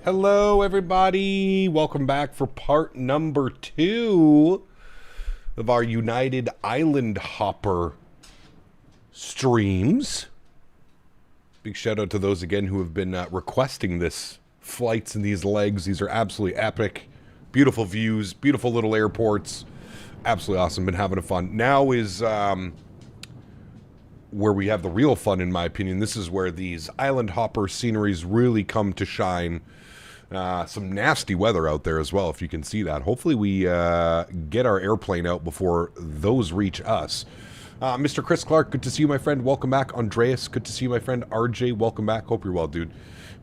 Hello, everybody. Welcome back for part number 2 of our United Island Hopper streams. Big shout out to those again who have been requesting this flights and these legs. These are absolutely epic. Beautiful views, beautiful little airports. Absolutely awesome. Been having a fun. Now is where we have the real fun, in my opinion. This is where these island hopper sceneries really come to shine. Some nasty weather out there as well, if you can see that. Hopefully we get our airplane out before those reach us. Mr. Chris Clark, good to see you, my friend. Welcome back. Andreas, good to see you, my friend. RJ, welcome back. Hope you're well, dude.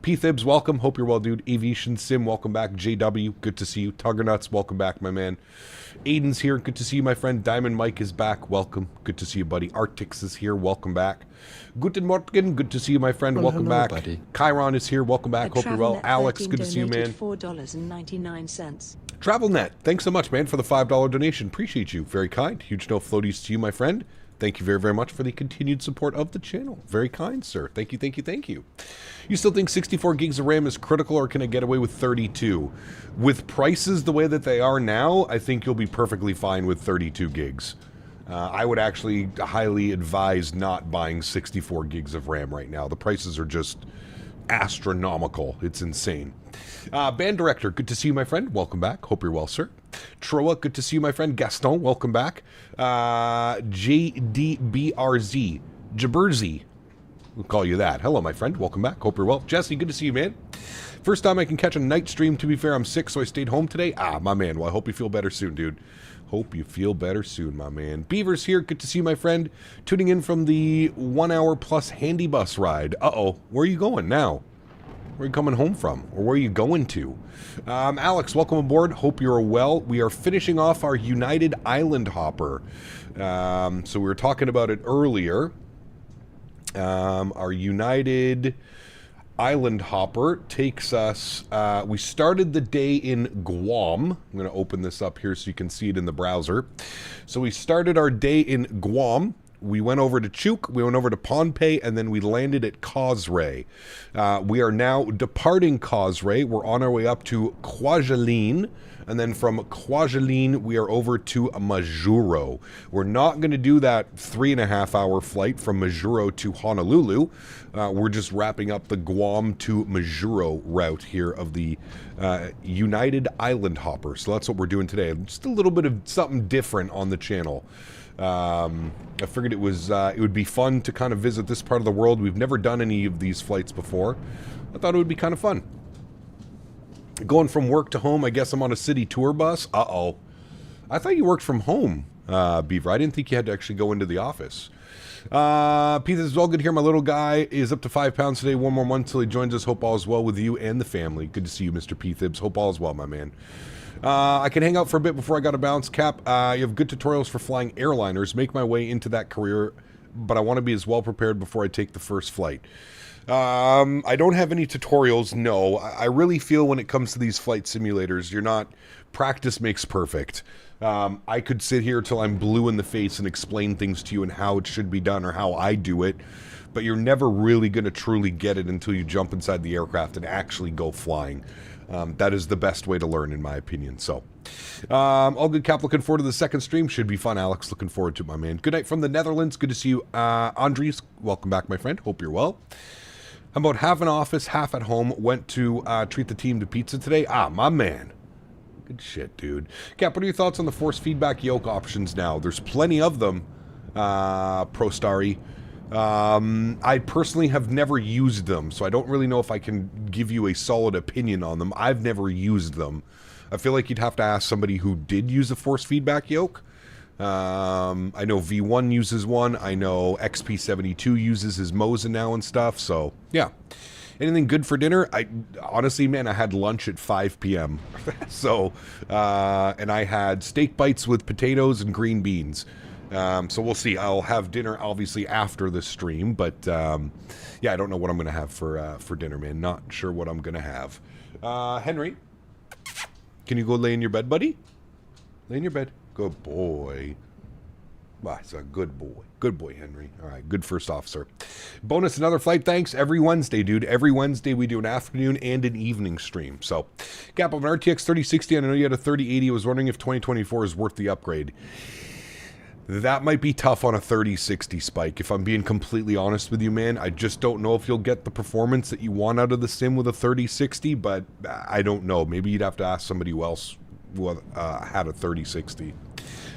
P. Thibs, welcome. Hope you're well, dude. Aviation Sim, welcome back. JW, good to see you. Tuggernuts, welcome back, my man. Aiden's here. Good to see you, my friend. Diamond Mike is back. Welcome. Good to see you, buddy. Arctix is here. Welcome back. Guten Morgen. Good to see you, my friend. Well, welcome hello, back. buddy. Chiron is here. Welcome back. Hope you're well. Alex, good to see you, man. $4.99. TravelNet, thanks so much, man, for the $5 donation. Appreciate you. Very kind. Huge no floaties to you, my friend. Thank you very, very much for the continued support of the channel. Very kind, sir. Thank you, thank you, thank you. You still think 64 gigs of RAM is critical, or can I get away with 32? With prices the way that they are now, I think you'll be perfectly fine with 32 gigs. I would actually highly advise not buying 64 gigs of RAM right now. The prices are just astronomical. It's insane. Band Director, good to see you, my friend. Welcome back. Hope you're well, sir. Troa, good to see you, my friend. Gaston, welcome back. JDBRZ, Jaberzi, we'll call you that. Hello, my friend. Welcome back. Hope you're well. Jesse, good to see you, man. First time I can catch a night stream. To be fair, I'm sick, so I stayed home today. My man. Well, I hope you feel better soon, dude. Hope you feel better soon, my man. Beaver's here. Good to see you, my friend. Tuning in from the 1 hour plus handy bus ride. Uh-oh. Where are you going now? Where are you coming home from? Or where are you going to? Alex, welcome aboard. Hope you're well. We are finishing off our United Island Hopper. So we were talking about it earlier. Our United Island Hopper takes us... we started the day in Guam. I'm going to open this up here so you can see it in the browser. So we started our day in Guam. We went over to Chuuk, we went over to Pohnpei, and then we landed at Cosray. We are now departing Cosray. We're on our way up to Kwajalein, and then from Kwajalein, we are over to Majuro. We're not going to do that 3.5-hour flight from Majuro to Honolulu. We're just wrapping up the Guam to Majuro route here of the United Island Hopper. So that's what we're doing today. Just a little bit of something different on the channel. I figured it would be fun to kind of visit this part of the world. We've never done any of these flights before. I thought it would be kind of fun. Going from work to home, I guess I'm on a city tour bus. Uh-oh. I thought you worked from home, Beaver. I didn't think you had to actually go into the office. Pete, this is all good here. My little guy is up to 5 pounds today. One more month till he joins us. Hope all is well with you and the family. Good to see you, Mr. P. Thibs. Hope all is well, my man. I can hang out for a bit before I got to bounce. Cap, you have good tutorials for flying airliners. Make my way into that career, but I want to be as well prepared before I take the first flight. I don't have any tutorials, no. I really feel when it comes to these flight simulators, practice makes perfect. I could sit here till I'm blue in the face and explain things to you and how it should be done or how I do it, but you're never really going to truly get it until you jump inside the aircraft and actually go flying. That is the best way to learn, in my opinion. So, all good, Cap. Looking forward to the second stream. Should be fun, Alex. Looking forward to it, my man. Good night from the Netherlands. Good to see you, Andres. Welcome back, my friend. Hope you're well. I'm about half in office, half at home. Went to treat the team to pizza today. My man. Good shit, dude. Cap, what are your thoughts on the force feedback yoke options now? There's plenty of them, Pro Starry. I personally have never used them, so I don't really know if I can give you a solid opinion on them. I've never used them. I feel like you'd have to ask somebody who did use a force feedback yoke. I know V1 uses one. I know XP72 uses his Mosin now and stuff, so yeah. Anything good for dinner? Honestly, man, I had lunch at 5 p.m. So, and I had steak bites with potatoes and green beans. So we'll see. I'll have dinner obviously after the stream, but yeah, I don't know what I'm going to have for dinner, man. Not sure what I'm going to have. Henry, can you go lay in your bed, buddy? Lay in your bed. Good boy. Wow, it's a good boy. Good boy, Henry. All right, good first officer. Bonus, another flight thanks every Wednesday, dude. Every Wednesday we do an afternoon and an evening stream. So, cap of an RTX 3060. I know you had a 3080. I was wondering if 2024 is worth the upgrade. That might be tough on a 3060 spike, if I'm being completely honest with you, man. I just don't know if you'll get the performance that you want out of the sim with a 3060, but I don't know. Maybe you'd have to ask somebody who else who had a 3060.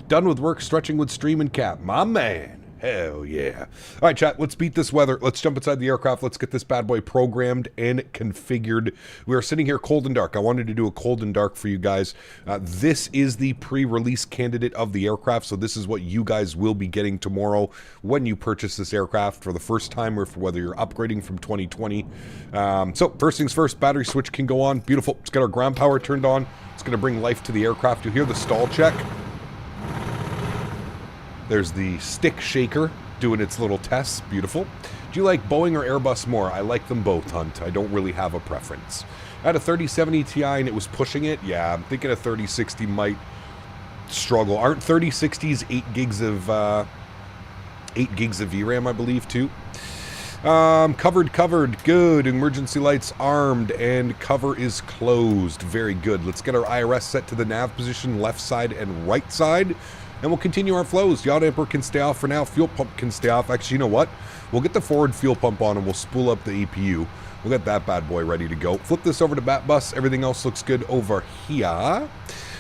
Done with work, stretching with stream and cap. My man. Hell yeah. All right, chat, let's beat this weather. Let's jump inside the aircraft. Let's get this bad boy programmed and configured. We are sitting here cold and dark. I wanted to do a cold and dark for you guys. This is the pre-release candidate of the aircraft, so this is what you guys will be getting tomorrow when you purchase this aircraft for the first time or for whether you're upgrading from 2020. So first things first, battery switch can go on. Beautiful. Let's get our ground power turned on. It's going to bring life to the aircraft. You'll hear the stall check. There's the stick shaker doing its little tests. Beautiful. Do you like Boeing or Airbus more? I like them both, Hunt. I don't really have a preference. I had a 3070 Ti and it was pushing it. Yeah, I'm thinking a 3060 might struggle. Aren't 3060s 8 gigs of VRAM, I believe, too? Covered. Good. Emergency lights armed and cover is closed. Very good. Let's get our IRS set to the nav position, left side and right side. And we'll continue our flows. Yacht Emperor can stay off for now. Fuel pump can stay off. Actually, you know what? We'll get the forward fuel pump on and we'll spool up the APU. We'll get that bad boy ready to go. Flip this over to bat bus. Everything else looks good over here.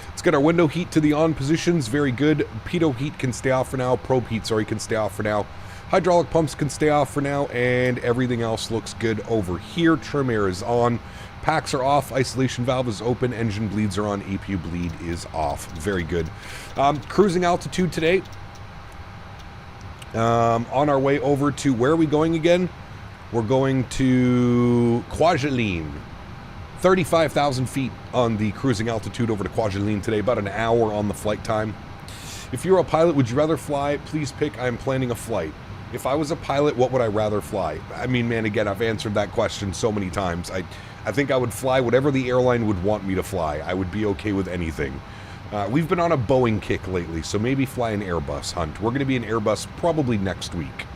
Let's get our window heat to the on positions. Very good. Pitot heat can stay off for now. Probe heat, sorry, can stay off for now. Hydraulic pumps can stay off for now. And everything else looks good over here. Trim air is on. Packs are off, isolation valve is open, engine bleeds are on, APU bleed is off. Very good. Cruising altitude today. On our way over to, where are we going again? We're going to Kwajalein. 35,000 feet on the cruising altitude over to Kwajalein today, about an hour on the flight time. If you're a pilot, would you rather fly? Please pick, I'm planning a flight. If I was a pilot, what would I rather fly? I mean, man, again, I've answered that question so many times. I think I would fly whatever the airline would want me to fly. I would be okay with anything. We've been on a Boeing kick lately, so maybe fly an Airbus, Hunt. We're going to be an Airbus probably next week.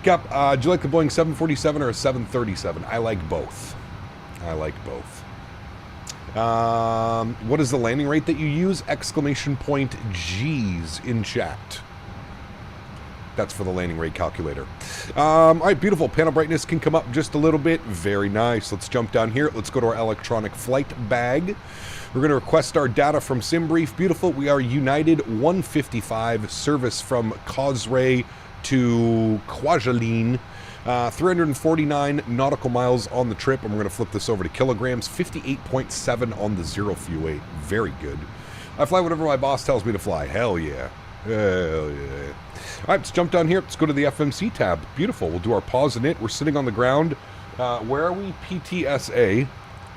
Cap, do you like the Boeing 747 or a 737? I like both. I like both. What is the landing rate that you use? Exclamation point G's in chat. That's for the landing rate calculator. All right, beautiful. Panel brightness can come up just a little bit. Very nice. Let's jump down here. Let's go to our electronic flight bag. We're going to request our data from SimBrief. Beautiful. We are United 155, service from Causeway to Kwajalein. 349 nautical miles on the trip, and we're going to flip this over to kilograms. 58.7 on the 0-fuel. Very good. I fly whatever my boss tells me to fly. Hell yeah. Hell yeah. All right, let's jump down here. Let's go to the FMC tab. Beautiful. We'll do our pause in it. We're sitting on the ground. Where are we? PTSA.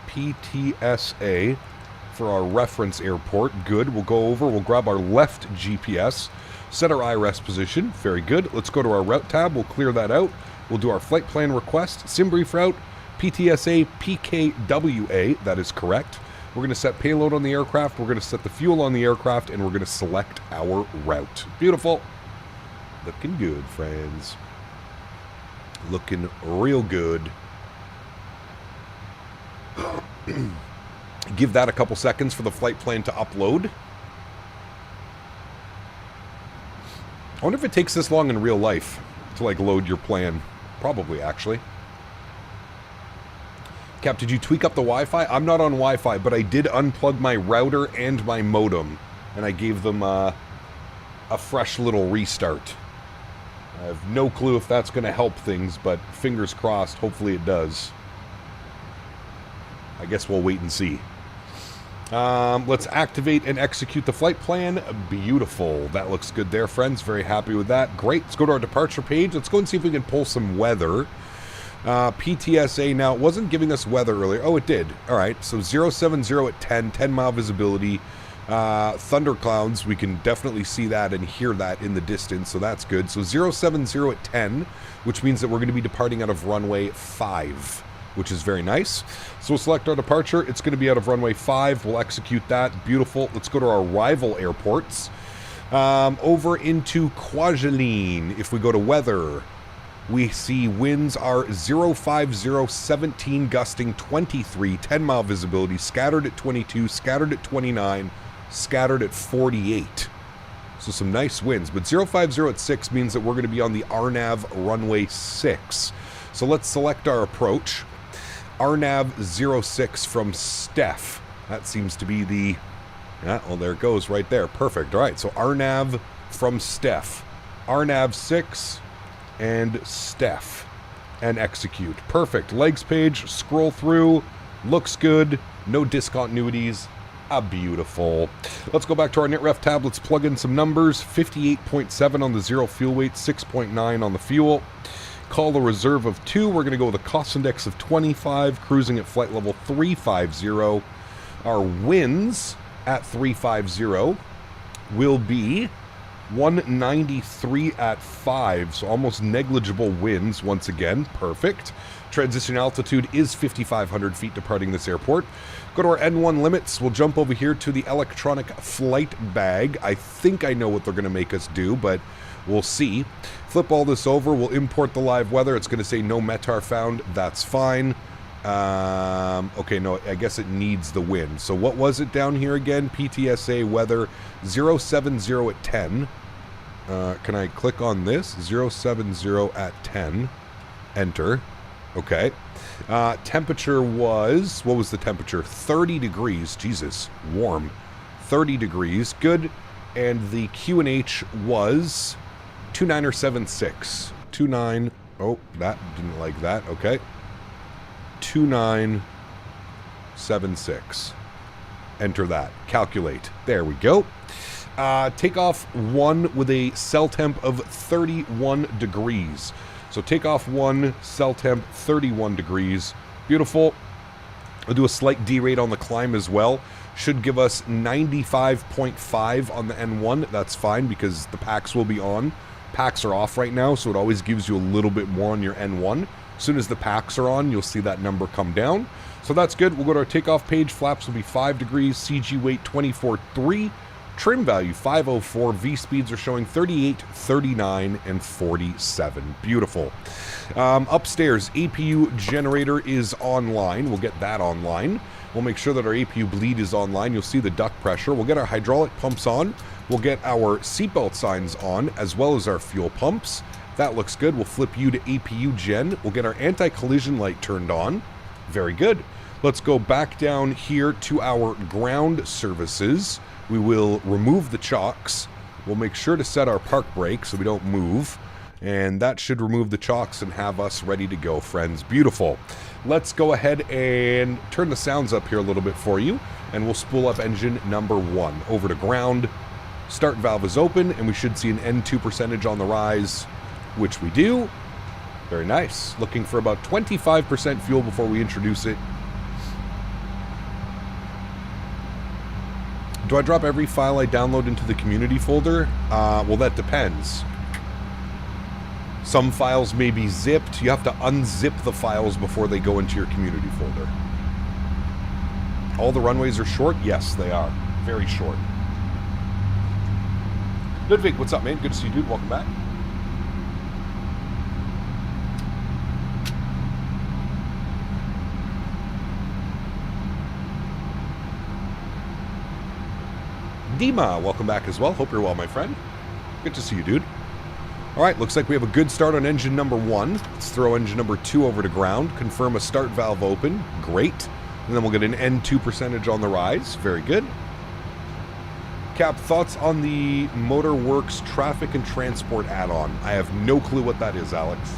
PTSA for our reference airport. Good. We'll go over. We'll grab our left GPS. Set our IRS position. Very good. Let's go to our route tab. We'll clear that out. We'll do our flight plan request. SimBrief route. PTSA PKWA. That is correct. We're going to set payload on the aircraft. We're going to set the fuel on the aircraft. And we're going to select our route. Beautiful. Looking good, friends. Looking real good. Give that a couple seconds for the flight plan to upload. I wonder if it takes this long in real life to like load your plan. Probably, actually. Cap, did you tweak up the Wi-Fi? I'm not on Wi-Fi, but I did unplug my router and my modem, and I gave them a fresh little restart. I have no clue if that's going to help things, but fingers crossed, hopefully it does. I guess we'll wait and see. Let's activate and execute the flight plan. Beautiful. That looks good there, friends. Very happy with that. Great. Let's go to our departure page. Let's go and see if we can pull some weather. PTSA. Now, it wasn't giving us weather earlier. Oh, it did. All right. So 070 at 10 mile visibility. Thunderclouds, we can definitely see that and hear that in the distance, so that's good. So 070 at 10, which means that we're going to be departing out of runway 5, which is very nice. So we'll select our departure. It's going to be out of runway 5. We'll execute that. Beautiful. Let's go to our rival airports. Over into Kwajalein, if we go to weather, we see winds are 050, 17, gusting 23, 10-mile visibility, scattered at 22, scattered at 29, scattered at 48. So some nice winds, but 050 at 6 means that we're going to be on the RNAV runway 6. So let's select our approach. RNAV 06 from Steph. That seems to be the... Yeah, well, there it goes right there. Perfect. All right, so RNAV from Steph. RNAV 6 and Steph. And execute. Perfect. Legs page, scroll through. Looks good. No discontinuities. Beautiful. Let's go back to our NitRef tab. Let's plug in some numbers. 58.7 on the zero fuel weight, 6.9 on the fuel. Call a reserve of 2. We're going to go with a cost index of 25, cruising at flight level 350. Our winds at 350 will be 193 at 5, so almost negligible winds once again. Perfect. Transition altitude is 5,500 feet departing this airport. Go to our N1 limits. We'll jump over here to the electronic flight bag. I think I know what they're going to make us do, but we'll see. Flip all this over. We'll import the live weather. It's going to say no METAR found. That's fine. Okay, no, I guess it needs the wind. So what was it down here again? PTSA weather 070 at 10. Can I click on this? 070 at 10. Enter. Okay. Temperature was, what was the temperature? 30 degrees. Jesus, warm. 30 degrees. Good. And the QNH was 2976. 29. Oh, that didn't like that. Okay. 2976. Enter that. Calculate. There we go. Takeoff 1 with a cell temp of 31 degrees. So takeoff 1, cell temp 31 degrees. Beautiful. I'll do a slight derate on the climb as well. Should give us 95.5 on the N1. That's fine because the packs will be on. Packs are off right now, so it always gives you a little bit more on your N1. As soon as the packs are on, you'll see that number come down. So that's good. We'll go to our takeoff page. Flaps will be 5 degrees. CG weight 24.3. Trim value 504. V speeds are showing 38, 39, and 47. Beautiful. Upstairs, APU generator is online. We'll get that online. We'll make sure that our APU bleed is online. You'll see the duct pressure. We'll get our hydraulic pumps on. We'll get our seatbelt signs on, as well as our fuel pumps. That looks good. We'll flip you to APU gen. We'll get our anti-collision light turned on. Very good. Let's go back down here to our ground services. We will remove the chocks. We'll make sure to set our park brake so we don't move. And that should remove the chocks and have us ready to go, friends. Beautiful. Let's go ahead and turn the sounds up here a little bit for you. And we'll spool up engine number 1. Over to ground. Start valve is open, and we should see an N2 percentage on the rise, which we do. Very nice. Looking for about 25% fuel before we introduce it. Do I drop every file I download into the community folder? Well, that depends. Some files may be zipped. You have to unzip the files before they go into your community folder. All the runways are short? Yes, they are. Very short. Ludwig, what's up, man? Good to see you, dude. Welcome back. Dima, welcome back as well. Hope you're well, my friend. Good to see you, dude. All right, looks like we have a good start on engine number 1. Let's throw engine number 2 over to ground. Confirm a start valve open. Great. And then we'll get an N2 percentage on the rise. Very good. Cap, thoughts on the MotorWorks traffic and transport add-on? I have no clue what that is, Alex.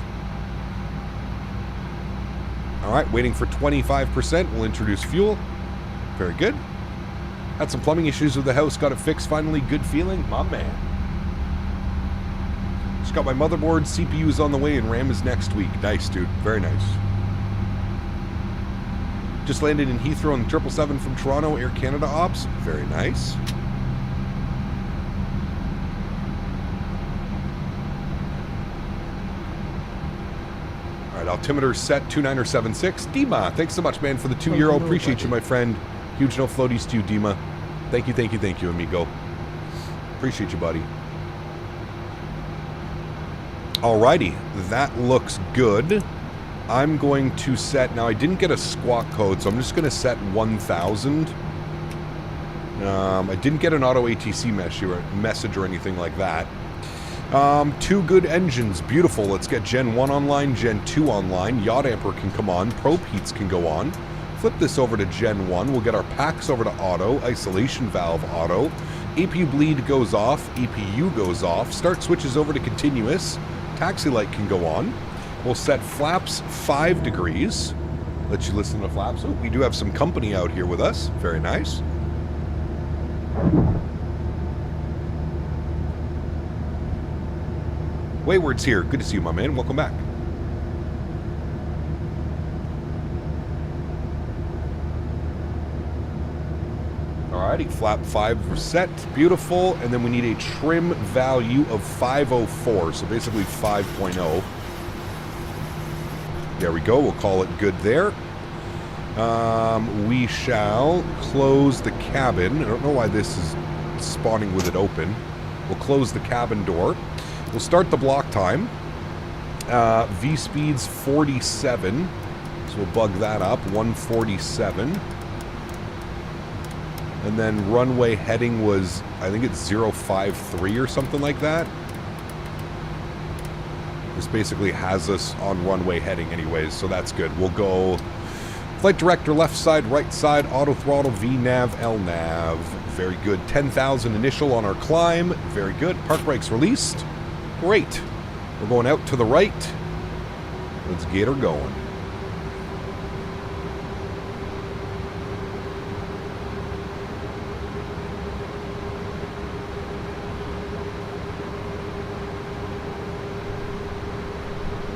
All right, waiting for 25%. We'll introduce fuel. Very good. Had some plumbing issues with the house. Got it fixed finally. Good feeling. My man. Just got my motherboard. CPU is on the way and RAM is next week. Nice, dude. Very nice. Just landed in Heathrow on the 777 from Toronto. Air Canada ops. Very nice. All right, altimeter set 2976. Dima, thanks so much, man, for the €2. Appreciate you, my friend. Huge no floaties to you, Dima. Thank you, amigo. Appreciate you, buddy. Alrighty, that looks good. I'm going to set, now I didn't get a squawk code, so I'm just going to set 1000. I didn't get an auto ATC message or anything like that. 2 good engines, beautiful. Let's get Gen 1 online, Gen 2 online. Yacht Amper can come on, Probe Heats can go on. Flip this over to Gen 1. We'll get our packs over to auto, isolation valve auto. AP bleed goes off, APU goes off. Start switches over to continuous. Taxi light can go on. We'll set flaps 5 degrees. Let you listen to flaps. Oh, we do have some company out here with us. Very nice. Wayward's here. Good to see you, my man. Welcome back. Alrighty, flap 5 set. Beautiful. And then we need a trim value of 504. So basically 5.0. There we go. We'll call it good there. We shall close the cabin. I don't know why this is spawning with it open. We'll close the cabin door. We'll start the block time. V speed's 47. So we'll bug that up. 147. And then runway heading was, I think it's 053 or something like that. This basically has us on runway heading anyways, so that's good. We'll go flight director, left side, right side, auto throttle, VNAV, LNAV. Very good. 10,000 initial on our climb. Very good. Park brakes released. Great. We're going out to the right. Let's get her going.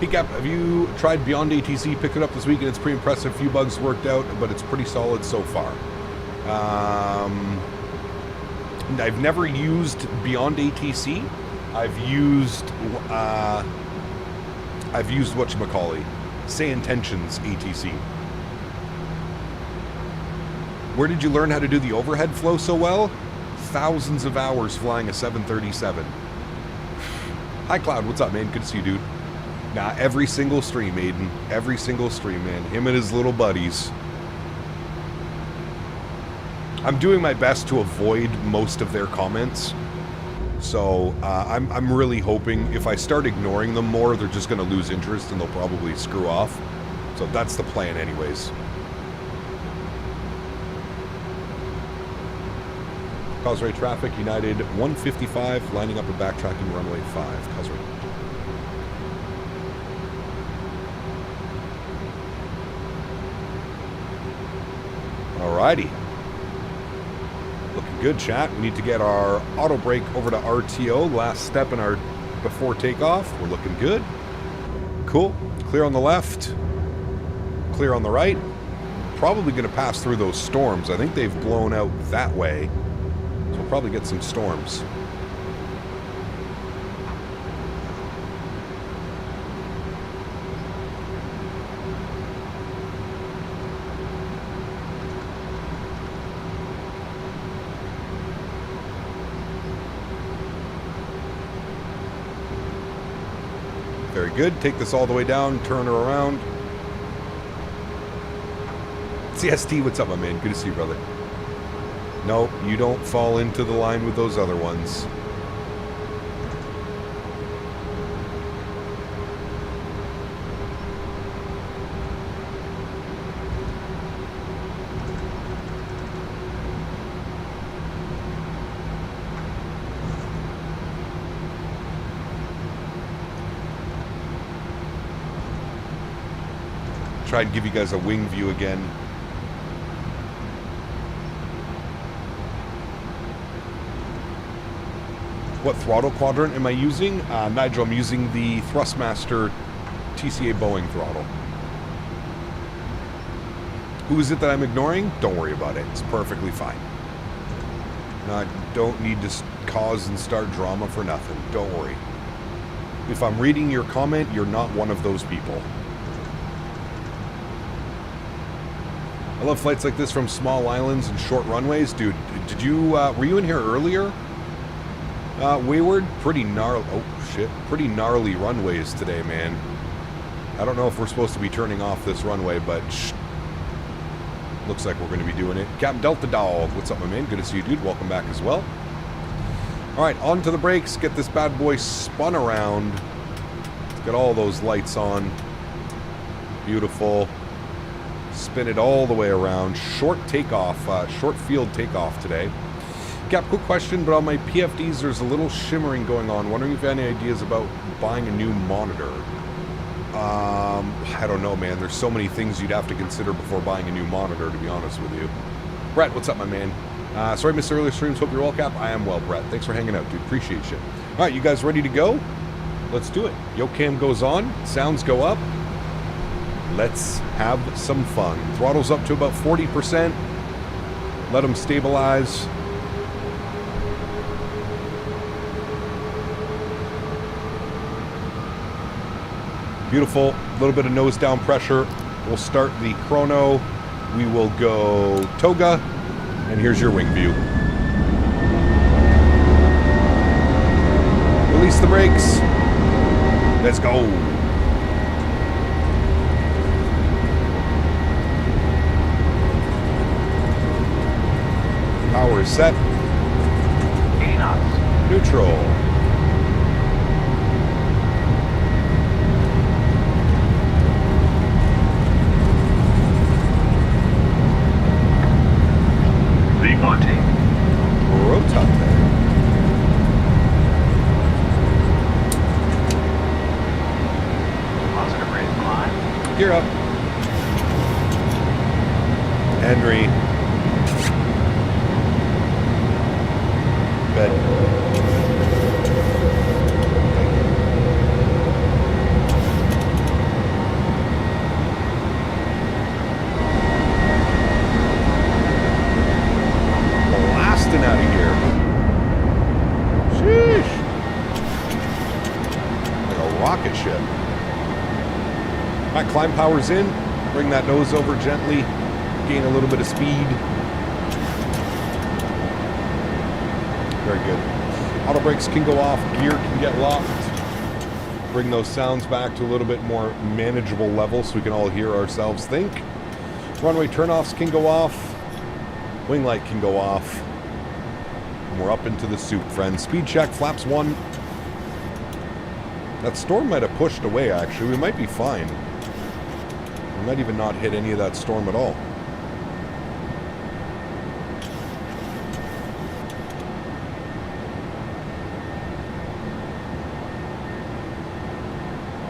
Hey Cap, have you tried Beyond ATC? Picked it up this week and it's pretty impressive. A few bugs worked out, but it's pretty solid so far. I've never used Beyond ATC. I've used whatchamacallit, Say Intentions ATC. Where did you learn how to do the overhead flow so well? Thousands of hours flying a 737. Hi Cloud, what's up, man? Good to see you, dude. Nah, every single stream, Aiden. Every single stream, man. Him and his little buddies. I'm doing my best to avoid most of their comments. So, I'm really hoping if I start ignoring them more, they're just going to lose interest and they'll probably screw off. So that's the plan anyways. Causeway traffic, United 155, lining up and backtracking runway 5. Causeway. Alrighty. Looking good, chat. We need to get our auto brake over to RTO. Last step in our before takeoff. We're looking good. Cool. Clear on the left. Clear on the right. Probably going to pass through those storms. I think they've blown out that way. So we'll probably get some storms. Very good. Take this all the way down. Turn her around. CST, what's up, my man? Good to see you, brother. No, you don't fall into the line with those other ones. Try and give you guys a wing view again. What throttle quadrant am I using? Nigel, I'm using the Thrustmaster TCA Boeing throttle. Who is it that I'm ignoring? Don't worry about it. It's perfectly fine. I don't need to cause and start drama for nothing. Don't worry. If I'm reading your comment, you're not one of those people. I love flights like this from small islands and short runways. Dude, did you, were you in here earlier? Wayward, pretty gnarly. Oh, shit. Pretty gnarly runways today, man. I don't know if we're supposed to be turning off this runway, but looks like we're going to be doing it. Captain Delta Dog, what's up, my man? Good to see you, dude. Welcome back as well. All right, on to the brakes. Get this bad boy spun around. Let's get all those lights on. Beautiful. Spin it all the way around. Short takeoff, short field takeoff today. Cap, quick question, but on my PFDs, there's a little shimmering going on. Wondering if you have any ideas about buying a new monitor. I don't know, man. There's so many things you'd have to consider before buying a new monitor, to be honest with you. Brett, what's up, my man? Sorry I missed earlier streams. Hope you're well, Cap. I am well, Brett. Thanks for hanging out, dude. Appreciate you. All right, you guys ready to go? Let's do it. Yocam goes on. Sounds go up. Let's have some fun. Throttle's up to about 40%. Let them stabilize. Beautiful. A little bit of nose down pressure. We'll start the chrono. We will go toga. And here's your wing view. Release the brakes. Let's go. Power is set. 80 knots. Neutral. Gear up. Henry. Bed. Blasting out of here. Sheesh. Like a rocket ship. All right, climb power's in. Bring that nose over gently. Gain a little bit of speed. Very good. Auto brakes can go off. Gear can get locked. Bring those sounds back to a little bit more manageable level so we can all hear ourselves think. Runway turnoffs can go off. Wing light can go off. And we're up into the soup, friends. Speed check, flaps 1. That storm might have pushed away, actually. We might be fine. We might even not hit any of that storm at all.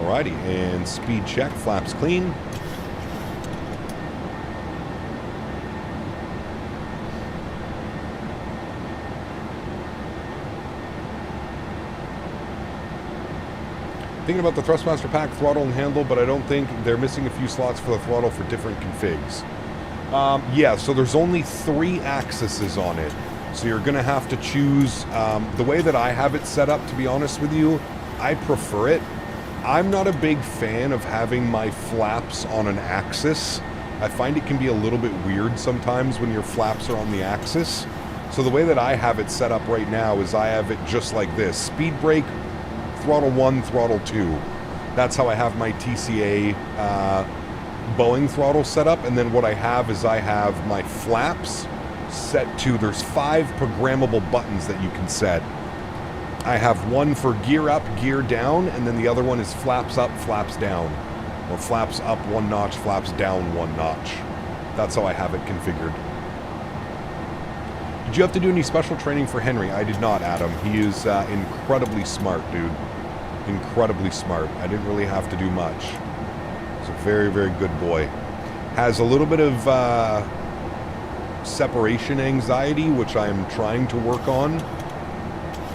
Alrighty, and speed check, flaps clean. Thinking about the Thrustmaster Pack throttle and handle, but I don't think they're missing a few slots for the throttle for different configs. Yeah, so there's only 3 axes on it. So you're going to have to choose. The way that I have it set up, to be honest with you, I prefer it. I'm not a big fan of having my flaps on an axis. I find it can be a little bit weird sometimes when your flaps are on the axis. So the way that I have it set up right now is I have it just like this. Speed brake, throttle 1, throttle 2. That's how I have my TCA Boeing throttle set up. And then what I have is I have my flaps set to, there's 5 programmable buttons that you can set. I have one for gear up, gear down, and then the other one is flaps up, flaps down. Or flaps up 1 notch, flaps down 1 notch. That's how I have it configured. Did you have to do any special training for Henry? I did not, Adam. He is incredibly smart, dude. Incredibly smart. I didn't really have to do much. He's a very, very good boy. Has a little bit of separation anxiety, which I'm trying to work on.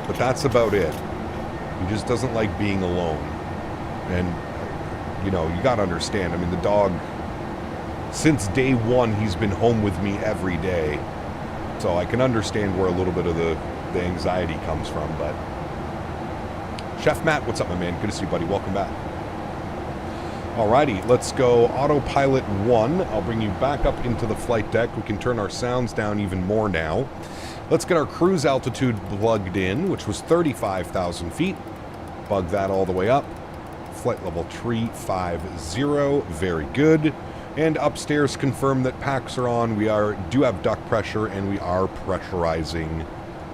But that's about it. He just doesn't like being alone. And, you know, you gotta understand. I mean, the dog, since day 1, he's been home with me every day. So I can understand where a little bit of the anxiety comes from, but... Chef Matt, what's up, my man? Good to see you, buddy. Welcome back. Alrighty, let's go autopilot 1. I'll bring you back up into the flight deck. We can turn our sounds down even more now. Let's get our cruise altitude plugged in, which was 35,000 feet. Bug that all the way up. Flight level 350, very good. And upstairs, confirm that packs are on. We do have duct pressure, and we are pressurizing.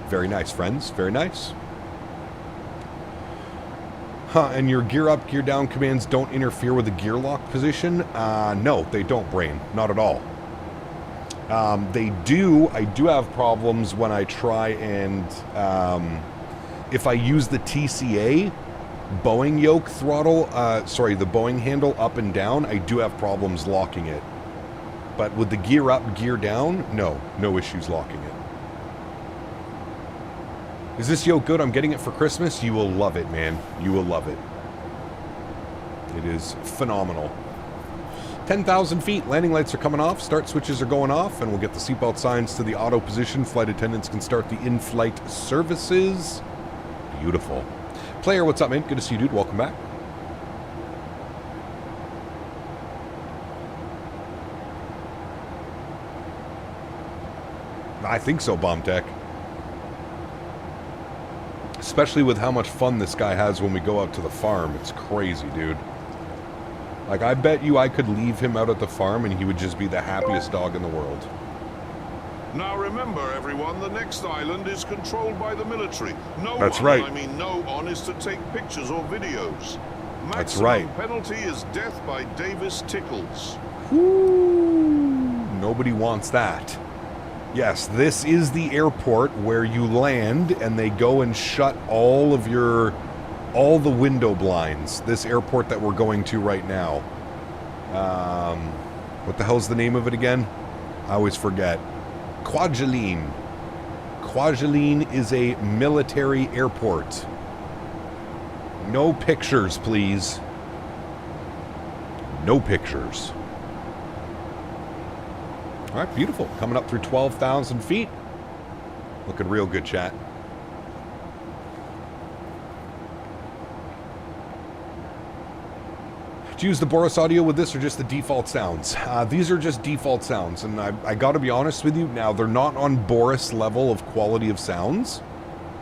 Very nice, friends. Very nice. And your gear up, gear down commands don't interfere with the gear lock position? No, they don't, Brain. Not at all. I do have problems when I try and, if I use the TCA Boeing yoke throttle, the Boeing handle up and down, I do have problems locking it. But with the gear up, gear down, no issues locking it. Is this yoke good? I'm getting it for Christmas. You will love it, man. You will love it. It is phenomenal. 10,000 feet. Landing lights are coming off. Start switches are going off. And we'll get the seatbelt signs to the auto position. Flight attendants can start the in-flight services. Beautiful. Player, what's up, man? Good to see you, dude. Welcome back. I think so, Bomb Tech. Especially with how much fun this guy has when we go out to the farm. It's crazy, dude. Like, I bet you I could leave him out at the farm and he would just be the happiest dog in the world. Now remember, everyone, the next island is controlled by the military. That's right. I mean no one is to take pictures or videos. That's right. Maximum penalty is death by Davis Tickles. Woo. Nobody wants that. Yes, this is the airport where you land and they go and shut all the window blinds. This airport that we're going to right now. What the hell's the name of it again? I always forget. Kwajalein. Kwajalein is a military airport. No pictures, please. No pictures. All right, beautiful. Coming up through 12,000 feet. Looking real good, chat. Do you use the Boris audio with this or just the default sounds? These are just default sounds, and I got to be honest with you. Now, they're not on Boris level of quality of sounds,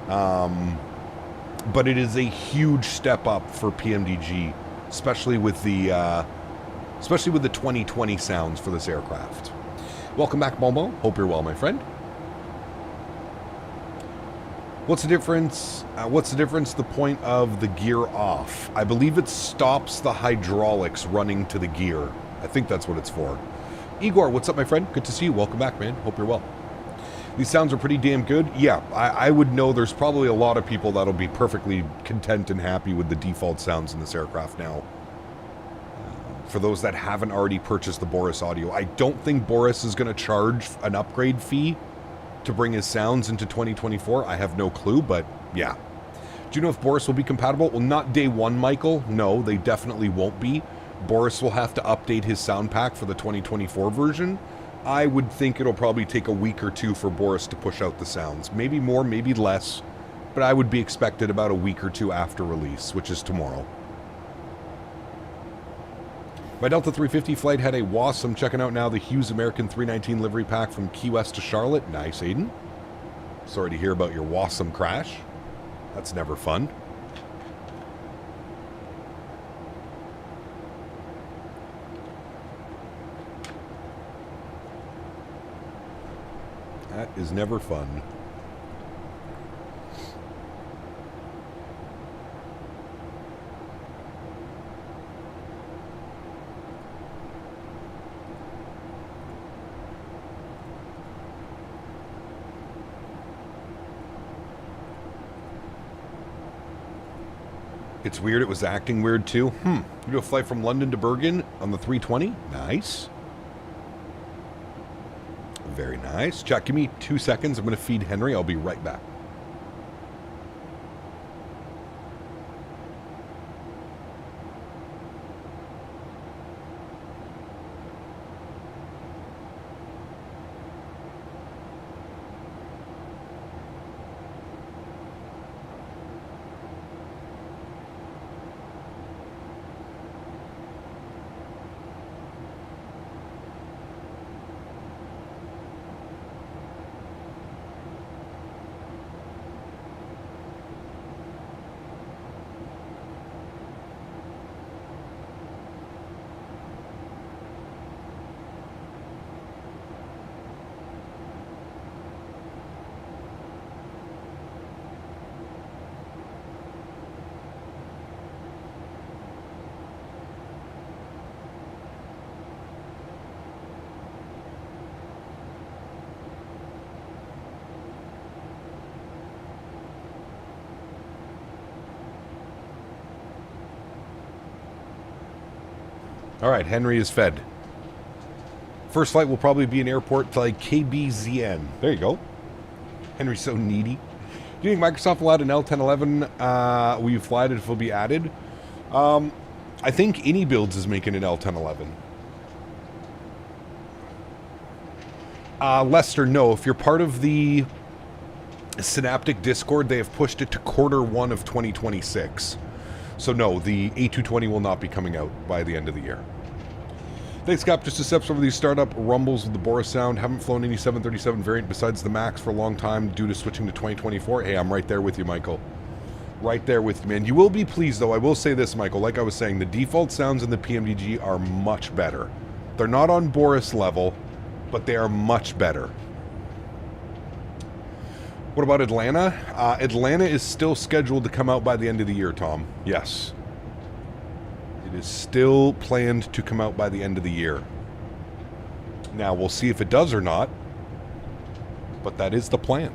but it is a huge step up for PMDG, especially with the 2020 sounds for this aircraft. Welcome back, Momo. Hope you're well, my friend. What's the difference? The point of the gear off? I believe it stops the hydraulics running to the gear. I think that's what it's for. Igor, what's up, my friend? Good to see you. Welcome back, man. Hope you're well. These sounds are pretty damn good. Yeah, I would know there's probably a lot of people that'll be perfectly content and happy with the default sounds in this aircraft now. For those that haven't already purchased the Boris audio, I don't think Boris is going to charge an upgrade fee to bring his sounds into 2024. I have no clue, but yeah. Do you know if Boris will be compatible? Well, not day one, Michael. No, they definitely won't be. Boris will have to update his sound pack for the 2024 version. I would think it'll probably take a week or two for Boris to push out the sounds. Maybe more, maybe less, but I would be expected about a week or two after release, which is tomorrow. My Delta 350 flight had a WASP. I'm checking out now the Hughes American 319 livery pack from Key West to Charlotte. Nice, Aiden. Sorry to hear about your WASM crash. That's never fun. That is never fun. It's weird. It was acting weird, too. You do a flight from London to Bergen on the 320? Nice. Very nice. Chat, give me 2 seconds. I'm going to feed Henry. I'll be right back. All right, Henry is fed. First flight will probably be an airport to like KBZN. There you go. Henry's so needy. Do you think Microsoft will add an L1011? Will you fly it if it will be added? I think AnyBuilds is making an L1011. Lester, no. If you're part of the Synaptic Discord, they have pushed it to Q1 of 2026. So no, the A220 will not be coming out by the end of the year. Thanks, Cap. Just a steps over these startup rumbles with the Boris sound. Haven't flown any 737 variant besides the MAX for a long time due to switching to 2024. Hey, I'm right there with you, Michael. Right there with you, man. You will be pleased, though. I will say this, Michael. Like I was saying, the default sounds in the PMDG are much better. They're not on Boris level, but they are much better. What about Atlanta? Atlanta is still scheduled to come out by the end of the year, Tom. Yes. It is still planned to come out by the end of the year. Now, we'll see if it does or not, but that is the plan.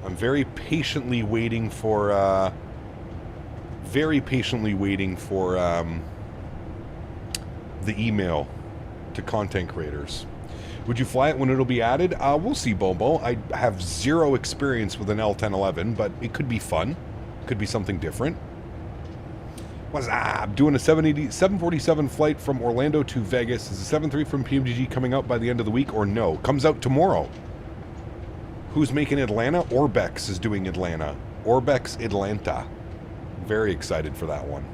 I'm very patiently waiting for, the email to content creators. Would you fly it when it'll be added? We'll see, Bobo. I have zero experience with an L1011, but it could be fun. Could be something different. I'm doing a 747 flight from Orlando to Vegas. Is the 73 from PMDG coming out by the end of the week or no? Comes out tomorrow. Who's making Atlanta? Orbex is doing Atlanta. Orbex Atlanta. Very excited for that one.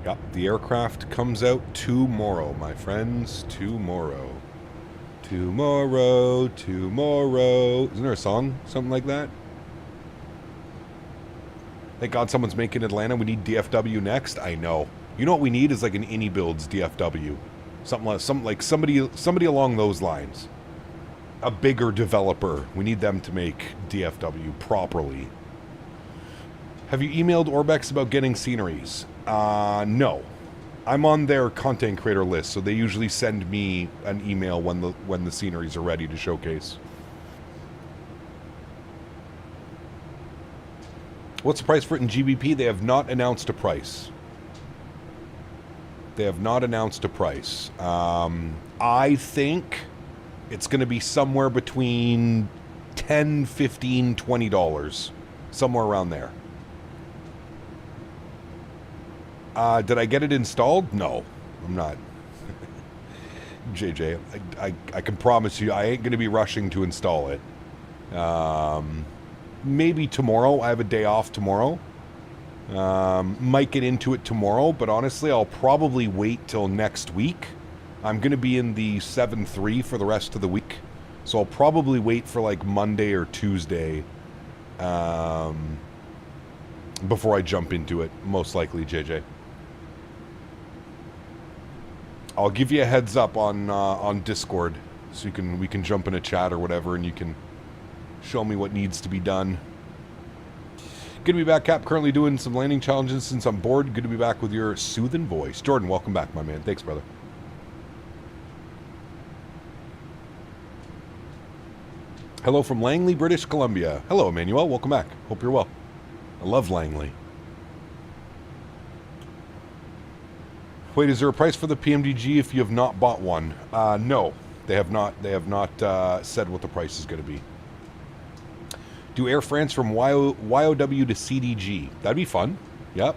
Yep, the aircraft comes out tomorrow, my friends. Tomorrow. Tomorrow. Isn't there a song? Something like that? Thank God someone's making Atlanta. We need DFW next. I know. You know what we need is like an AnyBuilds DFW. Something like somebody along those lines. A bigger developer. We need them to make DFW properly. Have you emailed Orbex about getting sceneries? No. I'm on their content creator list, so they usually send me an email when the sceneries are ready to showcase. What's the price for it in GBP? They have not announced a price. They have not announced a price. I think it's going to be somewhere between $10, $15, $20. Somewhere around there. Did I get it installed? No, I'm not. JJ, I can promise you I ain't going to be rushing to install it. Maybe tomorrow. I have a day off tomorrow. Might get into it tomorrow, but honestly, I'll probably wait till next week. I'm going to be in the 7.3 for the rest of the week, so I'll probably wait for like Monday or Tuesday before I jump into it, most likely, JJ. I'll give you a heads up on Discord, so we can jump in a chat or whatever, and you can show me what needs to be done. Good to be back, Cap. Currently doing some landing challenges since I'm bored. Good to be back with your soothing voice. Jordan, welcome back, my man. Thanks, brother. Hello from Langley, British Columbia. Hello, Emmanuel. Welcome back. Hope you're well. I love Langley. Wait, is there a price for the PMDG if you have not bought one? No, they have not. They have not said what the price is going to be. Do Air France from YOW to CDG. That'd be fun. Yep.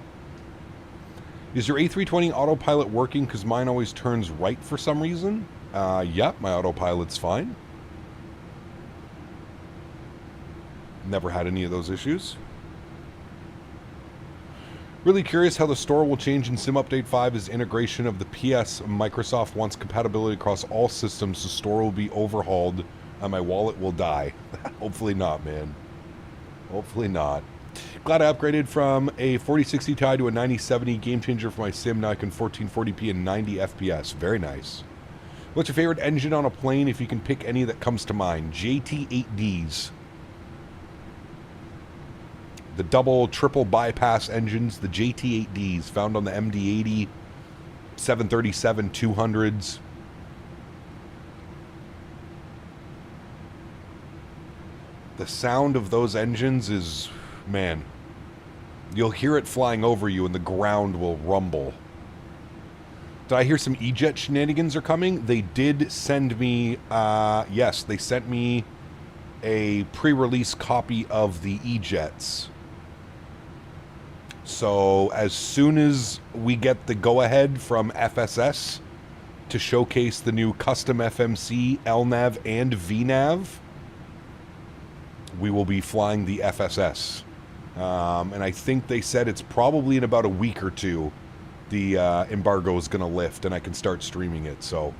Is your A320 autopilot working? Because mine always turns right for some reason. Yep, my autopilot's fine. Never had any of those issues. Really curious how the store will change in Sim Update 5 as integration of the PS. Microsoft wants compatibility across all systems. The store will be overhauled and my wallet will die. Hopefully not, man. Hopefully not. Glad I upgraded from a 4060 Ti to a 9070. Game changer for my sim. Now I can 1440p and 90 FPS. Very nice. What's your favorite engine on a plane if you can pick any that comes to mind? JT8Ds. The double, triple bypass engines, the JT8Ds found on the MD-80, 737, 200s. The sound of those engines is, man, you'll hear it flying over you and the ground will rumble. Did I hear some E-Jet shenanigans are coming? They did send me, yes, they sent me a pre-release copy of the E-Jets. So as soon as we get the go-ahead from FSS to showcase the new custom FMC, LNAV, and VNAV, we will be flying the FSS. And I think they said it's probably in about a week or two the embargo is going to lift and I can start streaming it. So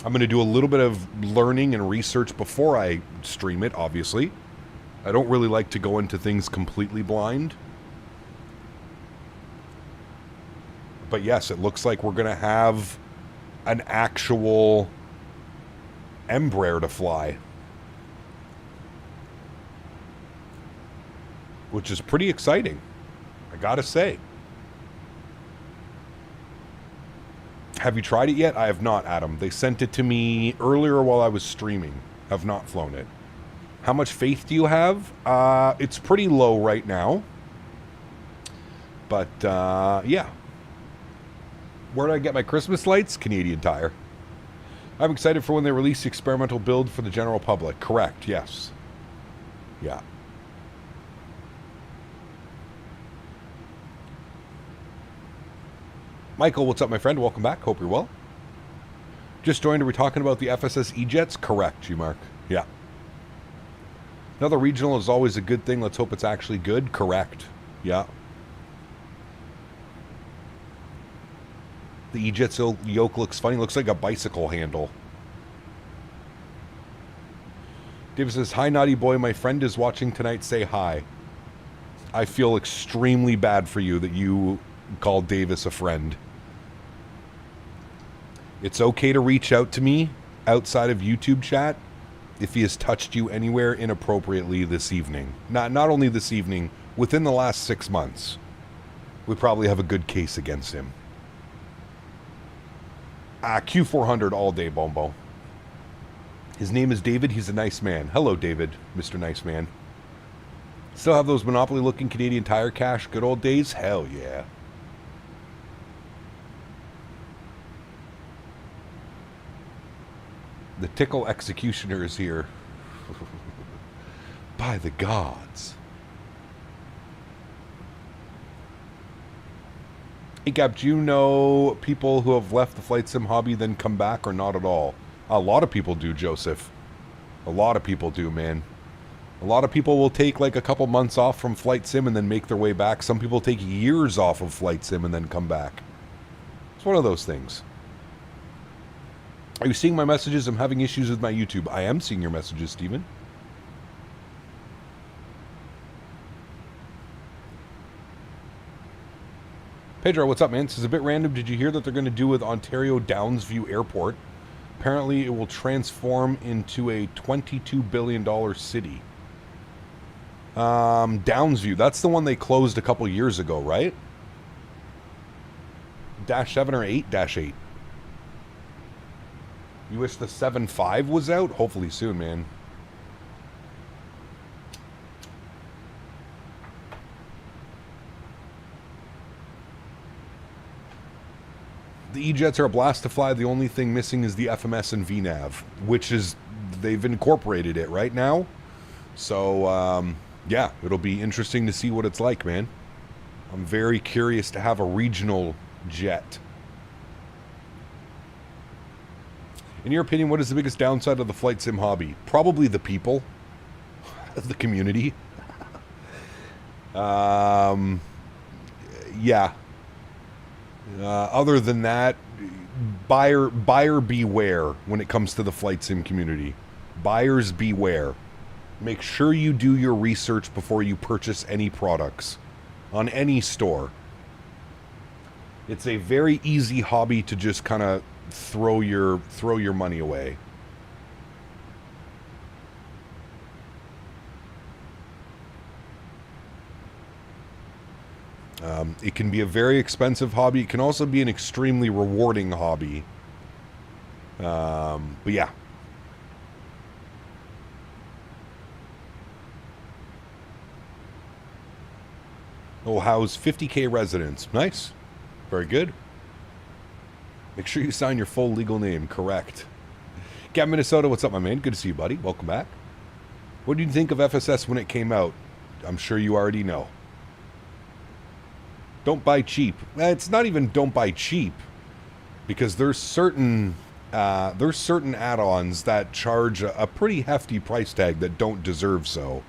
I'm going to do a little bit of learning and research before I stream it, obviously. I don't really like to go into things completely blind. But yes, it looks like we're going to have an actual Embraer to fly, which is pretty exciting, I gotta say. Have you tried it yet? I have not, Adam. They sent it to me earlier while I was streaming. Have not flown it. How much faith do you have? It's pretty low right now. But, yeah. Where do I get my Christmas lights? Canadian Tire. I'm excited for when they release the experimental build for the general public. Correct, yes. Yeah. Michael, what's up, my friend? Welcome back. Hope you're well. Just joined. Are we talking about the FSS E-Jets? Correct, G-Mark. Yeah. Another regional is always a good thing. Let's hope it's actually good. Correct. Yeah. The E-Jet's yoke looks funny. Looks like a bicycle handle. David says, hi, naughty boy. My friend is watching tonight. Say hi. I feel extremely bad for you that you called Davis a friend. It's okay to reach out to me outside of YouTube chat if he has touched you anywhere inappropriately this evening. Not only this evening, within the last 6 months. We probably have a good case against him. Q400 all day, Bombo. His name is David. He's a nice man. Hello, David, Mr. Nice Man. Still have those Monopoly-looking Canadian Tire cash? Good old days? Hell yeah. The Tickle Executioner is here. By the gods. Hey, Gap, do you know people who have left the flight sim hobby then come back or not at all? A lot of people do, Joseph. A lot of people do, man. A lot of people will take like a couple months off from flight sim and then make their way back. Some people take years off of flight sim and then come back. It's one of those things. Are you seeing my messages? I'm having issues with my YouTube. I am seeing your messages, Steven. Pedro, what's up, man? This is a bit random. Did you hear that they're going to do with Ontario Downsview Airport? Apparently, it will transform into a $22 billion city. Downsview, that's the one they closed a couple years ago, right? Dash 7 or 8? Dash 8. You wish the 7.5 was out? Hopefully soon, man. The E-Jets are a blast to fly. The only thing missing is the FMS and VNAV, which is, they've incorporated it right now. So, yeah, it'll be interesting to see what it's like, man. I'm very curious to have a regional jet. In your opinion, what is the biggest downside of the flight sim hobby? Probably the people, the community. Yeah. Other than that, buyer beware when it comes to the flight sim community. Buyers beware. Make sure you do your research before you purchase any products on any store. It's a very easy hobby to just kind of throw your money away. It can be a very expensive hobby. It can also be an extremely rewarding hobby. But yeah. Will house 50K residents. Nice. Very good. Make sure you sign your full legal name. Correct. Gavin, Minnesota, what's up, my man? Good to see you, buddy. Welcome back. What did you think of FSS when it came out? I'm sure you already know. Don't buy cheap. It's not even don't buy cheap, because there's certain add-ons that charge a pretty hefty price tag that don't deserve so.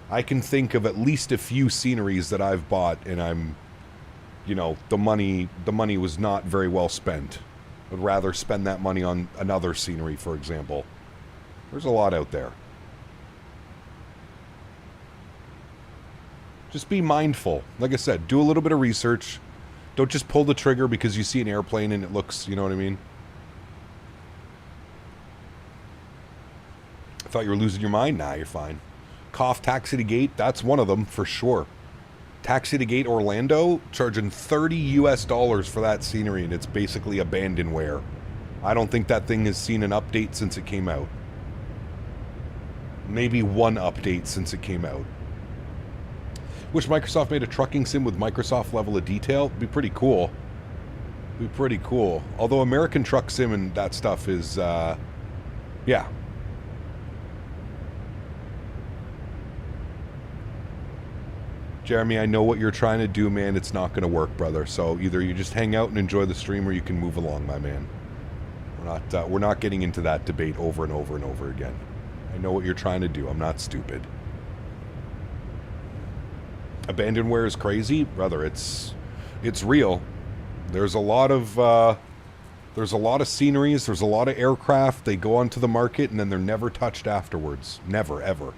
I can think of at least a few sceneries that I've bought, and I'm, you know, the money was not very well spent. I'd rather spend that money on another scenery, for example. There's a lot out there. Just be mindful. Like I said, do a little bit of research. Don't just pull the trigger because you see an airplane and it looks, you know what I mean? I thought you were losing your mind. Nah, you're fine. Cough, Taxi to Gate, that's one of them for sure. Taxi to Gate Orlando, charging $30 US for that scenery, and it's basically abandonware. I don't think that thing has seen an update since it came out. Maybe one update since it came out. Wish Microsoft made a trucking sim with Microsoft level of detail. It'd be pretty cool. Be pretty cool. Although American Truck Sim and that stuff is, yeah. Jeremy, I know what you're trying to do, man. It's not going to work, brother. So either you just hang out and enjoy the stream, or you can move along, my man. We're not getting into that debate over and over and over again. I know what you're trying to do. I'm not stupid. Abandonware is crazy, brother. It's real. There's a lot of sceneries. There's a lot of aircraft. They go onto the market and then they're never touched afterwards. Never, ever.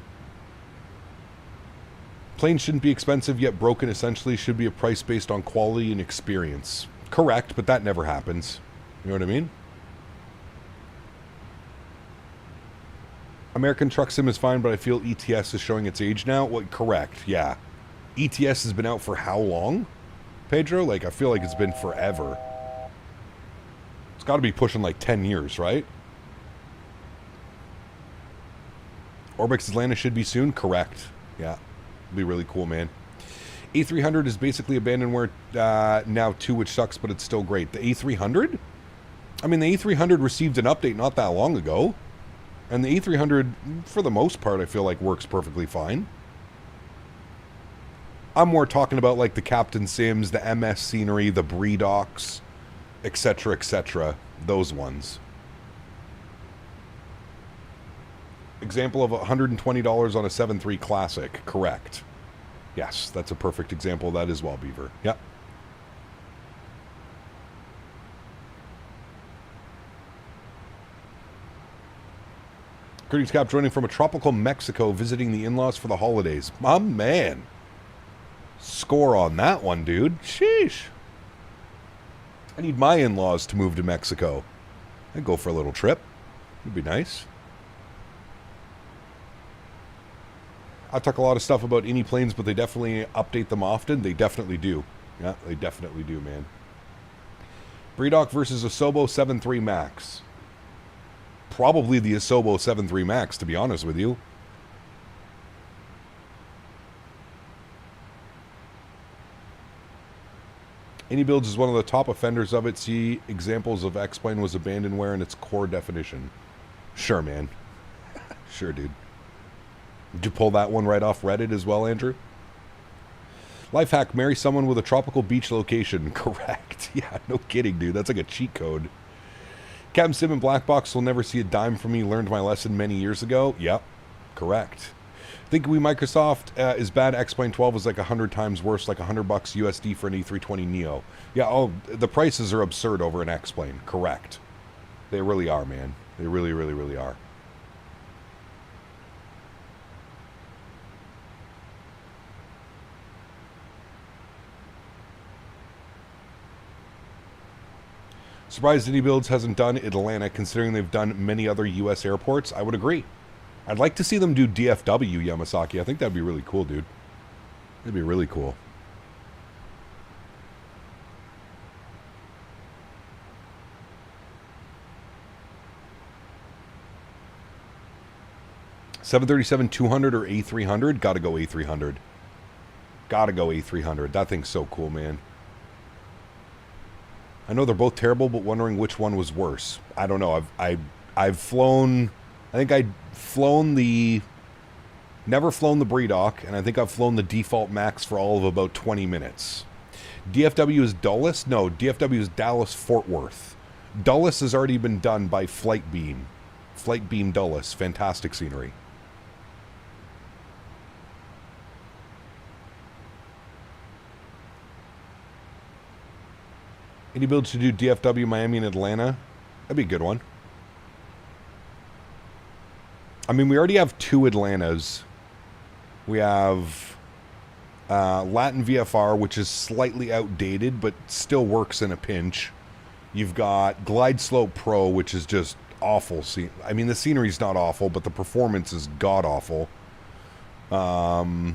Planes shouldn't be expensive, yet broken essentially should be a price based on quality and experience. Correct, but that never happens. You know what I mean? American Truck Sim is fine, but I feel ETS is showing its age now. Well, correct, yeah. ETS has been out for how long, Pedro? Like, I feel like it's been forever. It's got to be pushing like 10 years, right? Orbix Atlanta should be soon. Correct. Yeah. It'll be really cool, man. A300 is basically abandonware now too, which sucks, but it's still great. The A300? I mean, the A300 received an update not that long ago. And the A300, for the most part, I feel like works perfectly fine. I'm more talking about like the Captain Sims, the MS scenery, the Breedocs, etc., etc. Those ones. Example of $120 on a 7.3 Classic. Correct. Yes, that's a perfect example of that as well, Beaver. Yep. Greetings, Cap, joining from a tropical Mexico, visiting the in-laws for the holidays. My man. Score on that one, dude. Sheesh. I need my in-laws to move to Mexico. I'd go for a little trip. It'd be nice. I talk a lot of stuff about any planes, but they definitely update them often. They definitely do. Yeah, they definitely do, man. Breedoc versus Asobo 7.3 Max. Probably the Asobo 7.3 Max, to be honest with you. Any Builds is one of the top offenders of it. See examples of X-Plane was abandonware in its core definition. Sure, man. Sure, dude. Did you pull that one right off Reddit as well, Andrew? Lifehack, marry someone with a tropical beach location. Correct. Yeah, no kidding, dude. That's like a cheat code. Captain Sim and Black Box will never see a dime from me. Learned my lesson many years ago. Yep. Correct. Think we Microsoft is bad. X-Plane 12 is like 100 times worse, like $100 USD for an A320 Neo. Yeah, oh, the prices are absurd over an X-Plane. Correct. They really are, man. They really, really, really are. Surprised Any Builds hasn't done Atlanta, considering they've done many other U.S. airports. I would agree. I'd like to see them do DFW, Yamasaki. I think that'd be really cool, dude. That'd be really cool. $737-200 or A300? Gotta go A300. Gotta go A300. That thing's so cool, man. I know they're both terrible, but wondering which one was worse. I don't know. I've flown... I think I'd flown the... Never flown the Breedock, and I think I've flown the default max for all of about 20 minutes. DFW is Dulles? No, DFW is Dallas-Fort Worth. Dulles has already been done by Flight Beam. Flight Beam Dulles. Fantastic scenery. Any builds to do DFW, Miami, and Atlanta? That'd be a good one. I mean, we already have 2 Atlantas. We have Latin VFR, which is slightly outdated, but still works in a pinch. You've got Glide Slope Pro, which is just awful. I mean, the scenery's not awful, but the performance is god-awful. I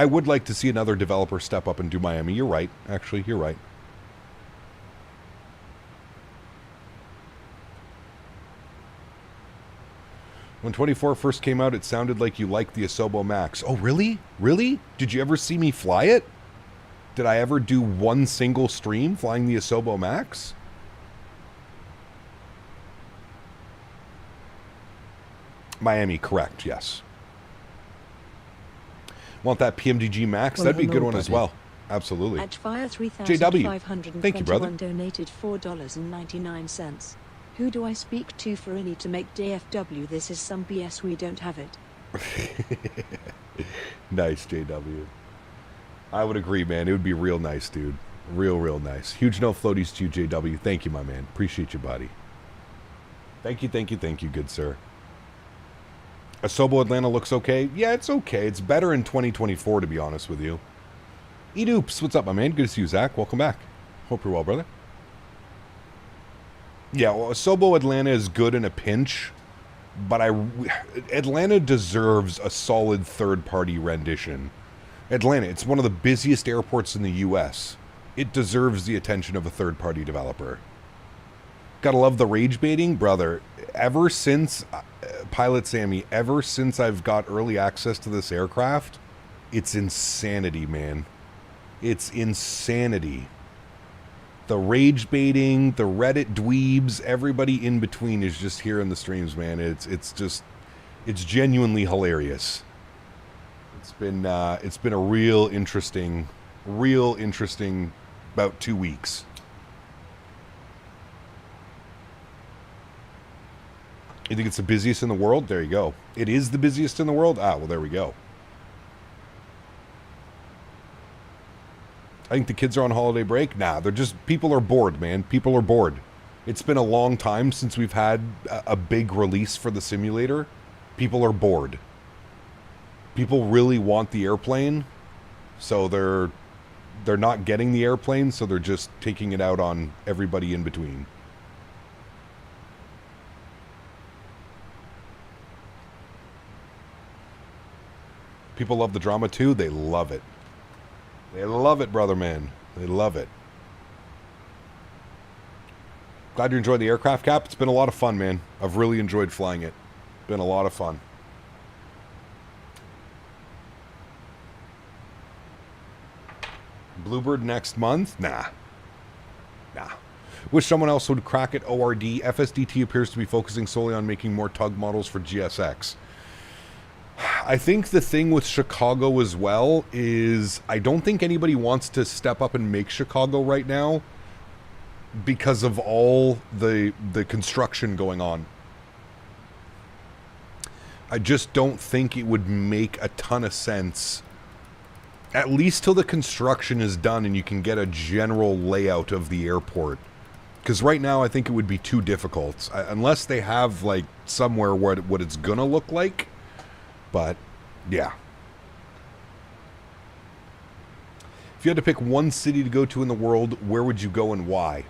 would like to see another developer step up and do Miami. You're right. Actually, you're right. When 24 first came out, it sounded like you liked the Asobo Max. Oh, really? Really? Did you ever see me fly it? Did I ever do one single stream flying the Asobo Max? Miami, correct, yes. Want that PMDG Max? That'd be a good one as well. Absolutely. Edgefire JW, thank you, brother. Donated $4.99. Who do I speak to for any to make DFW? This is some BS. We don't have it. Nice, JW. I would agree, man. It would be real nice, dude. Real nice. Huge no floaties to you, JW. Thank you, my man. Appreciate you, buddy. Thank you, good sir. Asobo Atlanta looks okay. Yeah, it's okay. It's better in 2024, to be honest with you. Edoops, what's up, my man? Good to see you, Zach. Welcome back. Hope you're well, brother. Yeah, well, Asobo Atlanta is good in a pinch, but Atlanta deserves a solid third-party rendition. Atlanta, it's one of the busiest airports in the U.S. It deserves the attention of a third-party developer. Gotta love the rage baiting, brother. Ever since, Pilot Sammy, ever since I've got early access to this aircraft, it's insanity, man. It's insanity. The rage baiting, the Reddit dweebs, everybody in between is just here in the streams, man. It's genuinely hilarious. It's been a real interesting about 2 weeks. You think it's the busiest in the world? There you go. It is the busiest in the world? Ah, well, there we go. I think the kids are on holiday break. Nah, people are bored, man. People are bored. It's been a long time since we've had a big release for the simulator. People are bored. People really want the airplane, so they're not getting the airplane, so they're just taking it out on everybody in between. People love the drama too. They love it. They love it, brother man. They love it. Glad you enjoyed the aircraft, Cap. It's been a lot of fun, man. I've really enjoyed flying it. Been a lot of fun. Bluebird next month? Nah. Wish someone else would crack at ORD. FSDT appears to be focusing solely on making more tug models for GSX. I think the thing with Chicago as well is I don't think anybody wants to step up and make Chicago right now because of all the construction going on. I just don't think it would make a ton of sense, at least till the construction is done and you can get a general layout of the airport. Because right now I think it would be too difficult, unless they have like somewhere what it's gonna look like. But, yeah. If you had to pick one city to go to in the world, where would you go and why?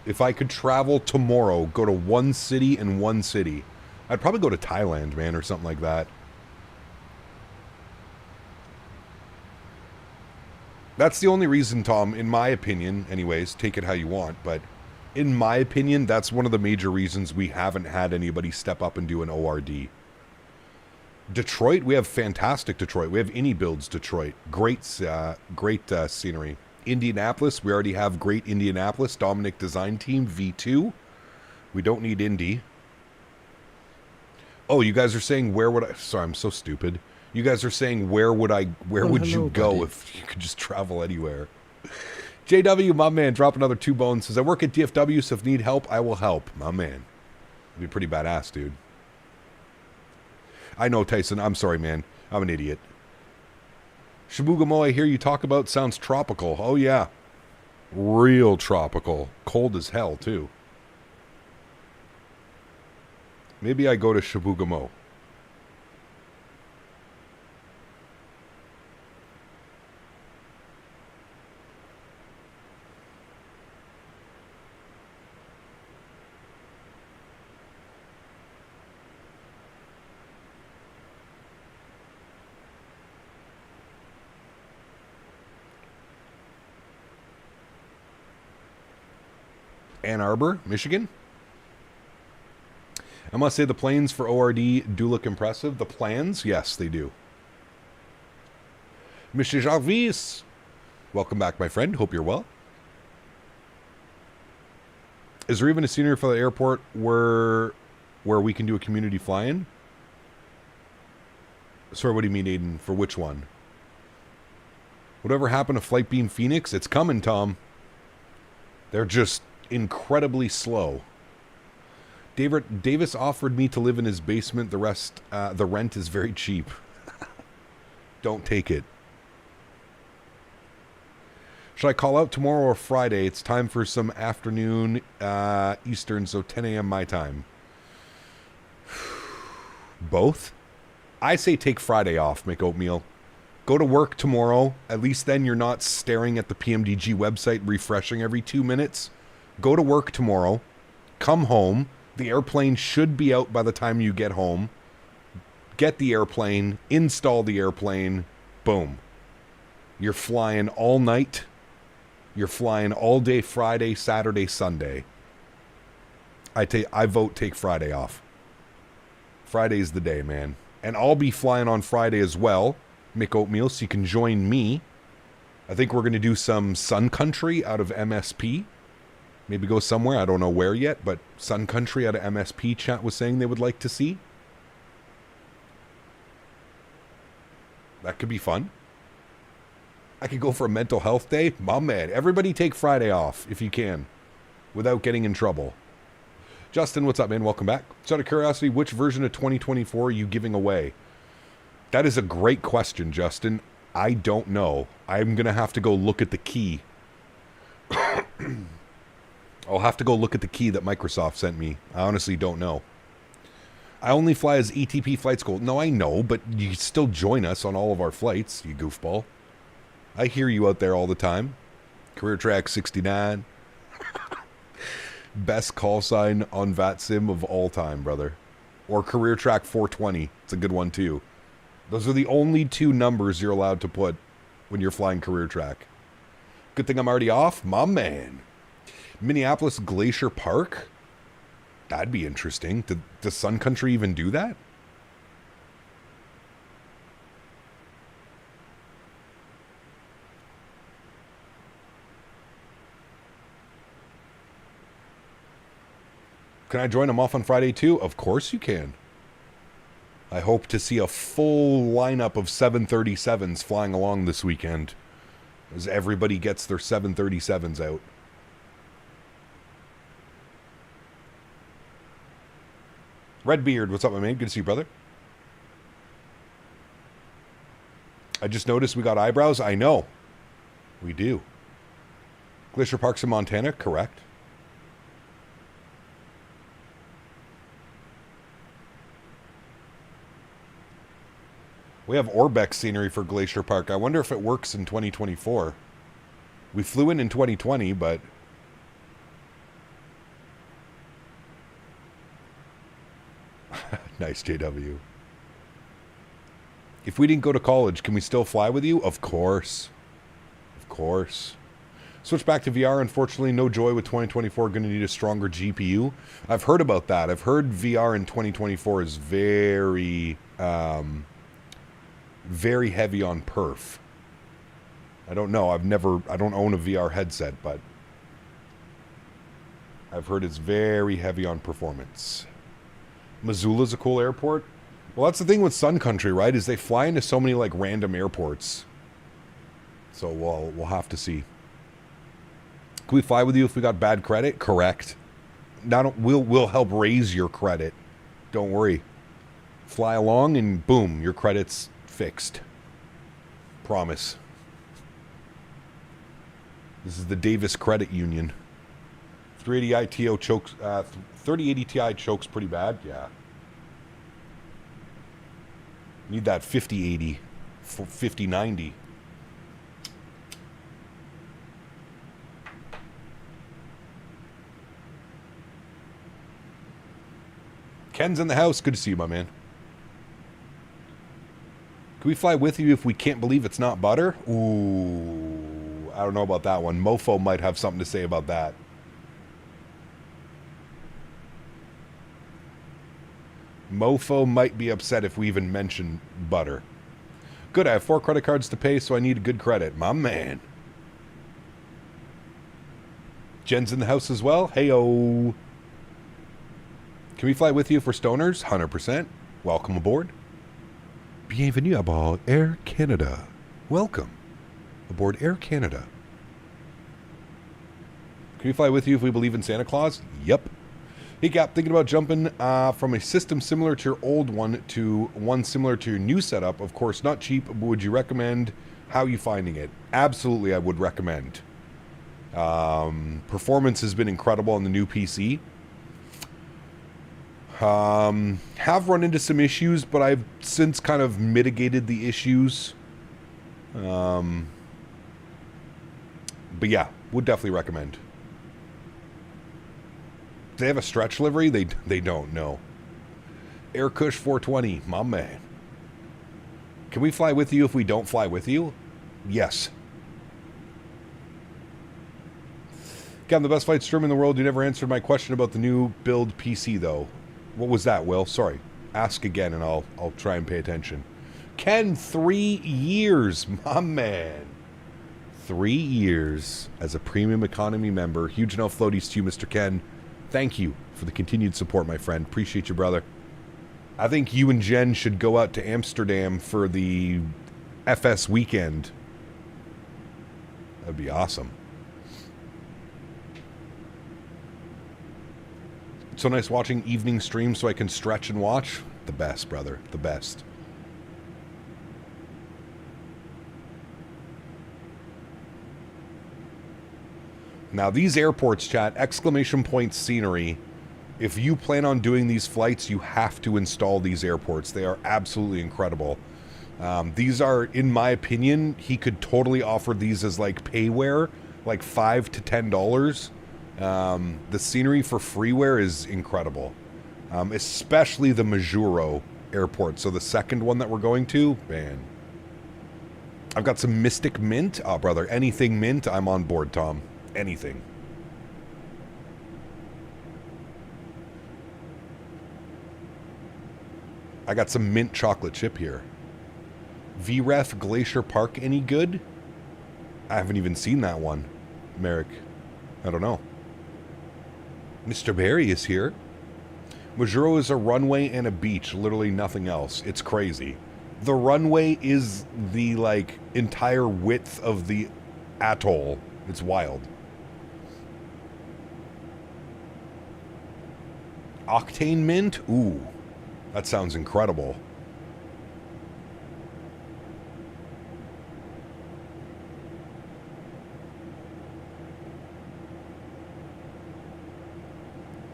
If I could travel tomorrow, go to one city and one city, I'd probably go to Thailand, man, or something like that. That's the only reason, Tom, in my opinion, anyways, take it how you want, but in my opinion, that's one of the major reasons we haven't had anybody step up and do an ORD. Detroit, we have fantastic Detroit. We have Any Builds Detroit. Great scenery. Indianapolis, we already have great Indianapolis. Dominic Design Team, V2. We don't need Indy. Oh, you guys are saying where would I... Sorry, I'm so stupid. You guys are saying where would you go buddy. if you could just travel anywhere? JW, my man, drop another 2 bones. Says, I work at DFW, so if need help, I will help. My man. That'd be pretty badass, dude. I know, Tyson. I'm sorry, man. I'm an idiot. Shabugamo, I hear you talk about sounds tropical. Oh, yeah. Real tropical. Cold as hell, too. Maybe I go to Shabugamo. Ann Arbor, Michigan. I must say the planes for ORD do look impressive. The plans, yes, they do. Mr. Jarvis, welcome back, my friend. Hope you're well. Is there even a scenery for the airport where we can do a community fly-in? Sorry, what do you mean, Aiden? For which one? Whatever happened to Flight Beam Phoenix? It's coming, Tom. They're just incredibly slow. Davis offered me to live in his basement. The rent is very cheap. Don't take it. Should I call out tomorrow or Friday? It's time for some afternoon Eastern, so 10 a.m. my time. Both? I say take Friday off, make oatmeal. Go to work tomorrow. At least then you're not staring at the PMDG website refreshing every 2 minutes. Go to work tomorrow. Come home. The airplane should be out by the time you get home. Get the airplane. Install the airplane. Boom. You're flying all night. You're flying all day Friday, Saturday, Sunday. I vote take Friday off. Friday's the day, man. And I'll be flying on Friday as well. Mick Oatmeal, so you can join me. I think we're going to do some Sun Country out of MSP. Maybe go somewhere. I don't know where yet, but Sun Country out of MSP chat was saying they would like to see. That could be fun. I could go for a mental health day. My man, everybody take Friday off if you can, without getting in trouble. Justin, what's up, man? Welcome back. So out of curiosity, which version of 2024 are you giving away? That is a great question, Justin. I don't know. I'm going to have to go look at the key. I'll have to go look at the key that Microsoft sent me. I honestly don't know. I only fly as ETP Flight School. No, I know, but you still join us on all of our flights, you goofball. I hear you out there all the time. Career Track 69. Best call sign on VATSIM of all time, brother. Or Career Track 420. It's a good one, too. Those are the only 2 numbers you're allowed to put when you're flying Career Track. Good thing I'm already off. My man. Minneapolis Glacier Park? That'd be interesting. Does Sun Country even do that? Can I join them off on Friday too? Of course you can. I hope to see a full lineup of 737s flying along this weekend as everybody gets their 737s out. Redbeard, what's up, my man? Good to see you, brother. I just noticed we got eyebrows. I know. We do. Glacier Park's in Montana, correct. We have Orbex scenery for Glacier Park. I wonder if it works in 2024. We flew in 2020, but... Nice, JW. If we didn't go to college, can we still fly with you? Of course. Of course. Switch back to VR. Unfortunately, no joy with 2024. Going to need a stronger GPU. I've heard about that. I've heard VR in 2024 is very very heavy on perf. I don't know. I don't own a VR headset, but I've heard it's very heavy on performance. Missoula's a cool airport. Well, that's the thing with Sun Country, right? Is they fly into so many like random airports. So we'll have to see. Can we fly with you if we got bad credit? Correct. We'll help raise your credit. Don't worry. Fly along and boom, your credit's fixed. Promise. This is the Davis Credit Union. 380 ITO chokes. 3080 Ti chokes pretty bad. Yeah. Need that 5080 for 5090. Ken's in the house. Good to see you, my man. Can we fly with you if we can't believe it's not butter? Ooh, I don't know about that one. Mofo might have something to say about that. Mofo might be upset if we even mention butter. Good, I have 4 credit cards to pay, so I need a good credit. My man. Jen's in the house as well. Heyo. Can we fly with you for stoners? 100%. Welcome aboard. Bienvenue aboard Air Canada. Welcome aboard Air Canada. Can we fly with you if we believe in Santa Claus? Yep. Hey Cap, thinking about jumping from a system similar to your old one to one similar to your new setup. Of course, not cheap, but would you recommend? How are you finding it? Absolutely, I would recommend. Performance has been incredible on the new PC. Have run into some issues, but I've since kind of mitigated the issues. But yeah, would definitely recommend. Do they have a stretch livery? They don't know. Air Kush 420, my man. Can we fly with you if we don't fly with you? Yes. I'm the best flight streamer in the world. You never answered my question about the new build PC, though. What was that, Will? Sorry. Ask again, and I'll try and pay attention. Ken, 3 years, my man. 3 years as a premium economy member. Huge enough floaties to you, Mr. Ken. Thank you for the continued support, my friend. Appreciate you, brother. I think you and Jen should go out to Amsterdam for the FS weekend. That'd be awesome. It's so nice watching evening streams so I can stretch and watch. The best, brother. The best. Now, these airports, chat, exclamation point scenery. If you plan on doing these flights, you have to install these airports. They are absolutely incredible. These are, in my opinion, he could totally offer these as like payware, like $5 to $10. The scenery for freeware is incredible, especially the Majuro airport. So the second one that we're going to, man. I've got some Mystic Mint. Oh, brother, anything mint, I'm on board, Tom. Anything. I got some mint chocolate chip here. VREF Glacier Park, any good? I haven't even seen that one, Merrick. I don't know. Mr. Barry is here. Majuro is a runway and a beach, literally nothing else. It's crazy. The runway is the, like, entire width of the atoll. It's wild. Octane mint? Ooh, that sounds incredible.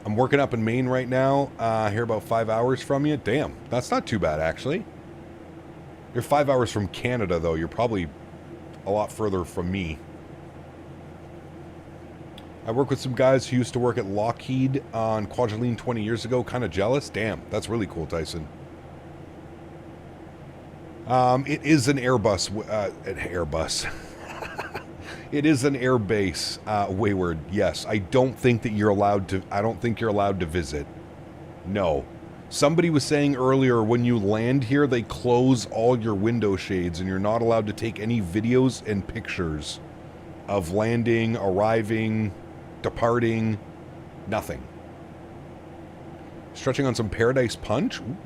I'm working up in Maine right now. Here about 5 hours from you. Damn, that's not too bad, actually. You're 5 hours from Canada, though. You're probably a lot further from me. I work with some guys who used to work at Lockheed on Kwajalein 20 years ago. Kind of jealous. Damn, that's really cool, Tyson. It is an Airbus. An Airbus. It is an air base, Wayward. Yes, I don't think that you're allowed to. I don't think you're allowed to visit. No, Somebody was saying earlier, when you land here, they close all your window shades and you're not allowed to take any videos and pictures of landing, arriving, departing, nothing. Stretching on some Paradise Punch. Ooh,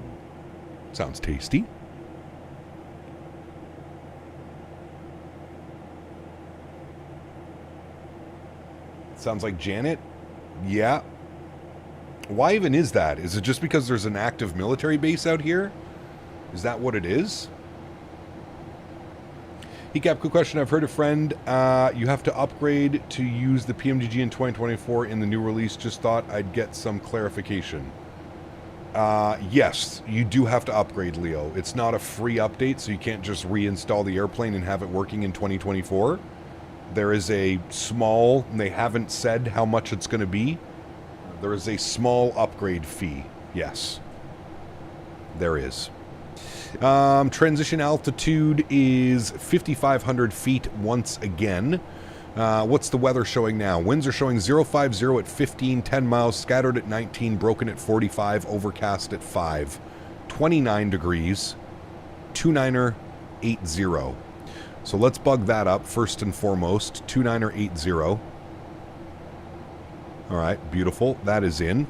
sounds tasty. Sounds like Janet. Yeah. Why even is that? Is it just because there's an active military base out here? Is that what it is? Cap, quick question. I've heard a friend, you have to upgrade to use the PMDG in 2024 in the new release. Just thought I'd get some clarification. Yes, you do have to upgrade, Leo. It's not a free update, so you can't just reinstall the airplane and have it working in 2024. There is a small, and they haven't said how much it's going to be. There is a small upgrade fee. Yes. There is. Transition altitude is 5,500 feet once again. What's the weather showing now? Winds are showing 050 at 15, 10 miles, scattered at 19, broken at 45, overcast at 5. 29 degrees, 29er 80. So let's bug that up first and foremost. 29er 80. All right, beautiful. That is in.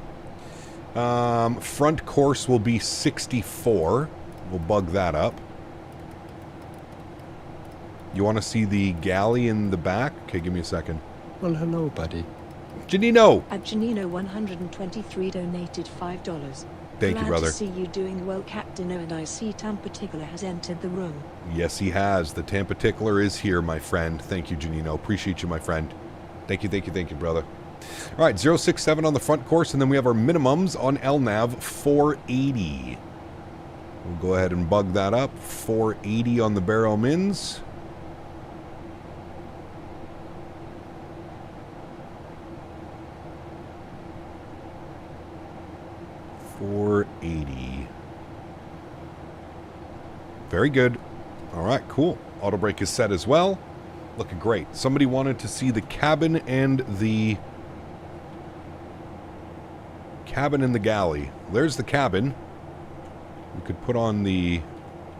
Front course will be 64. We'll bug that up. You want to see the galley in the back? Okay, give me a second. Well, hello, buddy. Janino! At Janino 123 donated $5. Thank you, brother. Glad to see you doing well, Captain O, and I see Tampa Tickler has entered the room. Yes, he has. The Tampa Tickler is here, my friend. Thank you, Janino. Appreciate you, my friend. Thank you, brother. All right, 067 on the front course, and then we have our minimums on LNAV 480. We'll go ahead and bug that up. 480 on the barrel mins. $480. Very good. All right, cool. Auto brake is set as well. Looking great. Somebody wanted to see the cabin and the galley. There's the cabin. We could put on the...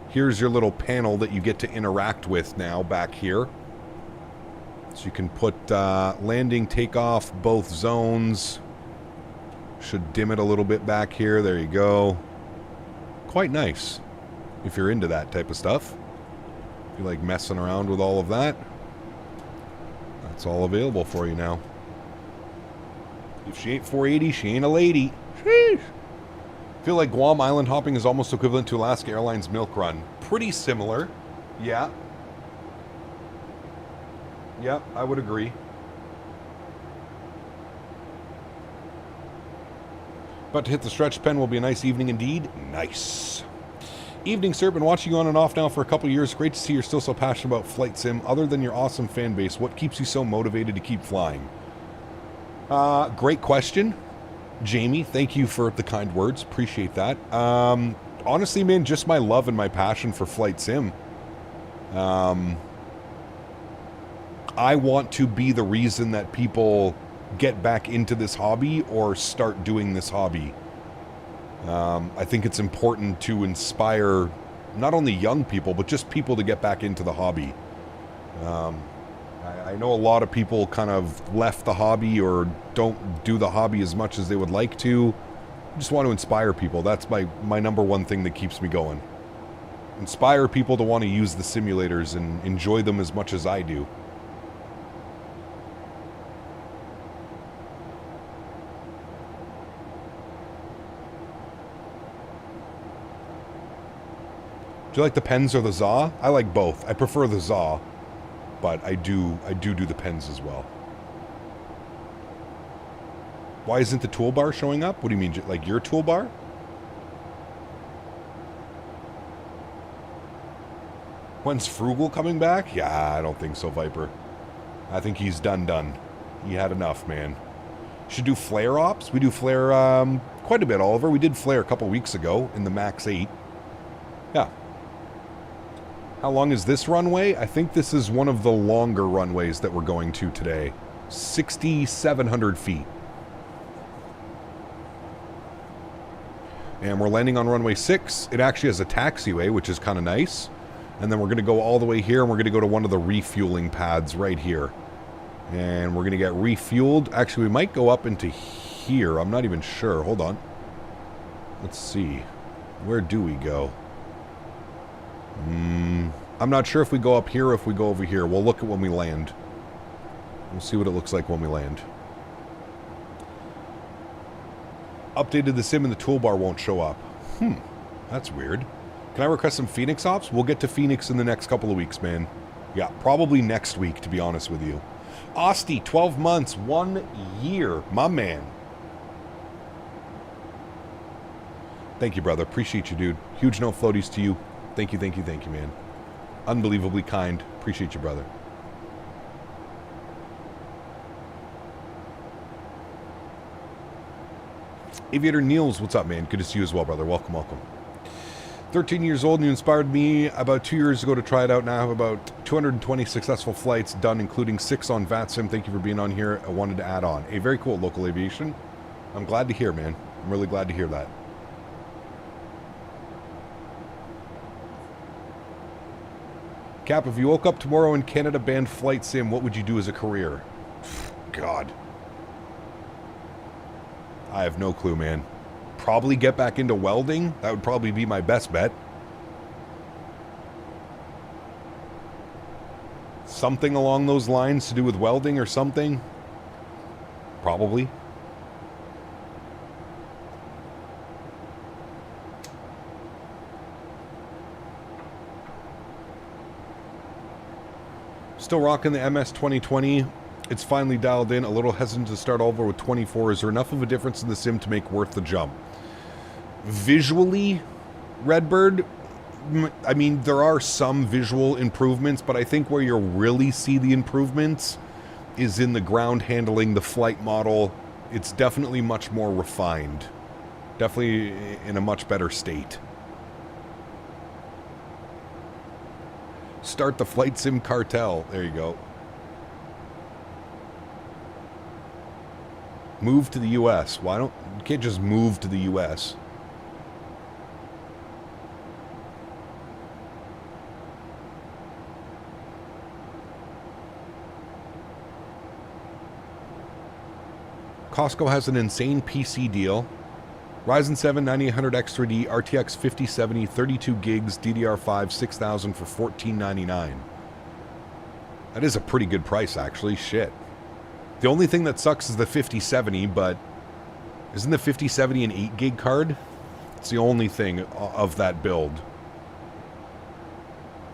Here's your little panel that you get to interact with now back here. So you can put landing, takeoff, both zones. Should dim it a little bit back here. There you go. Quite nice. If you're into that type of stuff. If you like messing around with all of that. That's all available for you now. If she ain't 480, she ain't a lady. Sheesh. I feel like Guam island hopping is almost equivalent to Alaska Airlines milk run. Pretty similar. Yeah. Yeah, I would agree. About to hit the stretch pen. Will be a nice evening indeed. Nice. Evening, sir. Been watching you on and off now for a couple years. Great to see you're still so passionate about flight sim. Other than your awesome fan base, what keeps you so motivated to keep flying? Great question, Jamie. Thank you for the kind words. Appreciate that. Honestly, man, just my love and my passion for flight sim. I want to be the reason that people get back into this hobby or start doing this hobby. I think it's important to inspire not only young people, but just people to get back into the hobby. I know a lot of people kind of left the hobby or don't do the hobby as much as they would like to. I just want to inspire people. That's my number one thing that keeps me going. Inspire people to want to use the simulators and enjoy them as much as I do. Do you like the pens or the ZA? I like both. I prefer the ZA, but I do the pens as well. Why isn't the toolbar showing up? What do you mean, like your toolbar? When's Frugal coming back? Yeah, I don't think so, Viper. I think he's done. He had enough, man. Should do flare ops. We do flare quite a bit, Oliver. We did flare a couple weeks ago in the Max 8. Yeah. How long is this runway? I think this is one of the longer runways that we're going to today. 6,700 feet. And we're landing on runway 6. It actually has a taxiway, which is kind of nice. And then we're going to go all the way here, and we're going to go to one of the refueling pads right here. And we're going to get refueled. Actually, we might go up into here. I'm not even sure. Hold on. Let's see. Where do we go? I'm not sure if we go up here or if we go over here. We'll look at when we land. We'll see what it looks like when we land. Updated the sim and the toolbar won't show up. That's weird. Can I request some Phoenix ops? We'll get to Phoenix in the next couple of weeks, man. Yeah, probably next week, to be honest with you. Osti, 12 months, 1 year. My man. Thank you, brother. Appreciate you, dude. Huge no floaties to you. Thank you, thank you, thank you, man. Unbelievably kind. Appreciate you, brother. Aviator Niels, what's up, man? Good to see you as well, brother. Welcome, welcome. 13 years old, and you inspired me about 2 years ago to try it out. Now I have about 220 successful flights done, including 6 on VATSIM. Thank you for being on here. I wanted to add on. A very cool local aviation. I'm glad to hear, man. I'm really glad to hear that. Cap, if you woke up tomorrow and Canada banned flight sim, what would you do as a career? God. I have no clue, man. Probably get back into welding. That would probably be my best bet. Something along those lines to do with welding or something. Probably. Still rocking the MS2020. It's finally dialed in. A little hesitant to start over with 24. Is there enough of a difference in the sim to make worth the jump? Visually, Redbird, I mean, there are some visual improvements, but I think where you'll really see the improvements is in the ground handling, the flight model. It's definitely much more refined. Definitely in a much better state. Start the flight sim cartel. There you go. Move to the U.S. Why don't... You can't just move to the U.S. Costco has an insane PC deal. Ryzen 7 9800 X3D, RTX 5070, 32 gigs, DDR5, 6000 for $14.99. That is a pretty good price, actually. Shit. The only thing that sucks is the 5070, but isn't the 5070 an 8 gig card? It's the only thing of that build.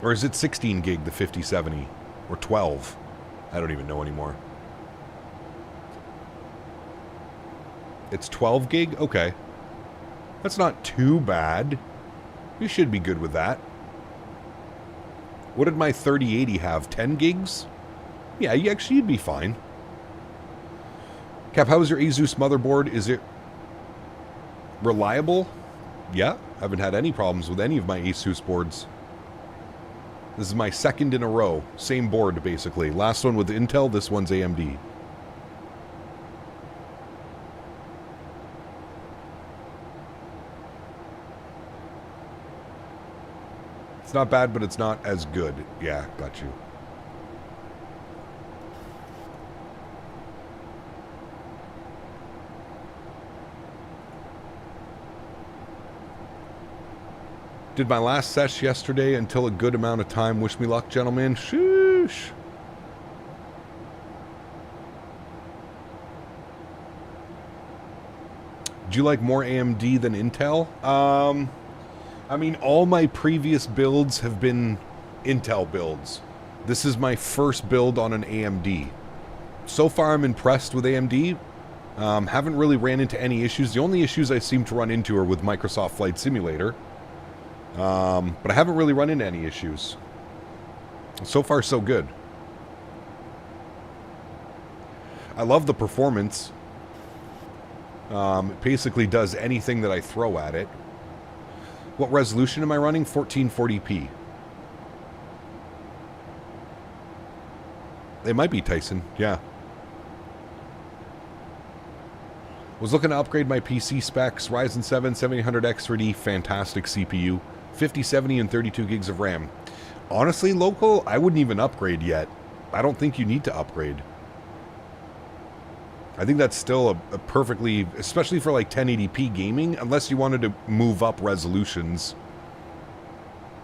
Or is it 16 gig, the 5070? Or 12? I don't even know anymore. It's 12 gig? Okay. That's not too bad. You should be good with that. What did my 3080 have? 10 gigs? Yeah, you'd be fine. Cap, how is your Asus motherboard? Is it reliable? Yeah, I haven't had any problems with any of my Asus boards. This is my second in a row. Same board, basically. Last one with Intel, this one's AMD. It's not bad, but it's not as good. Yeah, got you. Did my last sesh yesterday until a good amount of time. Wish me luck, gentlemen. Shoosh. Do you like more AMD than Intel? I mean, all my previous builds have been Intel builds. This is my first build on an AMD. So far, I'm impressed with AMD. Haven't really ran into any issues. The only issues I seem to run into are with Microsoft Flight Simulator. But I haven't really run into any issues. So far, so good. I love the performance. It basically does anything that I throw at it. What resolution am I running? 1440p. It might be Tyson, yeah. Was looking to upgrade my PC specs. Ryzen 7 7800X3D, fantastic CPU. 5070 and 32 gigs of RAM. Honestly, local, I wouldn't even upgrade yet. I don't think you need to upgrade. I think that's still a perfectly, especially for like 1080p gaming, unless you wanted to move up resolutions.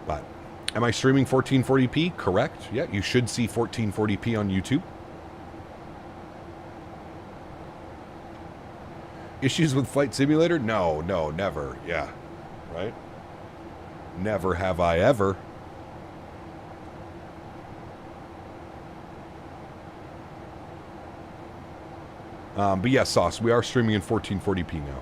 But am I streaming 1440p? Correct. Yeah, you should see 1440p on YouTube. Issues with Flight Simulator? No, never. Yeah, right? Never have I ever. But yeah, Sauce, we are streaming in 1440p now.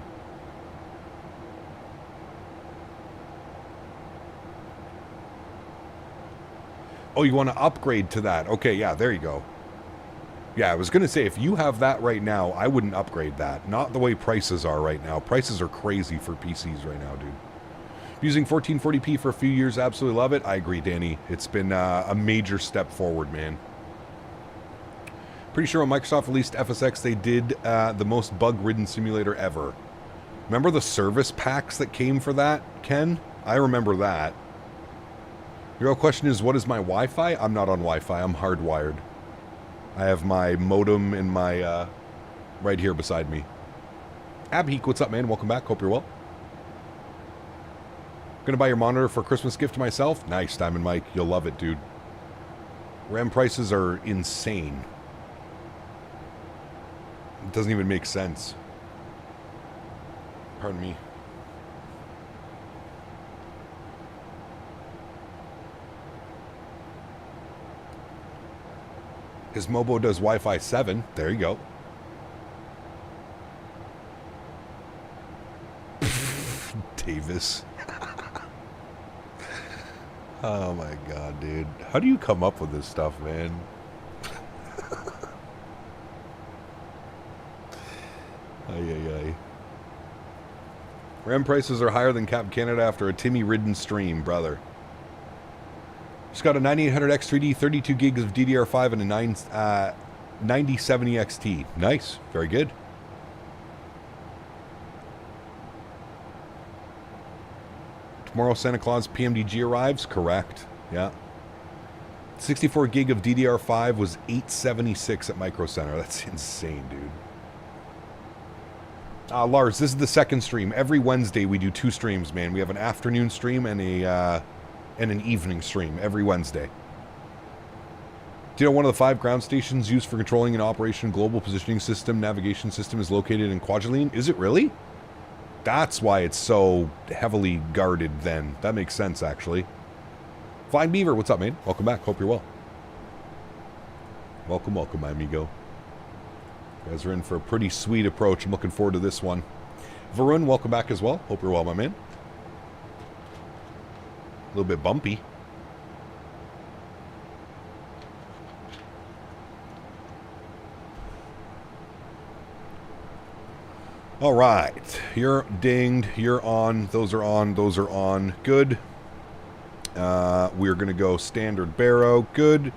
Oh, you want to upgrade to that? Okay, yeah, there you go. Yeah, I was going to say, if you have that right now, I wouldn't upgrade that. Not the way prices are right now. Prices are crazy for PCs right now, dude. Using 1440p for a few years, absolutely love it. I agree, Danny. It's been a major step forward, man. Pretty sure when Microsoft released FSX, they did the most bug-ridden simulator ever. Remember the service packs that came for that, Ken? I remember that. Your real question is, what is my Wi-Fi? I'm not on Wi-Fi. I'm hardwired. I have my modem in my, right here beside me. Abheek, what's up, man? Welcome back. Hope you're well. Gonna buy your monitor for a Christmas gift to myself? Nice, Diamond Mike. You'll love it, dude. RAM prices are insane. It doesn't even make sense. Pardon me. His Mobo does Wi-Fi 7. There you go. Davis. Oh my god, dude. How do you come up with this stuff, man? Ay. RAM prices are higher than Cap Canada after a Timmy-ridden stream, brother. Just got a 9800X3D, 32 gigs of DDR5, and a 9070 XT. Nice. Very good. Tomorrow Santa Claus PMDG arrives? Correct. Yeah. 64 gig of DDR5 was $876 at Micro Center. That's insane, dude. Lars, this is the second stream. Every Wednesday we do 2 streams, man. We have an afternoon stream and an evening stream every Wednesday. Do you know one of the 5 ground stations used for controlling an operation global positioning system navigation system is located in Kwajalein? Is it really? That's why it's so heavily guarded then. That makes sense, actually. Flying Beaver, what's up, man? Welcome back. Hope you're well. Welcome, my amigo. You guys are in for a pretty sweet approach. I'm looking forward to this one. Varun, welcome back as well. Hope you're well, my man. A little bit bumpy. All right. You're dinged. You're on. Those are on. Those are on. Good. We're going to go standard barrow. Good.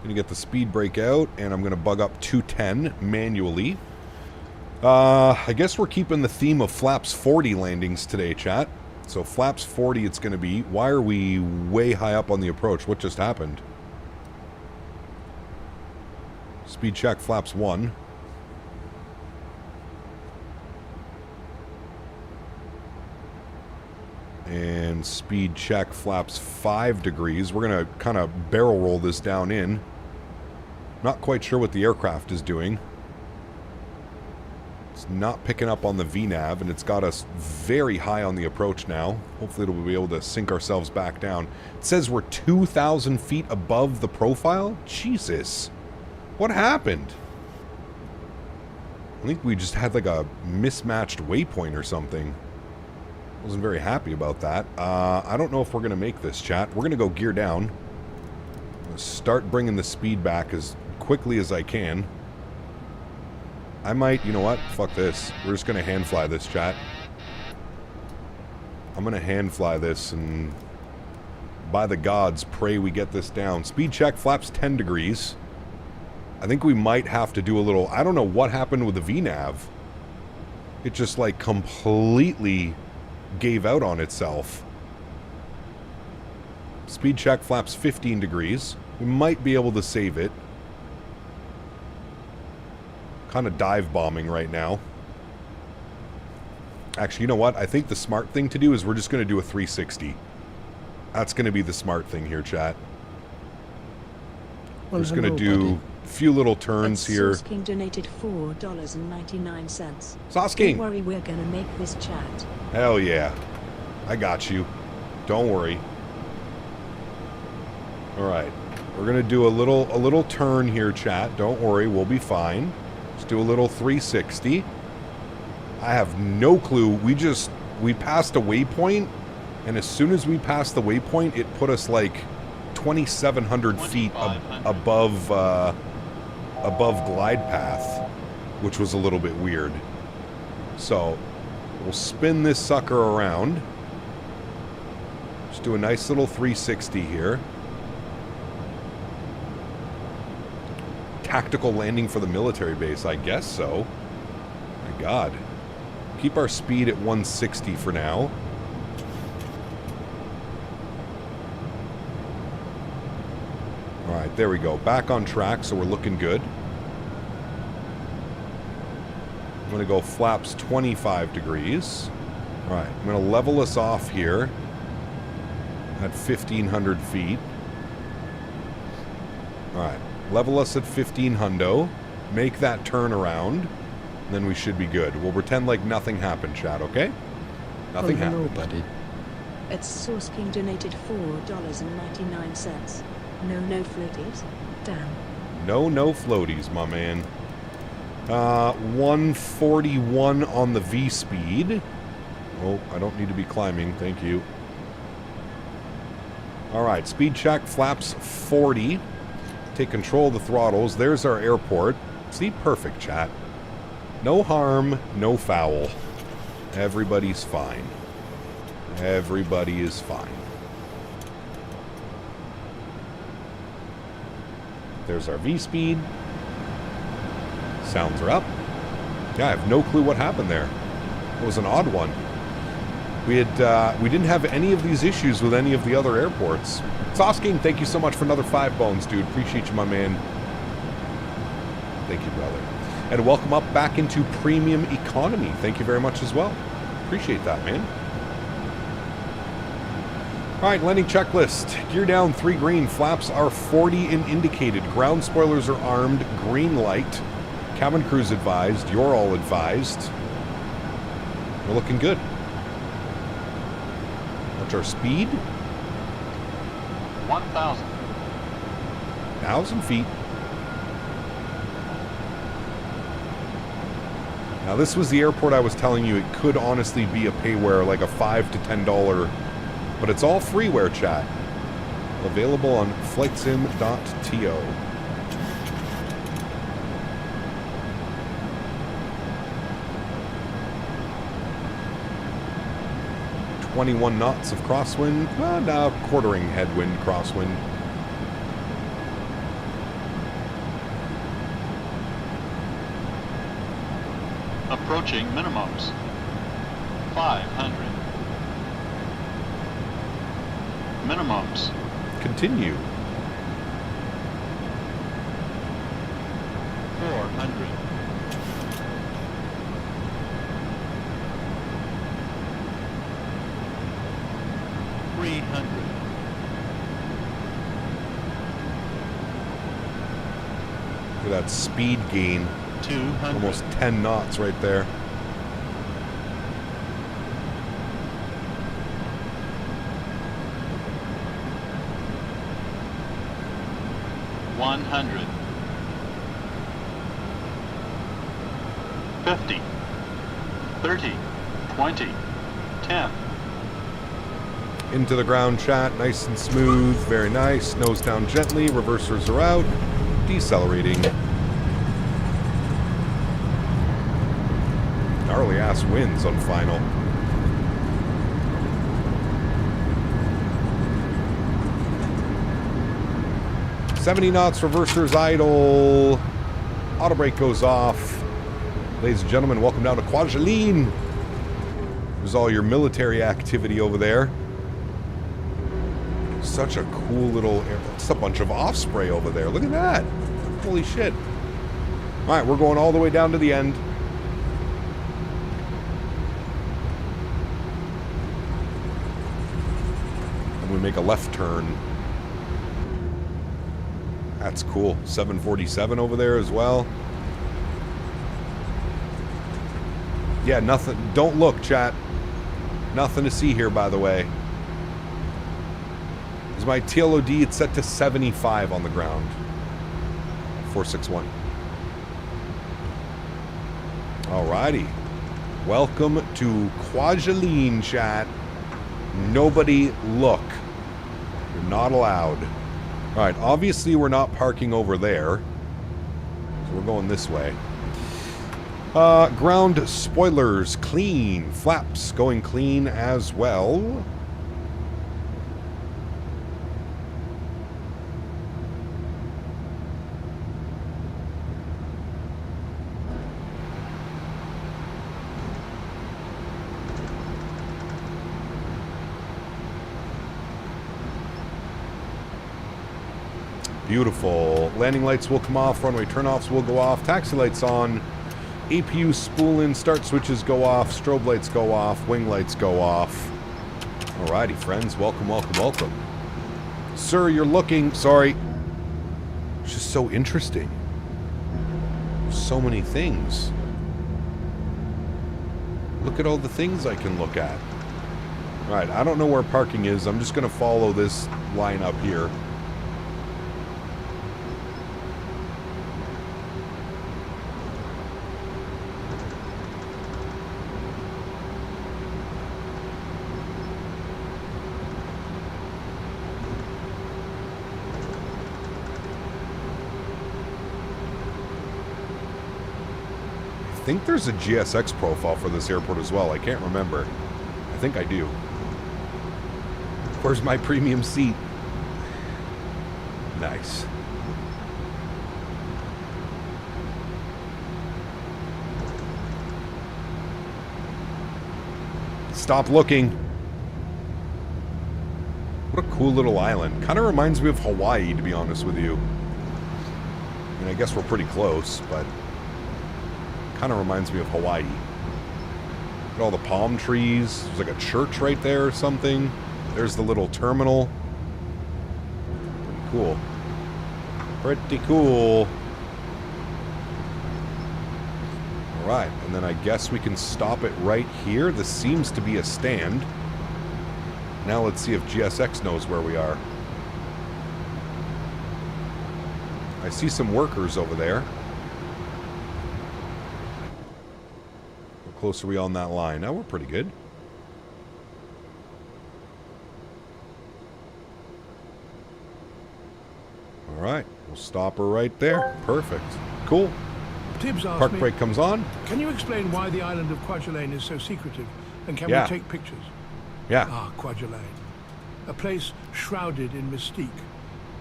Going to get the speed brake out, and I'm going to bug up 210 manually. I guess we're keeping the theme of flaps 40 landings today, chat. So flaps 40 it's going to be. Why are we way high up on the approach? What just happened? Speed check flaps 1. And speed check flaps 5 degrees. We're going to kind of barrel roll this down in. Not quite sure what the aircraft is doing. It's not picking up on the VNAV, and it's got us very high on the approach now. Hopefully it'll be able to sink ourselves back down. It says we're 2,000 feet above the profile? Jesus. What happened? I think we just had like a mismatched waypoint or something. Wasn't very happy about that. I don't know if we're going to make this, chat. We're going to go gear down. Start bringing the speed back as quickly as I can. I might, you know what? Fuck this. We're just going to hand fly this, chat. I'm going to hand fly this and by the gods, pray we get this down. Speed check, flaps 10 degrees. I think we might have to do a little... I don't know what happened with the VNAV. It just like completely gave out on itself. Speed check, flaps 15 degrees. We might be able to save it. Kind of dive bombing right now. Actually, you know what? I think the smart thing to do is we're just going to do a 360. That's going to be the smart thing here, chat. We're just going to do a few little turns here. Sauce King donated $4.99. Sauce King! Don't worry, we're going to make this chat. Hell yeah. I got you. Don't worry. Alright. We're going to do a little turn here, chat. Don't worry, we'll be fine. Let's do a little 360. I have no clue. We passed a waypoint, and as soon as we passed the waypoint, it put us like 2,700 feet above glide path, which was a little bit weird. So we'll spin this sucker around. Just do a nice little 360 here. Tactical landing for the military base, I guess so. My God. Keep our speed at 160 for now. Alright, there we go. Back on track, so we're looking good. I'm going to go flaps 25 degrees. Alright, I'm going to level us off here at 1,500 feet. Alright, level us at 1,500. Make that turn around. Then we should be good. We'll pretend like nothing happened, chat, okay? Nothing happened. Buddy. It's Sauce King donated $4.99. No floaties. Damn. No floaties, my man. 141 on the V speed. Oh, I don't need to be climbing. Thank you. Alright, speed check. Flaps 40. Take control of the throttles. There's our airport. See? Perfect, chat. No harm, no foul. Everybody's fine. Everybody is fine. There's our V-speed. Sounds are up. Yeah, I have no clue what happened there. It was an odd one. We didn't have any of these issues with any of the other airports. Sauce King, thank you so much for another 5 bones, dude. Appreciate you, my man. Thank you, brother. And welcome up back into Premium Economy. Thank you very much as well. Appreciate that, man. Alright, landing checklist. Gear down, 3 green. Flaps are 40 and indicated. Ground spoilers are armed. Green light. Cabin crew's advised. You're all advised. We're looking good. What's our speed? 1,000. 1,000 feet. Now this was the airport I was telling you it could honestly be a payware, like a $5 to $10, but it's all freeware, chat. Available on flightsim.to. .21 knots of crosswind. Well, now quartering headwind crosswind. Approaching minimums. 500. Minimums. Continue. 400. Look at that speed gain. 200. Almost 10 knots right there. 100. 50. 30. 20. 10. Into the ground, chat. Nice and smooth. Very nice. Nose down gently. Reversers are out. Decelerating. Gnarly ass winds on final. .70 knots. Reversers idle. Auto brake goes off. Ladies and gentlemen, welcome down to Kwajalein. There's all your military activity over there. Such a cool little... It's a bunch of Osprey over there. Look at that. Holy shit. Alright, we're going all the way down to the end. And we make a left turn. That's cool. 747 over there as well. Yeah, nothing. Don't look, chat. Nothing to see here, by the way. Is my TLOD, it's set to 75 on the ground. 461. Alrighty. Welcome to Kwajalein, chat. Nobody look. You're not allowed. Alright, obviously we're not parking over there. So we're going this way. Ground spoilers clean. Flaps going clean as well. Beautiful. Landing lights will come off. Runway turnoffs will go off. Taxi lights on. APU spool in. Start switches go off. Strobe lights go off. Wing lights go off. Alrighty, friends. Welcome, welcome, welcome. Sir, you're looking... Sorry. It's just so interesting. So many things. Look at all the things I can look at. Alright, I don't know where parking is. I'm just going to follow this line up here. I think there's a GSX profile for this airport as well. I can't remember. I think I do. Where's my premium seat? Nice. Stop looking. What a cool little island. Kind of reminds me of Hawaii, to be honest with you. I mean, I guess we're pretty close, but... kind of reminds me of Hawaii. Look at all the palm trees. There's like a church right there or something. There's the little terminal. Pretty cool. Pretty cool. Alright, and then I guess we can stop it right here. This seems to be a stand. Now let's see if GSX knows where we are. I see some workers over there. Close are we on that line? Now we're pretty good. Alright, we'll stop her right there. Perfect. Cool. Tibbs asked Park me, brake comes on. can you explain why the island of Kwajalein is so secretive? And can Yeah. we take pictures? Yeah. Ah, Kwajalein. A place shrouded in mystique.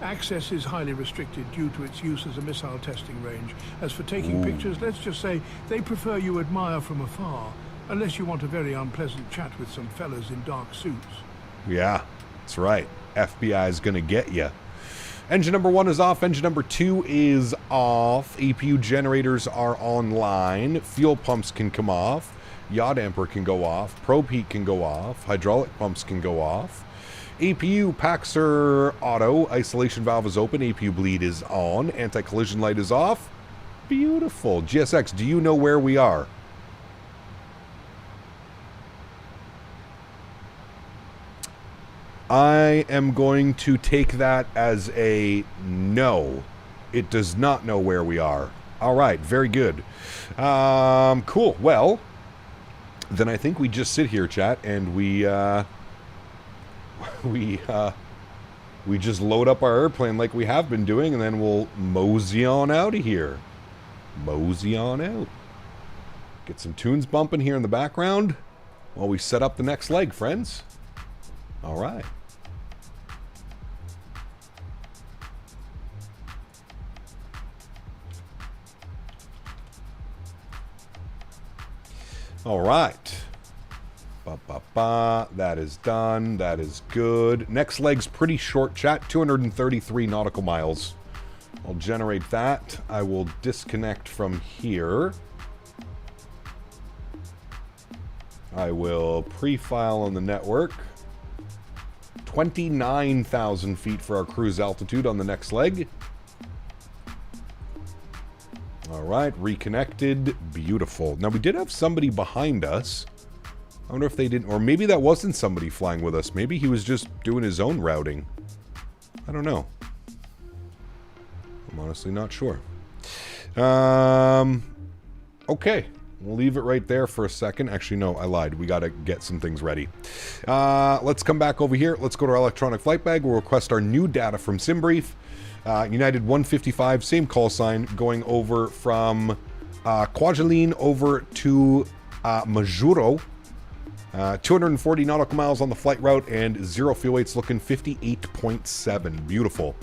Access is highly restricted due to its use as a missile testing range. As for taking pictures, let's just say they prefer you admire from afar, unless you want a very unpleasant chat with some fellas in dark suits. Yeah, that's right. FBI's gonna get you. Engine number 1 is off. Engine number 2 is off. APU generators are online. Fuel pumps can come off. Yaw damper can go off. Probe heat can go off. Hydraulic pumps can go off. APU packs are auto. Isolation valve is open. APU bleed is on. Anti-collision light is off. Beautiful. GSX, do you know where we are? I am going to take that as a no. It does not know where we are. All right, very good. Cool. Well, then I think we just sit here, chat, and we just load up our airplane like we have been doing, and then we'll mosey on out of here. Mosey on out. Get some tunes bumping here in the background while we set up the next leg, friends. All right. All right. That is done. That is good. Next leg's pretty short, chat. 233 nautical miles. I'll generate that. I will disconnect from here. I will pre-file on the network. 29,000 feet for our cruise altitude on the next leg. All right, reconnected. Beautiful. Now, we did have somebody behind us. I wonder if they didn't, or maybe that wasn't somebody flying with us. Maybe he was just doing his own routing. I don't know. I'm honestly not sure. Okay. We'll leave it right there for a second. Actually, no, I lied. We got to get some things ready. Let's come back over here. Let's go to our electronic flight bag. We'll request our new data from SimBrief. United 155, same call sign, going over from Kwajalein over to Majuro. 240 nautical miles on the flight route and 0 fuel weights, looking 58.7. Beautiful.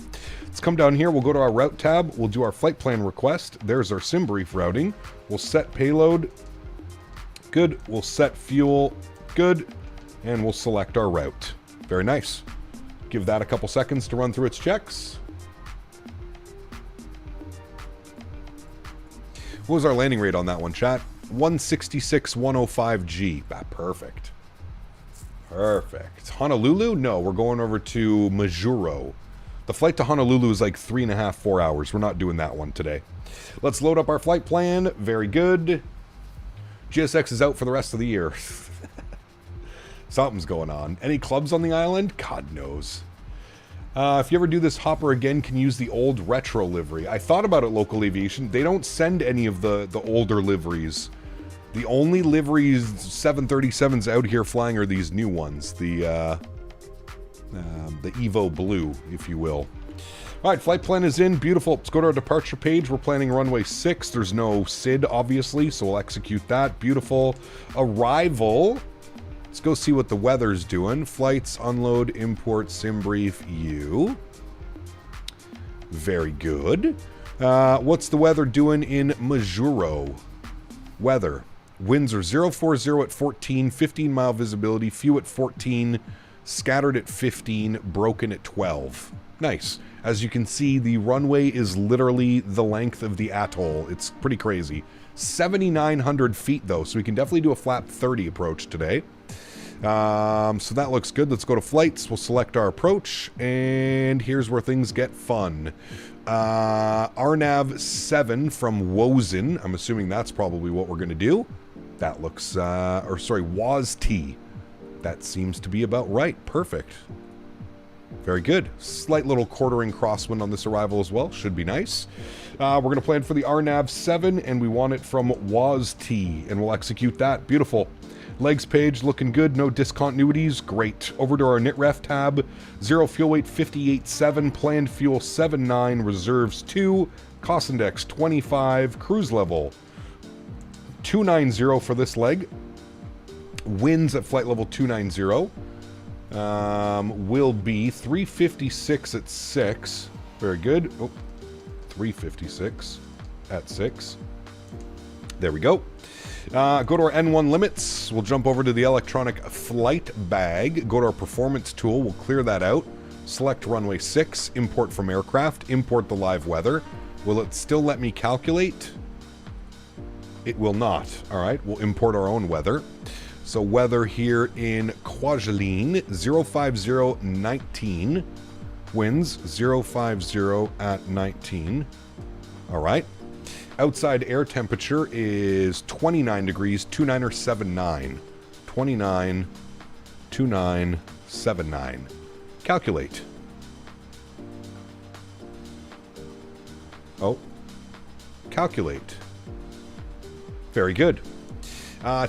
Let's come down here. We'll go to our route tab. We'll do our flight plan request. There's our SimBrief routing. We'll set payload. Good. We'll set fuel. Good. And we'll select our route. Very nice. Give that a couple seconds to run through its checks. What was our landing rate on that one, chat? 166.105G. Perfect. Perfect. Honolulu? No, we're going over to Majuro. The flight to Honolulu is like 3.5, 4 hours. We're not doing that one today. Let's load up our flight plan. Very good. GSX is out for the rest of the year. Something's going on. Any clubs on the island? God knows. If you ever do this hopper again, can use the old retro livery. I thought about it, Local Aviation. They don't send any of the older liveries. The only liveries 737s out here flying are these new ones. The Evo Blue, if you will. All right, flight plan is in. Beautiful. Let's go to our departure page. We're planning runway 6. There's no SID, obviously, so we'll execute that. Beautiful. Arrival. Let's go see what the weather's doing. Flights, unload, import, SimBrief, U. Very good. What's the weather doing in Majuro? Weather. Winds are 040 at 14, 15-mile visibility, few at 14, scattered at 15, broken at 12. Nice. As you can see, the runway is literally the length of the atoll. It's pretty crazy. 7,900 feet, though, so we can definitely do a flap 30 approach today. So that looks good. Let's go to flights. We'll select our approach, and here's where things get fun. RNAV 7 from Wozen. I'm assuming that's probably what we're going to do. That looks, WAS-T. That seems to be about right. Perfect. Very good. Slight little quartering crosswind on this arrival as well. Should be nice. We're going to plan for the RNAV 7, and we want it from WAS-T, and we'll execute that. Beautiful. Legs page looking good. No discontinuities. Great. Over to our NITREF tab. 0 fuel weight 58.7. Planned fuel 7.9. Reserves 2. Cost index 25. Cruise level 290 for this leg. Winds at flight level 290. Will be 356 at 6. Very good. Oh, 356 at 6. There we go. Go to our N1 limits. We'll jump over to the electronic flight bag. Go to our performance tool. We'll clear that out. Select runway 6. Import from aircraft. Import the live weather. Will it still let me calculate? It will not. All right. We'll import our own weather. So weather here in Kwajalein, 050-19. Winds, 050 at 19. All right. Outside air temperature is 29 degrees, 2979. 29, 2979. Calculate. Oh. Calculate. Very good.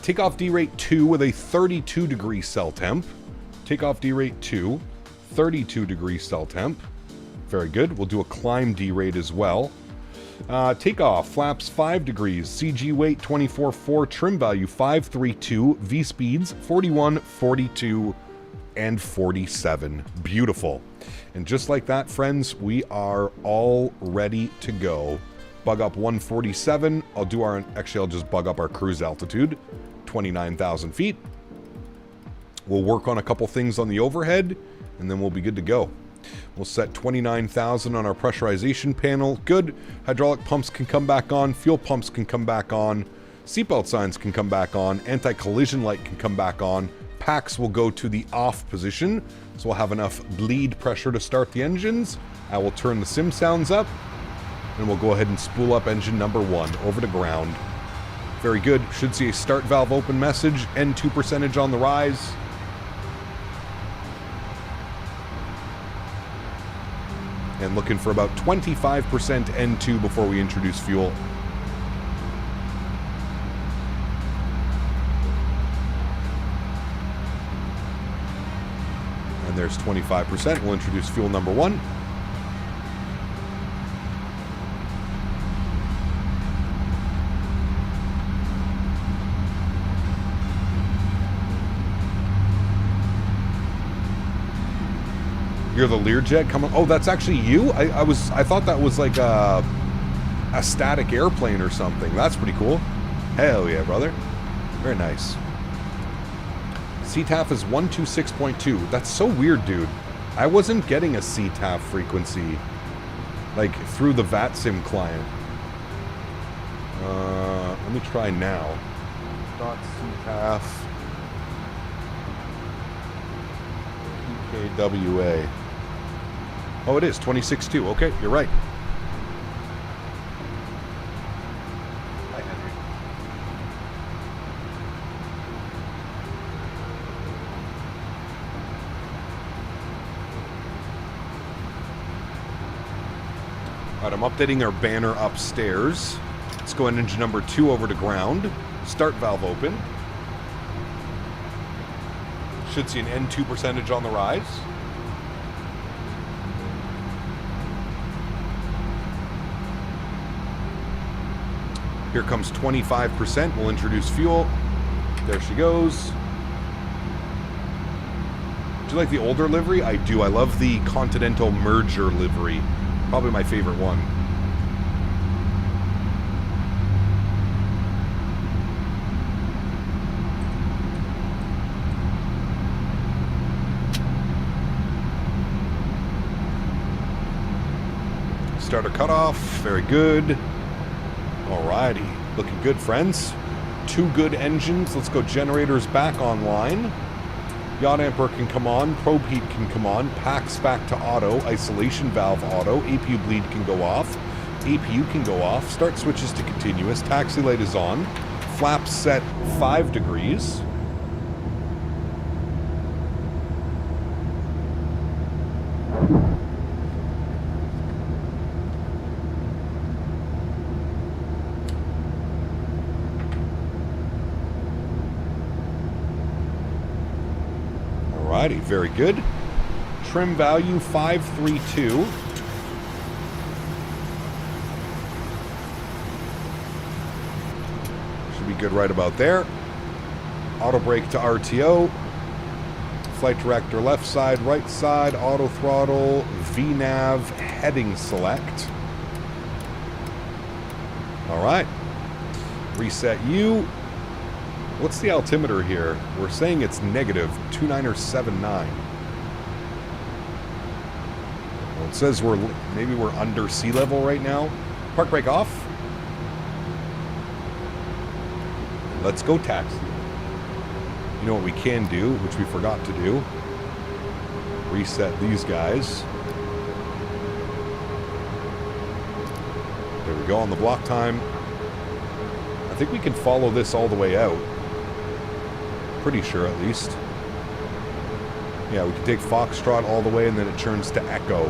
Takeoff D rate 2 with a 32 degree cell temp. Takeoff D rate 2, 32 degree cell temp. Very good. We'll do a climb D rate as well. Takeoff, flaps 5 degrees, CG weight 24.4, trim value 532, V speeds 41, 42, and 47. Beautiful. And just like that, friends, we are all ready to go Bug up 147. I'll do our... Actually, I'll just bug up our cruise altitude. 29,000 feet. We'll work on a couple things on the overhead, and then we'll be good to go. We'll set 29,000 on our pressurization panel. Good. Hydraulic pumps can come back on. Fuel pumps can come back on. Seatbelt signs can come back on. Anti-collision light can come back on. Packs will go to the off position, so we'll have enough bleed pressure to start the engines. I will turn the sim sounds up, and we'll go ahead and spool up engine number 1 over to ground. Very good. Should see a start valve open message. N2 percentage on the rise. And looking for about 25% N2 before we introduce fuel. And there's 25%. We'll introduce fuel number 1. You're the Learjet coming. Oh, that's actually you? I thought that was like a static airplane or something. That's pretty cool. Hell yeah, brother. Very nice. CTAF is 126.2. That's so weird, dude. I wasn't getting a CTAF frequency like through the VATSIM client. Let me try now. .CTAF PKWA. Oh, it is 26.2. Okay, you're right. Hi, Henry. All right, I'm updating our banner upstairs. Let's go on engine number 2 over to ground. Start valve open. Should see an N2 percentage on the rise. Here comes 25%. We'll introduce fuel. There she goes. Do you like the older livery? I do. I love the Continental Merger livery. Probably my favorite one. Starter cutoff. Very good. Alrighty, looking good, friends. 2 good engines. Let's go generators back online. Yacht Amper can come on. Probe heat can come on. Packs back to auto. Isolation valve auto. APU bleed can go off. APU can go off. Start switches to continuous. Taxi light is on. Flaps set 5 degrees. Alrighty, very good. Trim value 532. Should be good right about there. Auto brake to RTO. Flight director left side, right side, auto throttle, VNAV, heading select. Alright. Reset U. What's the altimeter here? We're saying it's negative 2979. Well, it says maybe we're under sea level right now. Park brake off. Let's go taxi. You know what we can do, which we forgot to do? Reset these guys. There we go on the block time. I think we can follow this all the way out. Pretty sure, at least. Yeah, we can take Foxtrot all the way, and then it turns to Echo.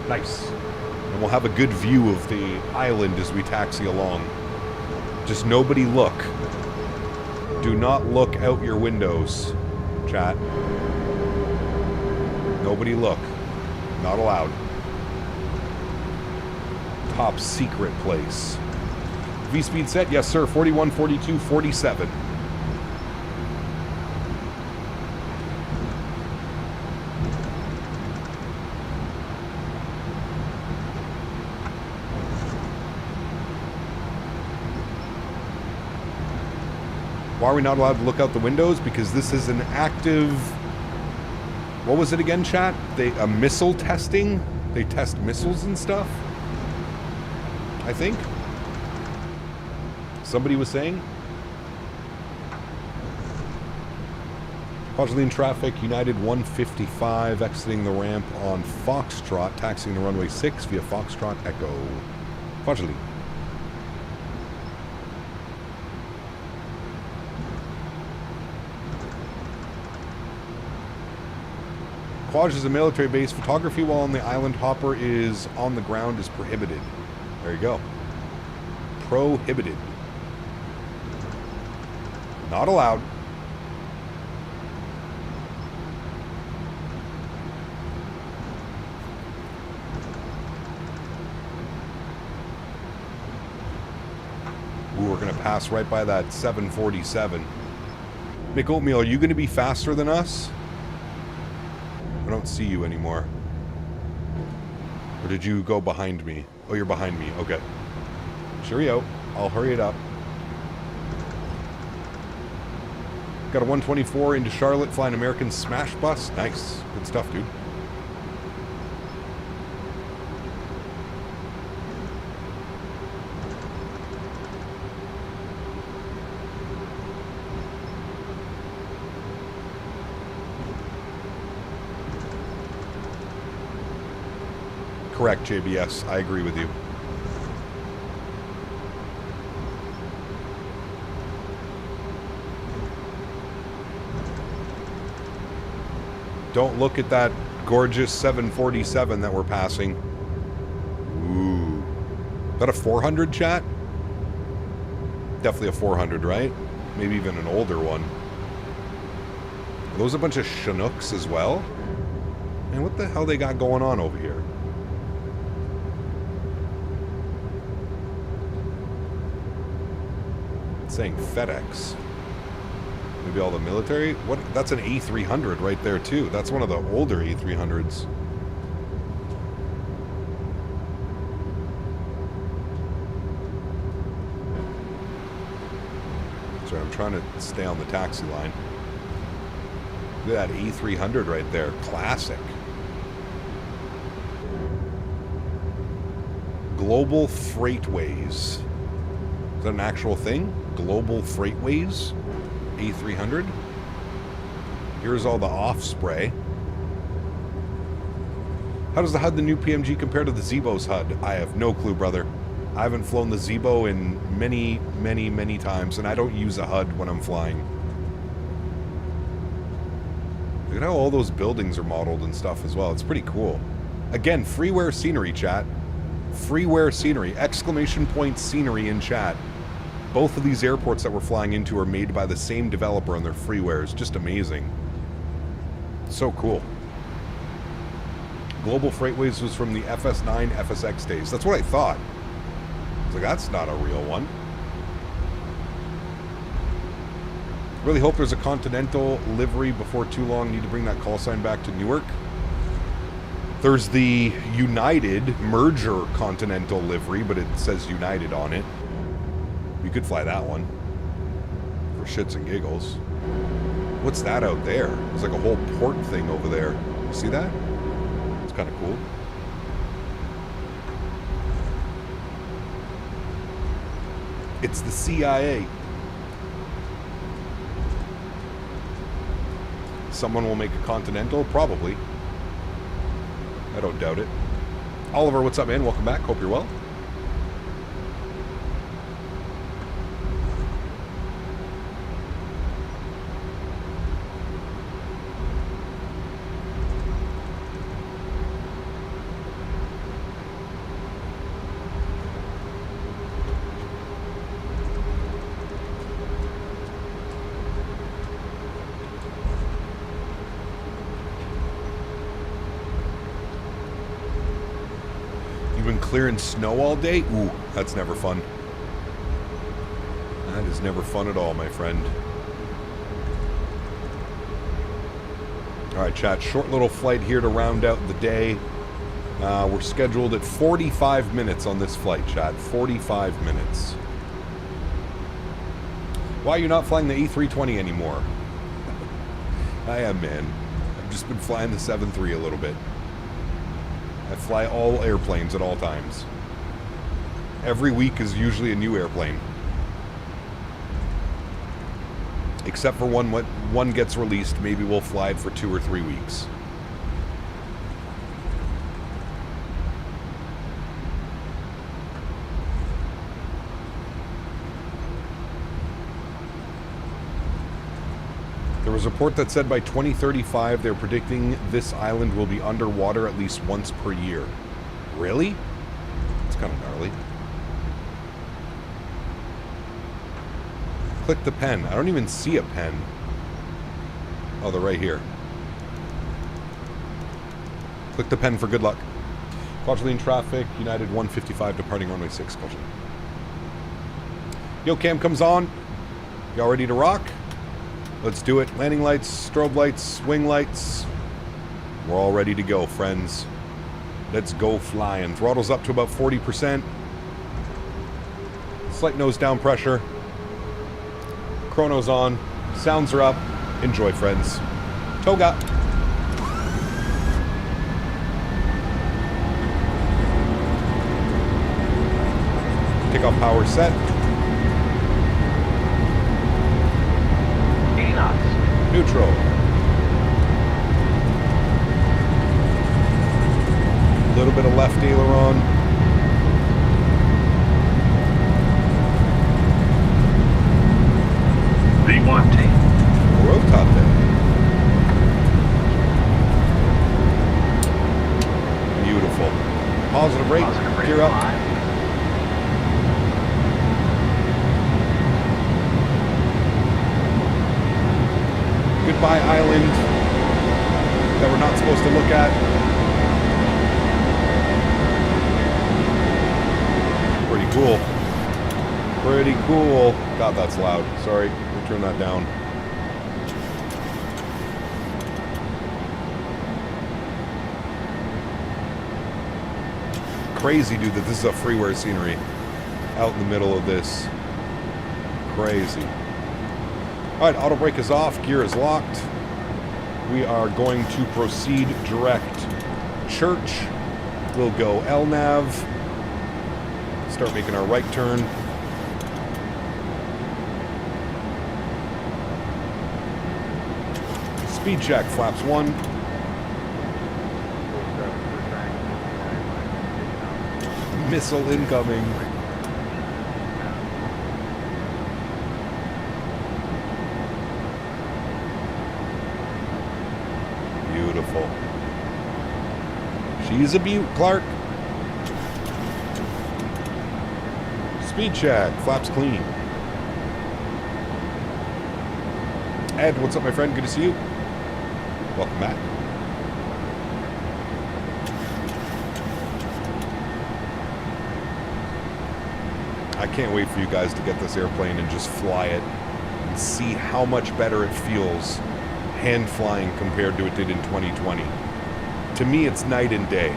Nice. And we'll have a good view of the island as we taxi along. Just nobody look. Do not look out your windows, chat. Nobody look. Not allowed. Top secret place. V-speed set? Yes, sir. 41, 42, 47. Why are we not allowed to look out the windows? Because this is an active... What was it again, chat? A missile testing? They test missiles and stuff? I think. Somebody was saying. Positively in traffic, United 155 exiting the ramp on Foxtrot, taxiing to runway 6 via Foxtrot Echo. Positively. Quaj is a military base. Photography while on the island hopper is on the ground is prohibited. There you go. Prohibited. Not allowed. Ooh, we're going to pass right by that 747. Mick Oatmeal, are you going to be faster than us? I don't see you anymore. Or did you go behind me? Oh, you're behind me. Okay. Cheerio. I'll hurry it up. Got a 124 into Charlotte, flying American Smash Bus. Nice. Good stuff, dude. Correct, JBS. I agree with you. Don't look at that gorgeous 747 that we're passing. Ooh. Is that a 400, chat? Definitely a 400, right? Maybe even an older one. Are those a bunch of Chinooks as well? Man, what the hell they got going on over here? It's saying FedEx. Maybe all the military? What? That's an A300 right there too. That's one of the older A300s. Sorry, I'm trying to stay on the taxi line. Look at that A300 right there. Classic. Global Freightways. Is that an actual thing? Global Freightways? A300. Here's all the off spray. How does the HUD the new PMG compare to the Zebo's HUD? I have no clue, brother. I haven't flown the Zebo in many times, and I don't use a HUD when I'm flying. Look at how all those buildings are modeled and stuff as well. It's pretty cool. Again, freeware scenery, chat. Freeware scenery. Exclamation point scenery in chat. Both of these airports that we're flying into are made by the same developer and they're freewares. Just amazing. So cool. Global Freightways was from the FS9, FSX days. That's what I thought. I was like, that's not a real one. Really hope there's a Continental livery before too long. Need to bring that call sign back to Newark. There's the United merger Continental livery, but it says United on it. You could fly that one for shits and giggles. What's that out there? There's like a whole port thing over there. You see that? It's kind of cool. It's the CIA. Someone will make a Continental? Probably. I don't doubt it. Oliver, what's up, man? Welcome back. Hope you're well. Clearing snow all day? Ooh, that's never fun. That is never fun at all, my friend. Alright, chat. Short little flight here to round out the day. We're scheduled at 45 minutes on this flight, chat. 45 minutes. Why are you not flying the A320 anymore? I am, man. I've just been flying the 7.3 a little bit. I fly all airplanes at all times. Every week is usually a new airplane. Except for when one gets released, maybe we'll fly it for 2 or 3 weeks. There was a report that said by 2035 they're predicting this island will be underwater at least once per year. Really? It's kind of gnarly. Click the pen. I don't even see a pen. Oh, they're right here. Click the pen for good luck. Caution traffic, United 155 departing runway 6. Caution. Yo, cam comes on. Y'all ready to rock? Let's do it. Landing lights, strobe lights, wing lights. We're all ready to go, friends. Let's go flying. Throttle's up to about 40%. Slight nose down pressure. Chrono's on. Sounds are up. Enjoy, friends. Toga. Takeoff power set. 80 knots. Neutral. A little bit of left aileron. V1T. Rotate. Beautiful. Positive rate. Positive rate Gear up. 5. Goodbye island that we're not supposed to look at. Pretty cool. Pretty cool. God, that's loud. Sorry. We'll turn that down. Crazy, dude, that this is a freeware scenery out in the middle of this. Crazy. Alright, auto brake is off, gear is locked. We are going to proceed direct. Church. We'll go LNAV. Start making our right turn. Speed check, flaps 1. Missile incoming. Beautiful. She's a beaut, Clark. Speed check, flaps clean. Ed, what's up, my friend? Good to see you. Welcome back. I can't wait for you guys to get this airplane and just fly it and see how much better it feels hand flying compared to it did in 2020. To me, it's night and day.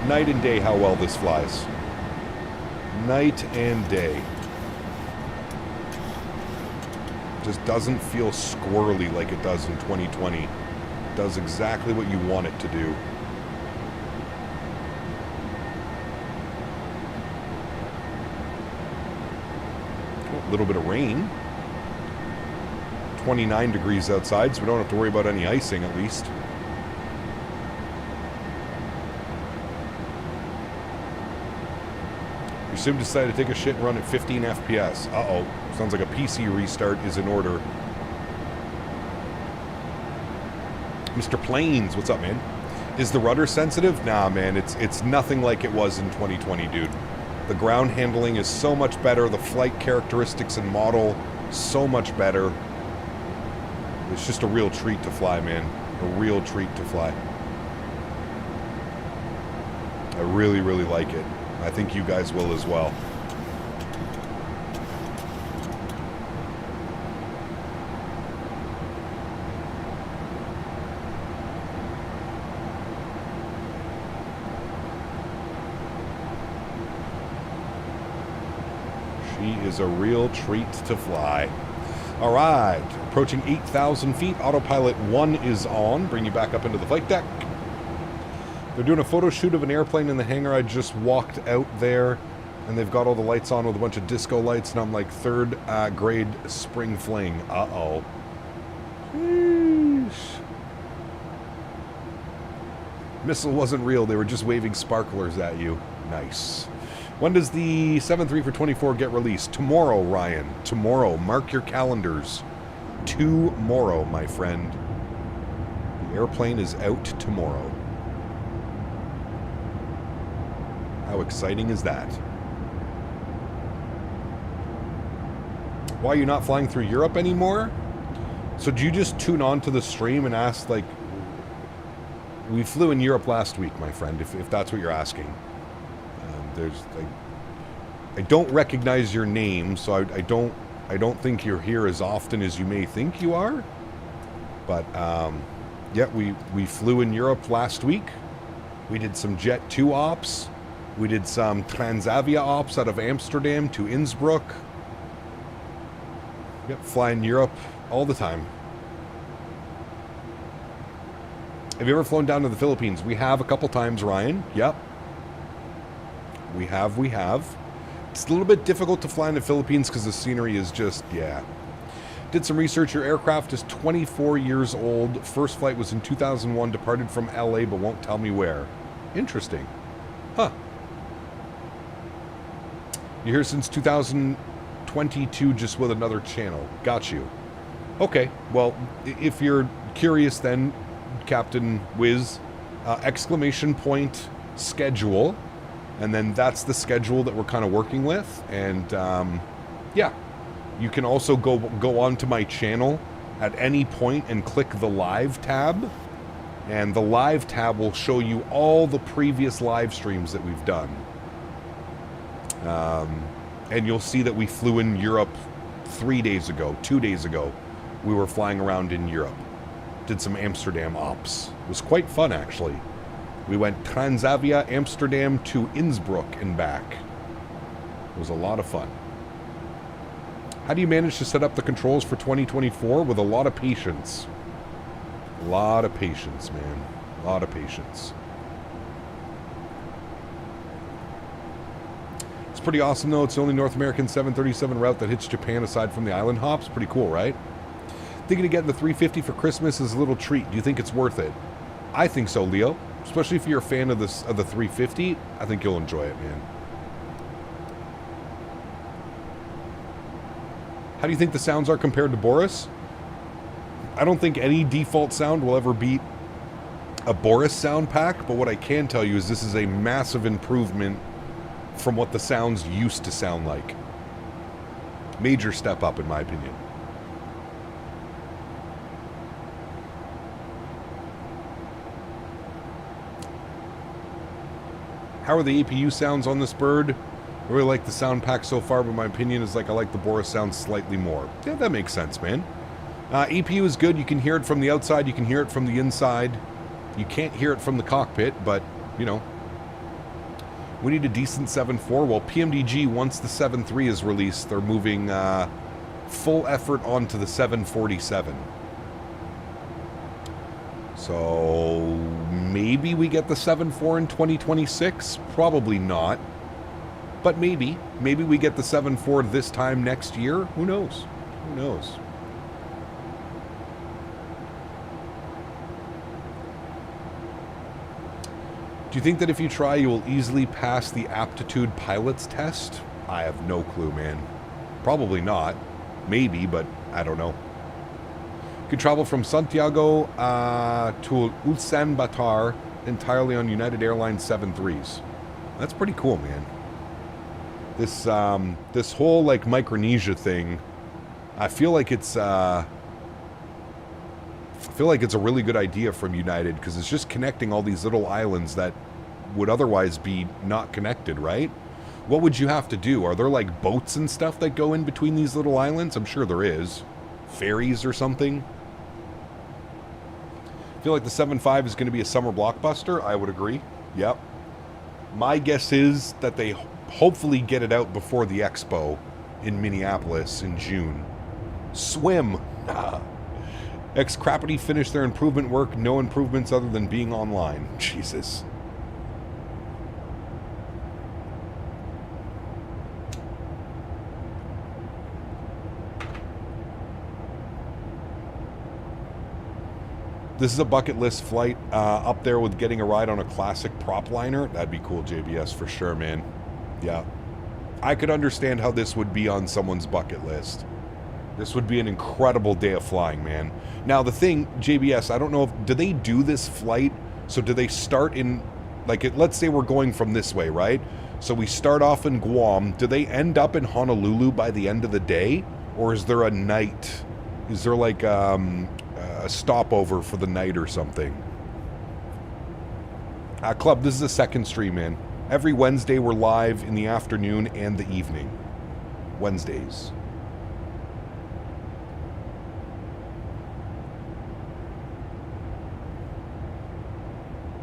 Night and day how well this flies. Night and day. Just doesn't feel squirrely like it does in 2020. It does exactly what you want it to do. A little bit of rain. 29 degrees outside, so we don't have to worry about any icing at least. Your sim decided to take a shit and run at 15 FPS. Uh-oh. Sounds like a PC restart is in order. Mr. Plains, what's up, man? Is the rudder sensitive? Nah, man, it's nothing like it was in 2020, dude. The ground handling is so much better. The flight characteristics and model, so much better. It's just a real treat to fly, man. A real treat to fly. I really, really like it. I think you guys will as well. She is a real treat to fly. All right, approaching 8,000 feet. Autopilot 1 is on. Bring you back up into the flight deck. They're doing a photo shoot of an airplane in the hangar. I just walked out there, and they've got all the lights on with a bunch of disco lights, and I'm like, third grade spring fling. Uh-oh. Missile wasn't real. They were just waving sparklers at you. Nice. When does the 7.3 for 24 get released? Tomorrow, Ryan. Tomorrow. Mark your calendars. Tomorrow, my friend. The airplane is out tomorrow. How exciting is that? Why are you not flying through Europe anymore? So do you just tune on to the stream and ask, like, we flew in Europe last week, my friend, if that's what you're asking. There's, like, I don't recognize your name, so I don't think you're here as often as you may think you are. But, yeah, we flew in Europe last week. We did some Jet 2 ops. We did some Transavia ops out of Amsterdam to Innsbruck. Yep, fly in Europe all the time. Have you ever flown down to the Philippines? We have a couple times, Ryan. Yep. We have. It's a little bit difficult to fly in the Philippines because the scenery is just, yeah. Did some research. Your aircraft is 24 years old. First flight was in 2001. Departed from LA, but won't tell me where. Interesting. Huh. You're here since 2022 just with another channel. Got you. Okay, well, if you're curious then, Captain Wiz, exclamation point schedule, and then that's the schedule that we're kind of working with. And yeah, you can also go onto my channel at any point and click the live tab, and the live tab will show you all the previous live streams that we've done. And you'll see that we flew in Europe 2 days ago. We were flying around in Europe. Did some Amsterdam ops. It was quite fun, actually. We went Transavia, Amsterdam to Innsbruck and back. It was a lot of fun. How do you manage to set up the controls for 2024? With a lot of patience. A lot of patience, man. A lot of patience. It's pretty awesome, though. It's the only North American 737 route that hits Japan aside from the island hops. Pretty cool, right? Thinking of getting the 350 for Christmas is a little treat. Do you think it's worth it? I think so, Leo. Especially if you're a fan of the 350. I think you'll enjoy it, man. How do you think the sounds are compared to Boris? I don't think any default sound will ever beat a Boris sound pack, but what I can tell you is this is a massive improvement from what the sounds used to sound like. Major step up, in my opinion. How are the APU sounds on this bird? I really like the sound pack so far, but my opinion is, like, I like the Boris sound slightly more. Yeah, that makes sense, man. APU is good. You can hear it from the outside. You can hear it from the inside. You can't hear it from the cockpit, but, you know. We need a decent 7.4. Well, PMDG, once the 7.3 is released, they're moving full effort onto the 747. So maybe we get the 7.4 in 2026. Probably not. But maybe. Maybe we get the 7.4 this time next year. Who knows? Who knows? Do you think that if you try, you will easily pass the aptitude pilot's test? I have no clue, man. Probably not. Maybe, but I don't know. You could travel from Santiago to Ulsan Batar entirely on United Airlines 7.3s. That's pretty cool, man. This whole, like, Micronesia thing, I feel like it's a really good idea from United, because it's just connecting all these little islands that would otherwise be not connected, right? What would you have to do? Are there, like, boats and stuff that go in between these little islands? I'm sure there is. Ferries or something? I feel like the 7.5 is going to be a summer blockbuster. I would agree. Yep. My guess is that they hopefully get it out before the expo in Minneapolis in June. Swim. Ex-Crappity finished their improvement work. No improvements other than being online. Jesus. This is a bucket list flight, up there with getting a ride on a classic prop liner. That'd be cool, JBS, for sure, man. Yeah. I could understand how this would be on someone's bucket list. This would be an incredible day of flying, man. Now, the thing, JBS, I don't know if... Do they do this flight? So do they start in... Like, let's say we're going from this way, right? So we start off in Guam. Do they end up in Honolulu by the end of the day? Or is there a night? Is there, like, a stopover for the night or something? Club, this is the second stream, man. Every Wednesday we're live in the afternoon and the evening. Wednesdays.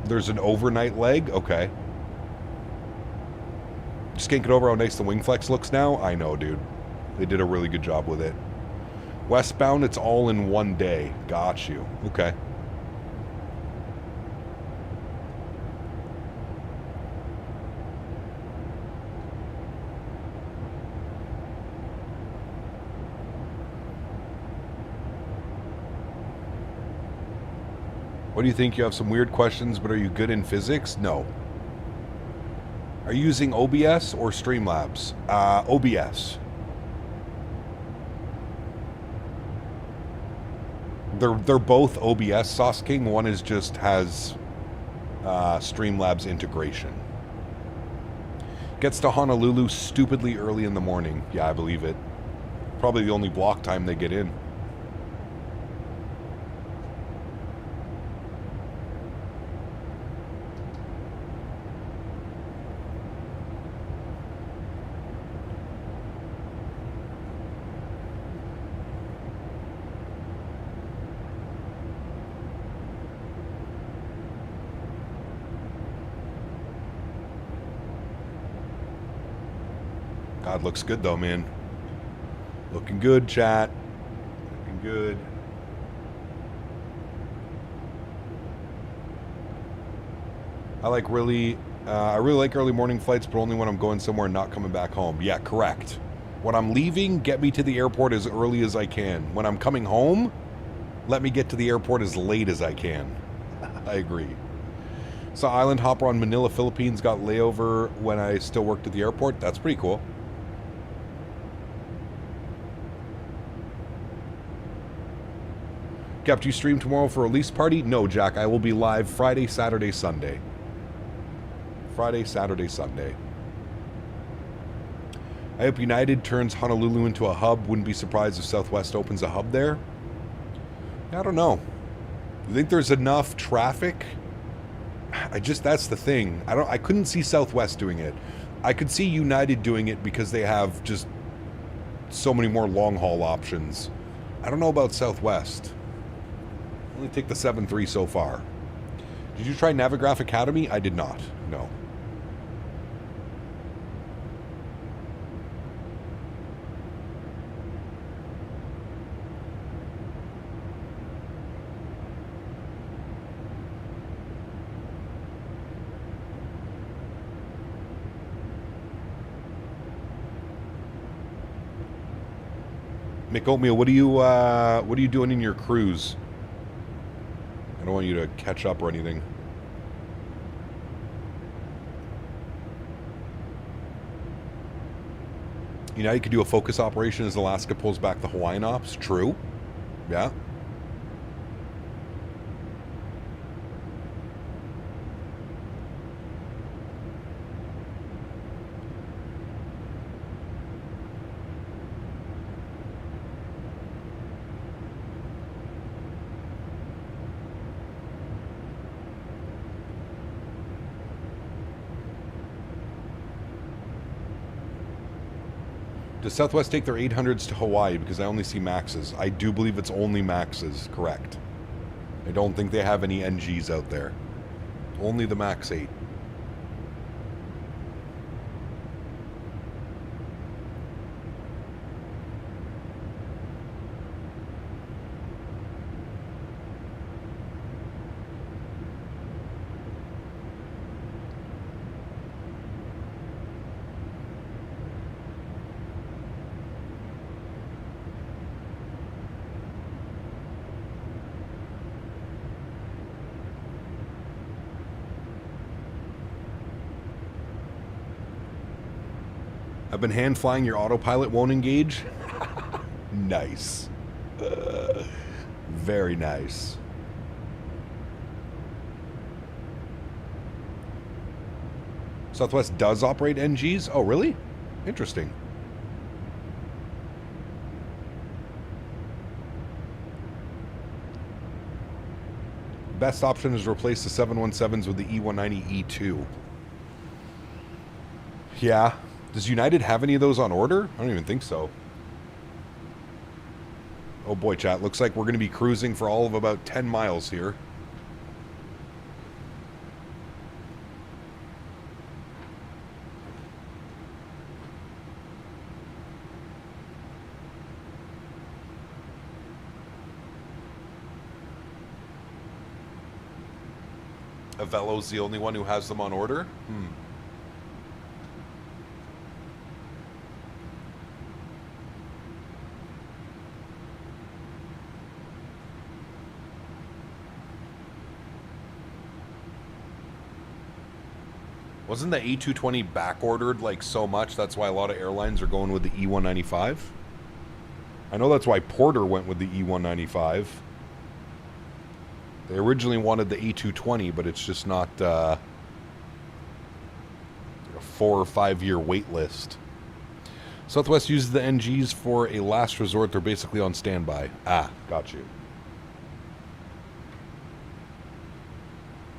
There's an overnight leg? Okay. Just can't get over how nice the wing flex looks now? I know, dude. They did a really good job with it. Westbound, it's all in one day. Got you. Okay. What do you think? You have some weird questions, but are you good in physics? No. Are you using OBS or Streamlabs? OBS. They're both OBS, Sauce King. One is just has Streamlabs integration. Gets to Honolulu stupidly early in the morning. Yeah, I believe it. Probably the only block time they get in. God, looks good though, man. Looking good, chat. Looking good. I really like early morning flights, but only when I'm going somewhere and not coming back home. Yeah, correct. When I'm leaving, get me to the airport as early as I can. When I'm coming home, let me get to the airport as late as I can. I agree. So island hopper on Manila, Philippines, got layover when I still worked at the airport. That's pretty cool. Cap, do you stream tomorrow for a release party? No, Jack. I will be live Friday, Saturday, Sunday. Friday, Saturday, Sunday. I hope United turns Honolulu into a hub. Wouldn't be surprised if Southwest opens a hub there. I don't know. I think there's enough traffic. That's the thing. I couldn't see Southwest doing it. I could see United doing it because they have just so many more long haul options. I don't know about Southwest. Only take the 7-3 so far. Did you try Navigraph Academy? I did not. No. Mick Oatmeal, what are you doing in your cruise? I don't want you to catch up or anything. You know, you could do a focus operation as Alaska pulls back the Hawaiian ops. True. Yeah. Does Southwest take their 800s to Hawaii? Because I only see Maxes. I do believe it's only Maxes, correct. I don't think they have any NGs out there. Only the Max 8. I've been hand flying, your autopilot won't engage. Nice. Very nice. Southwest does operate NGs? Oh, really? Interesting. Best option is to replace the 717s with the E190 E2. Yeah. Does United have any of those on order? I don't even think so. Oh boy, chat. Looks like we're going to be cruising for all of about 10 miles here. Avelo's the only one who has them on order? Wasn't the A220 back-ordered like so much? That's why a lot of airlines are going with the E195? I know that's why Porter went with the E195. They originally wanted the A220, but it's just not a 4 or 5 year wait list. Southwest uses the NGs for a last resort. They're basically on standby. Ah, got you.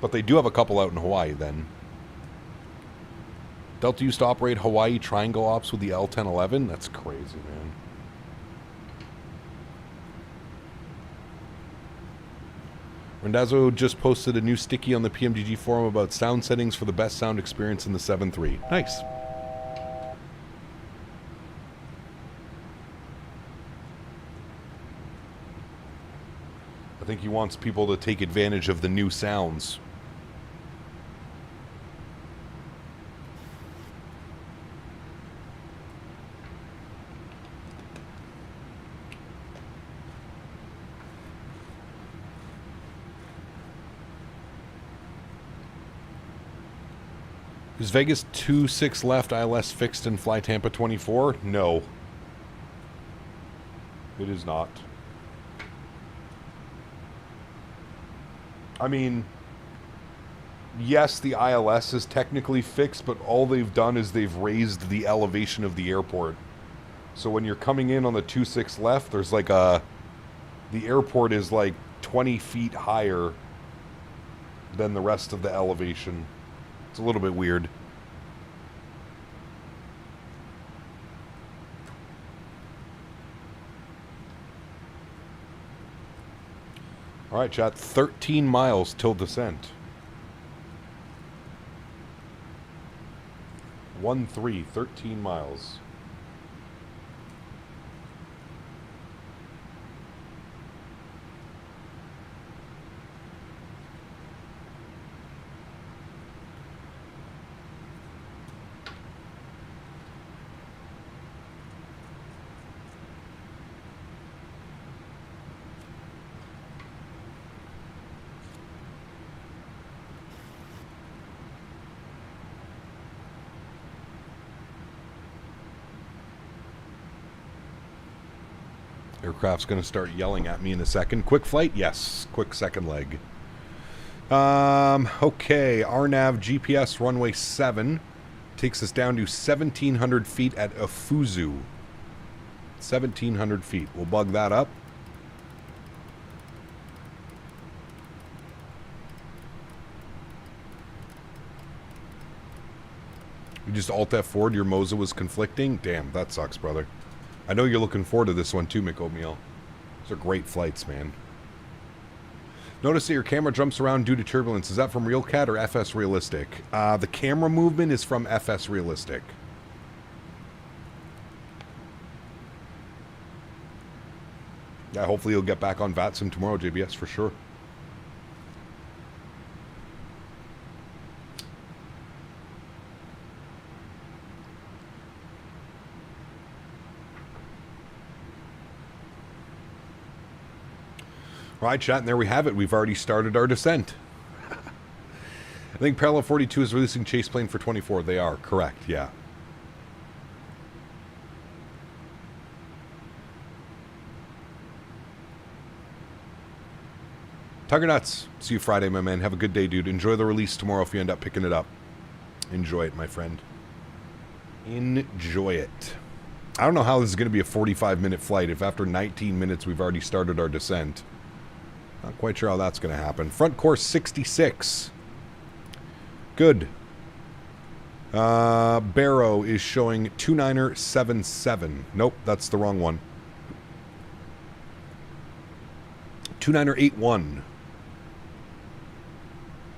But they do have a couple out in Hawaii then. Delta used to operate Hawaii Triangle Ops with the L1011. That's crazy, man. Rendazzo just posted a new sticky on the PMDG forum about sound settings for the best sound experience in the 7.3. Nice. I think he wants people to take advantage of the new sounds. Is Vegas 2-6 left ILS fixed in Fly Tampa 24? No. It is not. I mean, yes, the ILS is technically fixed, but all they've done is they've raised the elevation of the airport. So when you're coming in on the 2-6 left, there's like a... The airport is like 20 feet higher than the rest of the elevation. It's a little bit weird. All right, chat. 13 miles till descent. 13 miles. Aircraft's going to start yelling at me in a second. Quick flight? Yes. Quick second leg. Okay. RNAV GPS runway 7 takes us down to 1,700 feet at Afuzu. 1,700 feet. We'll bug that up. You just Alt F4'd your Moza was conflicting? Damn, that sucks, brother. I know you're looking forward to this one too, McO'Meal. Those are great flights, man. Notice that your camera jumps around due to turbulence. Is that from RealCat or FS Realistic? The camera movement is from FS Realistic. Yeah, hopefully you'll get back on VATSIM tomorrow, JBS, for sure. Right, chat, and there we have it. We've already started our descent. I think Parallel 42 is releasing Chase Plane for 24. They are, correct, yeah. Tiger Nuts, see you Friday, my man. Have a good day, dude. Enjoy the release tomorrow if you end up picking it up. Enjoy it, my friend. Enjoy it. I don't know how this is going to be a 45-minute flight if after 19 minutes we've already started our descent. Not quite sure how that's going to happen. Front course 66. Good. Barrow is showing 2977. Nope, that's the wrong one. 2981.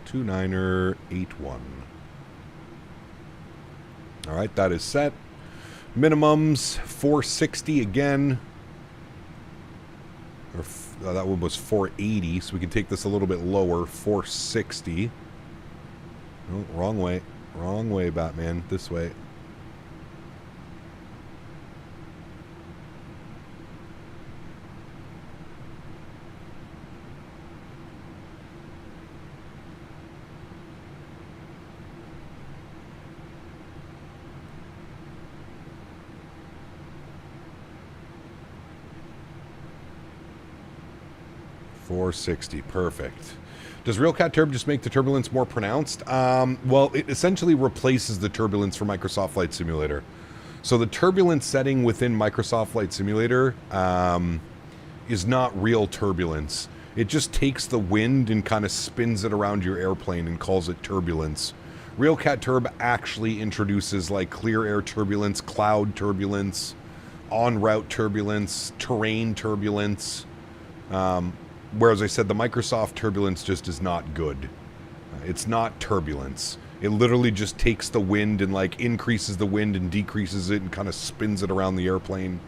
2981. Alright, that is set. Minimums 460 again. Or that one was 480, so we can take this a little bit lower. 460. Oh, wrong way. Wrong way, Batman. This way. .460, perfect. Does RealCat Turb just make the turbulence more pronounced? Well, it essentially replaces the turbulence for Microsoft Flight Simulator. So the turbulence setting within Microsoft Flight Simulator is not real turbulence. It just takes the wind and kind of spins it around your airplane and calls it turbulence. RealCat Turb actually introduces like clear air turbulence, cloud turbulence, en route turbulence, terrain turbulence. Whereas I said the Microsoft turbulence just is not good. It's not turbulence. It literally just takes the wind and like increases the wind and decreases it and kind of spins it around the airplane.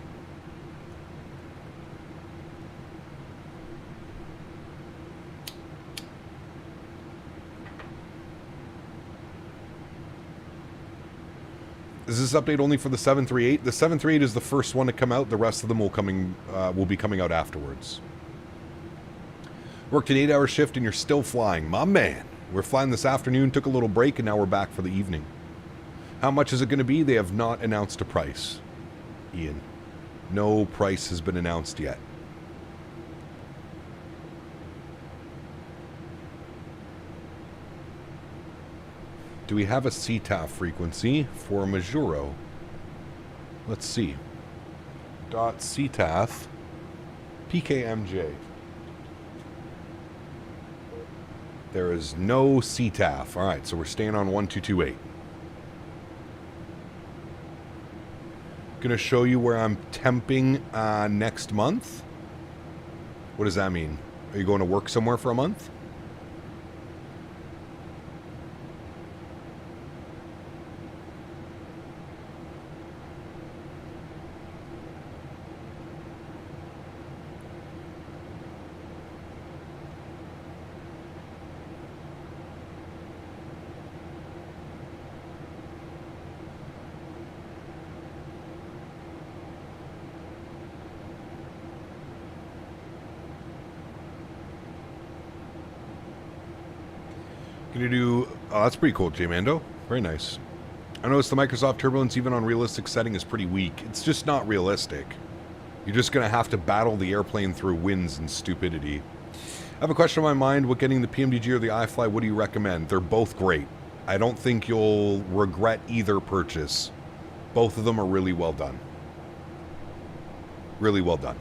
Is this update only for the 738? The 738 is the first one to come out. The rest of them will be coming out afterwards. Worked an 8-hour shift and you're still flying. My man. We're flying this afternoon, took a little break, and now we're back for the evening. How much is it going to be? They have not announced a price. Ian. No price has been announced yet. Do we have a CTAF frequency for Majuro? Let's see. .CTAF PKMJ. There is no CTAF. All right, so we're staying on 1228. Gonna show you where I'm temping next month. What does that mean? Are you going to work somewhere for a month? Gonna do... Oh, that's pretty cool, J-Mando. Very nice. I noticed the Microsoft turbulence, even on realistic setting, is pretty weak. It's just not realistic. You're just gonna have to battle the airplane through winds and stupidity. I have a question on my mind. What, getting the PMDG or the iFly, what do you recommend? They're both great. I don't think you'll regret either purchase. Both of them are really well done. Really well done.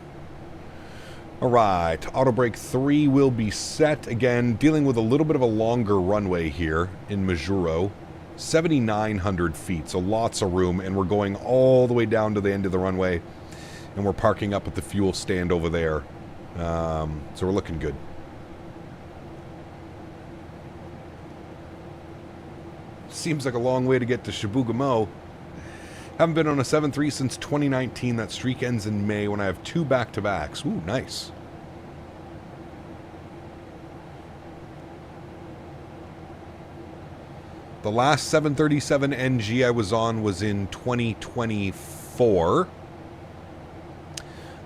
Alright, auto brake 3 will be set. Again, dealing with a little bit of a longer runway here in Majuro. 7,900 feet, so lots of room, and we're going all the way down to the end of the runway. And we're parking up at the fuel stand over there. So we're looking good. Seems like a long way to get to Chibougamau. Haven't been on a 7.3 since 2019. That streak ends in May when I have 2 back-to-backs. Ooh, nice. The last 737 NG I was on was in 2024.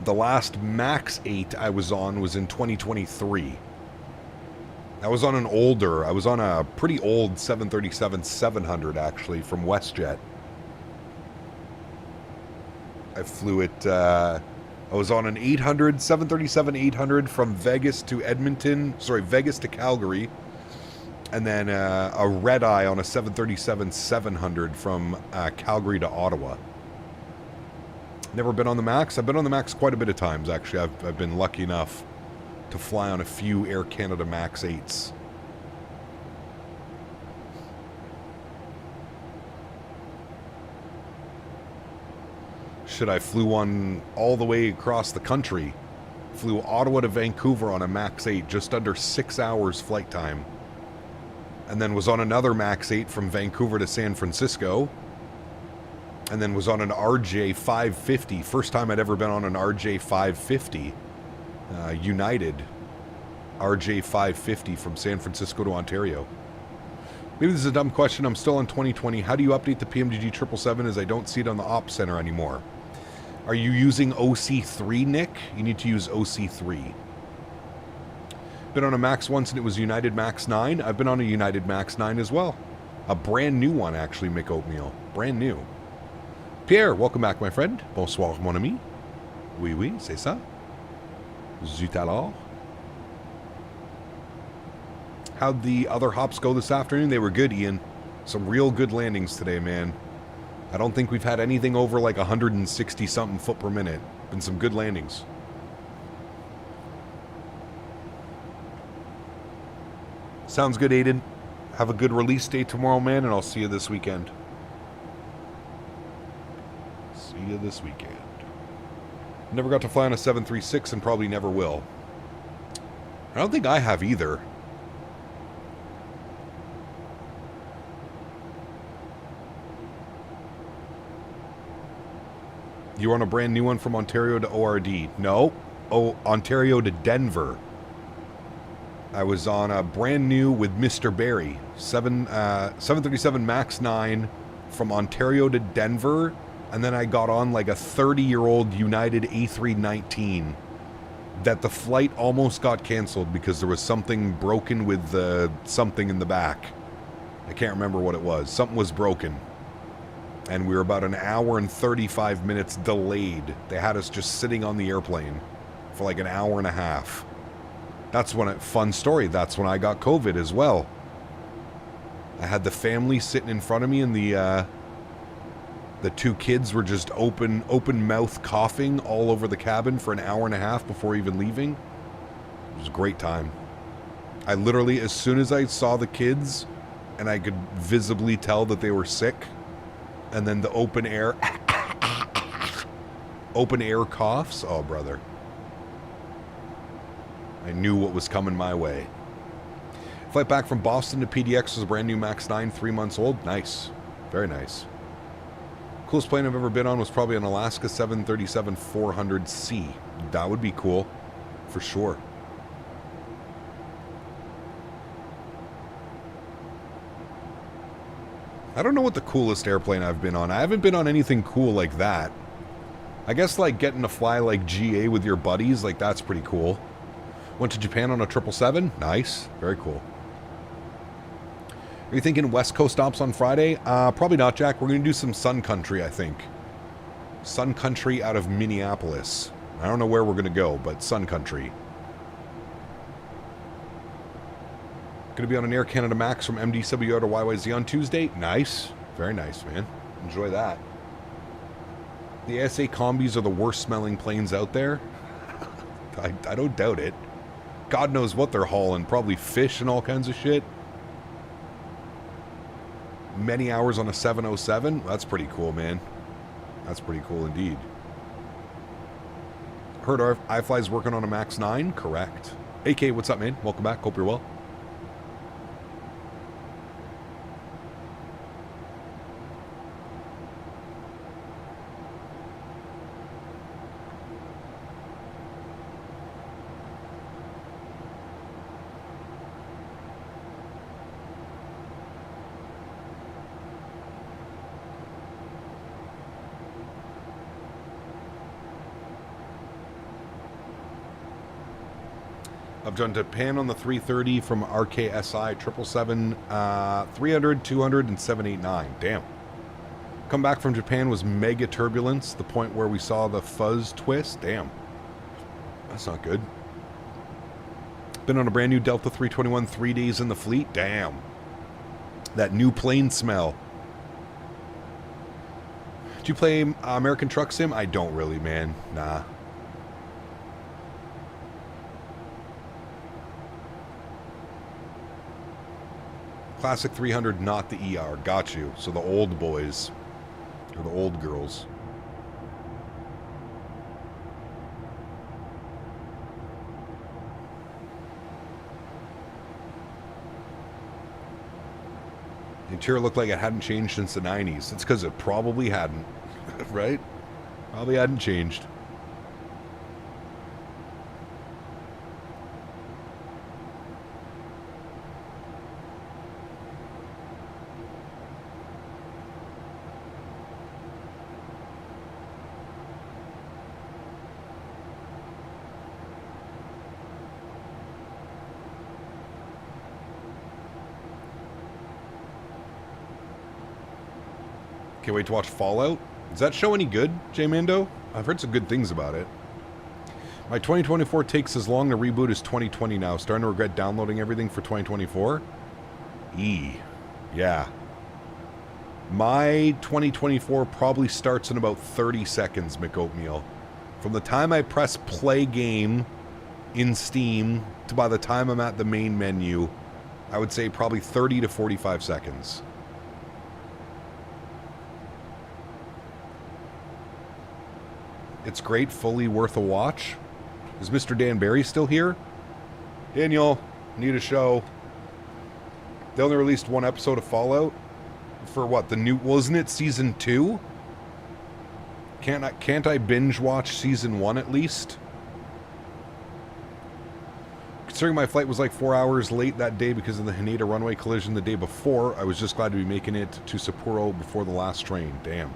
The last MAX 8 I was on was in 2023. I was on a pretty old 737-700 actually from WestJet. I flew it I was on an 800, 737-800 from Vegas to Vegas to Calgary. And then a red-eye on a 737-700 from Calgary to Ottawa. Never been on the MAX. I've been on the MAX quite a bit of times, actually. I've been lucky enough to fly on a few Air Canada MAX 8s. Shit, I flew one all the way across the country. Flew Ottawa to Vancouver on a MAX 8, just under 6 hours flight time. And then was on another MAX 8 from Vancouver to San Francisco. And then was on an RJ550. First time I'd ever been on an RJ550. United RJ550 from San Francisco to Ontario. Maybe this is a dumb question. I'm still on 2020. How do you update the PMDG 777 as I don't see it on the Ops Center anymore? Are you using OC3, Nick? You need to use OC3. Been on a MAX once and it was United MAX 9. I've been on a United MAX 9 as well. A brand new one, actually, Mick Oatmeal. Brand new. Pierre, welcome back, my friend. Bonsoir, mon ami. Oui, oui, c'est ça. Zut alors. How'd the other hops go this afternoon? They were good, Ian. Some real good landings today, man. I don't think we've had anything over like 160-something foot per minute. Been some good landings. Sounds good, Aiden. Have a good release day tomorrow, man, and I'll see you this weekend. See you this weekend. Never got to fly on a 736 and probably never will. I don't think I have either. You were on a brand new one from Ontario to ORD. No. Oh, Ontario to Denver. I was on a brand new with Mr. Barry. 737 MAX 9 from Ontario to Denver. And then I got on like a 30-year-old United A319 that the flight almost got canceled because there was something broken with the something in the back. I can't remember what it was. Something was broken. And we were about an hour and 35 minutes delayed. They had us just sitting on the airplane for like an hour and a half. That's when fun story. That's when I got COVID as well. I had the family sitting in front of me, and the two kids were just open mouth coughing all over the cabin for an hour and a half before even leaving. It was a great time. I literally, as soon as I saw the kids, and I could visibly tell that they were sick, and then the open air coughs. Oh, brother. I knew what was coming my way. Flight back from Boston to PDX was a brand new MAX 9, 3 months old. Nice. Very nice. Coolest plane I've ever been on was probably an Alaska 737-400C. That would be cool. For sure. I don't know what the coolest airplane I've been on. I haven't been on anything cool like that. I guess like getting to fly like GA with your buddies, like that's pretty cool. Went to Japan on a 777. Nice. Very cool. Are you thinking West Coast stops on Friday? Probably not, Jack. We're going to do some Sun Country, I think. Sun Country out of Minneapolis. I don't know where we're going to go, but Sun Country. Going to be on an Air Canada MAX from MDWR to YYZ on Tuesday. Nice. Very nice, man. Enjoy that. The ASA combis are the worst smelling planes out there. I don't doubt it. God knows what they're hauling. Probably fish and all kinds of shit. Many hours on a 707. That's pretty cool, man. That's pretty cool indeed. Heard iFly's working on a MAX 9? Correct. AK, what's up, man? Welcome back. Hope you're well. I've done Japan on the 330 from RKSI 777, 300, 200, and 789. Damn. Come back from Japan was mega turbulence, the point where we saw the fuzz twist. Damn. That's not good. Been on a brand new Delta 321 3 days in the fleet. Damn. That new plane smell. Do you play American Truck Sim? I don't really, man. Nah. Classic 300, not the ER. Got you. So the old boys. Or the old girls. The interior looked like it hadn't changed since the 90s. It's because it probably hadn't. Right? Probably hadn't changed. Can't wait to watch Fallout. Does that show any good, J-Mando? I've heard some good things about it. My 2024 takes as long to reboot as 2020 now. Starting to regret downloading everything for 2024. Yeah. My 2024 probably starts in about 30 seconds, McOatmeal. From the time I press play game in Steam to by the time I'm at the main menu, I would say probably 30 to 45 seconds. It's great, fully worth a watch. Is Mr. Dan Barry still here? Daniel, need a show. They only released one episode of Fallout. For what, the new, wasn't it season 2? Can't I binge watch season 1 at least? Considering my flight was like 4 hours late that day because of the Haneda runway collision the day before, I was just glad to be making it to Sapporo before the last train. Damn.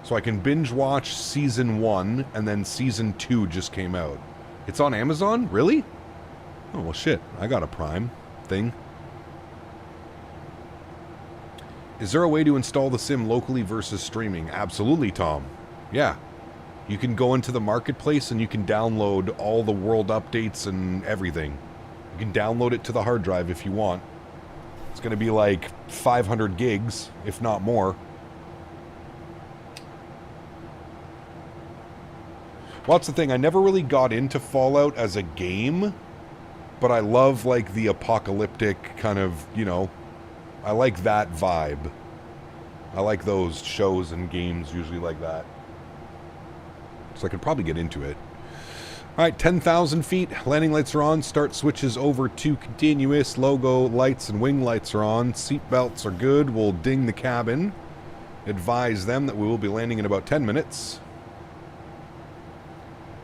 So I can binge watch season 1 and then season 2 just came out. It's on Amazon? Really? Oh, well shit. I got a Prime thing. Is there a way to install the sim locally versus streaming? Absolutely, Tom. Yeah. You can go into the marketplace and you can download all the world updates and everything. You can download it to the hard drive if you want. It's going to be like 500 gigs, if not more. Well, that's the thing. I never really got into Fallout as a game, but I love, like, the apocalyptic kind of, you know, I like that vibe. I like those shows and games usually like that. So I could probably get into it. All right, 10,000 feet. Landing lights are on. Start switches over to continuous. Logo lights and wing lights are on. Seat belts are good. We'll ding the cabin. Advise them that we will be landing in about 10 minutes.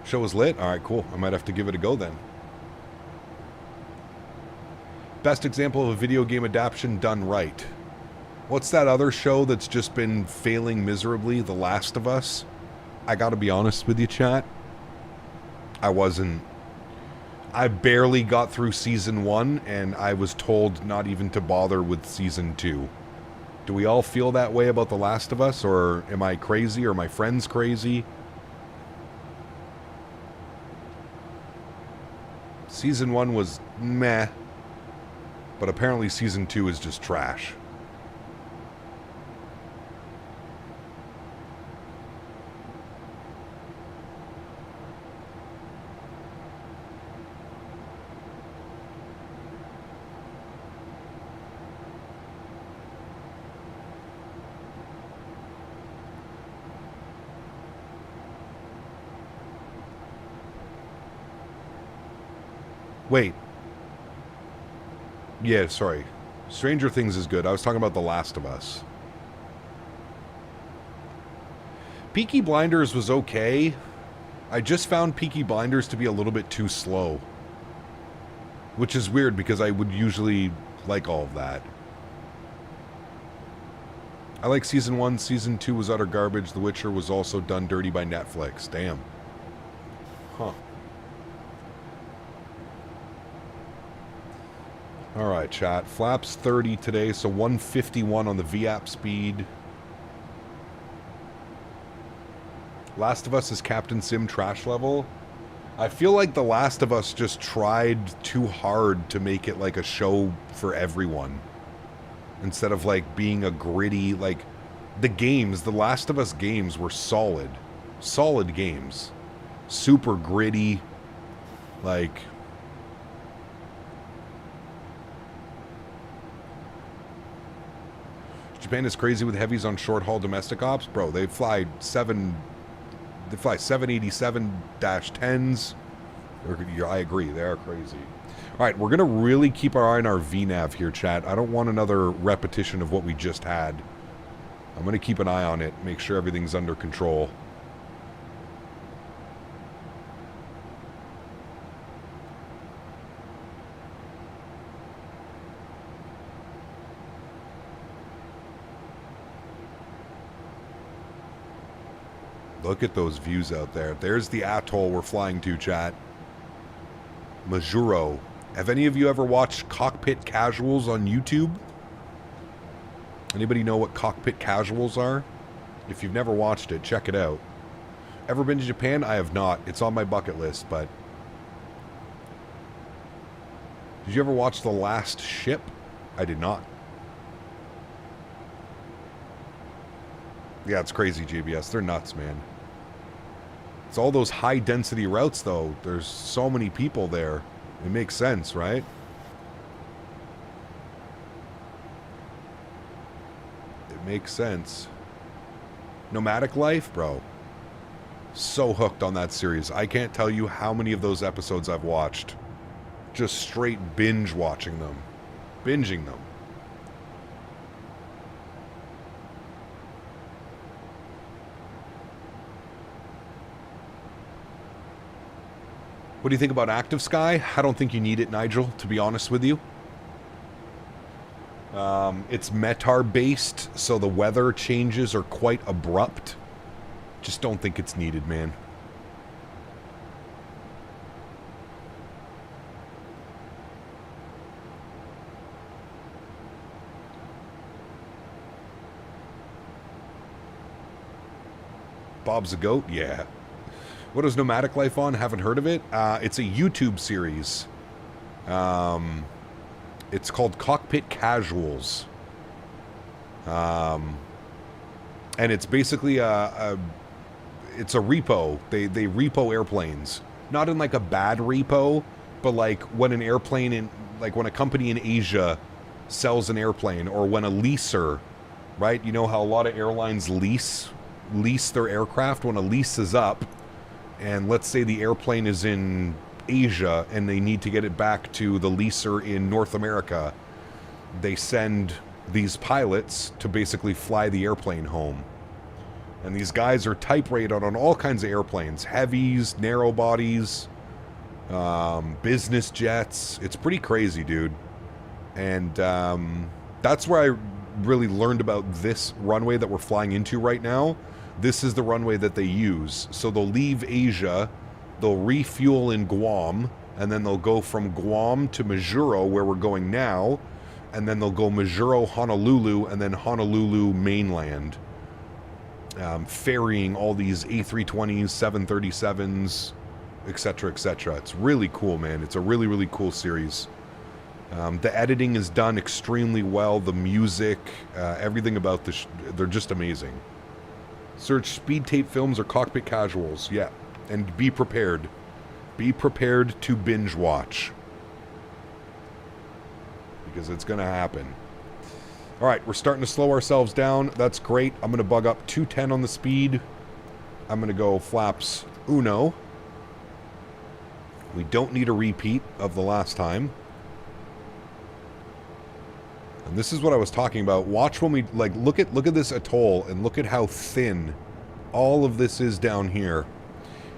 Show is lit? Alright, cool. I might have to give it a go then. Best example of a video game adaptation done right. What's that other show that's just been failing miserably? The Last of Us? I gotta be honest with you, chat. I barely got through season 1, and I was told not even to bother with season 2. Do we all feel that way about The Last of Us? Or am I crazy? Or are my friends crazy? Season 1 was meh, but apparently Season 2 is just trash. Wait. Yeah, sorry. Stranger Things is good. I was talking about The Last of Us. Peaky Blinders was okay. I just found Peaky Blinders to be a little bit too slow. Which is weird because I would usually like all of that. I like Season 1. Season 2 was utter garbage. The Witcher was also done dirty by Netflix. Damn. Huh. Alright, chat. Flaps 30 today, so 151 on the VAP speed. Last of Us is Captain Sim trash level. I feel like The Last of Us just tried too hard to make it like a show for everyone. Instead of like being a gritty, like the games, The Last of Us games were solid. Solid games. Super gritty. Like... Japan is crazy with heavies on short-haul domestic ops. Bro, they fly 787-10s. I agree, they are crazy. Alright, we're going to really keep our eye on our VNAV here, chat. I don't want another repetition of what we just had. I'm going to keep an eye on it, make sure everything's under control. Look at those views out there. There's the atoll we're flying to, chat. Majuro. Have any of you ever watched Cockpit Casuals on YouTube? Anybody know what Cockpit Casuals are? If you've never watched it, check it out. Ever been to Japan? I have not. It's on my bucket list, but... Did you ever watch The Last Ship? I did not. Yeah, it's crazy, JBS. They're nuts, man. It's all those high-density routes, though. There's so many people there. It makes sense, right? It makes sense. Nomadic Life, bro. So hooked on that series. I can't tell you how many of those episodes I've watched. Just straight binge watching them. Binging them. What do you think about Active Sky? I don't think you need it, Nigel, to be honest with you. It's METAR-based, so the weather changes are quite abrupt. Just don't think it's needed, man. Bob's a Goat? Yeah. What is Nomadic Life on? Haven't heard of it. It's a YouTube series. It's called Cockpit Casuals. And it's basically it's a repo. They repo airplanes. Not in like a bad repo, but like when an airplane in, like when a company in Asia sells an airplane, or when a leaser, right? You know how a lot of airlines lease their aircraft. When a lease is up, and let's say the airplane is in Asia and they need to get it back to the leaser in North America, they send these pilots to basically fly the airplane home. And these guys are type rated on all kinds of airplanes. Heavies, narrow bodies, business jets. It's pretty crazy, dude. And that's where I really learned about this runway that we're flying into right now. This is the runway that they use. So they'll leave Asia, they'll refuel in Guam, and then they'll go from Guam to Majuro, where we're going now, and then they'll go Majuro, Honolulu, and then Honolulu mainland. Ferrying all these A320s, 737s, etc., etc. It's really cool, man. It's a really, really cool series. The editing is done extremely well. The music, everything about this, they're just amazing. Search Speed Tape Films or Cockpit Casuals. Yeah. And be prepared. Be prepared to binge watch. Because it's going to happen. Alright, we're starting to slow ourselves down. That's great. I'm going to bug up 210 on the speed. I'm going to go flaps uno. We don't need a repeat of the last time. And this is what I was talking about. Watch when we, like, look at this atoll and look at how thin all of this is down here.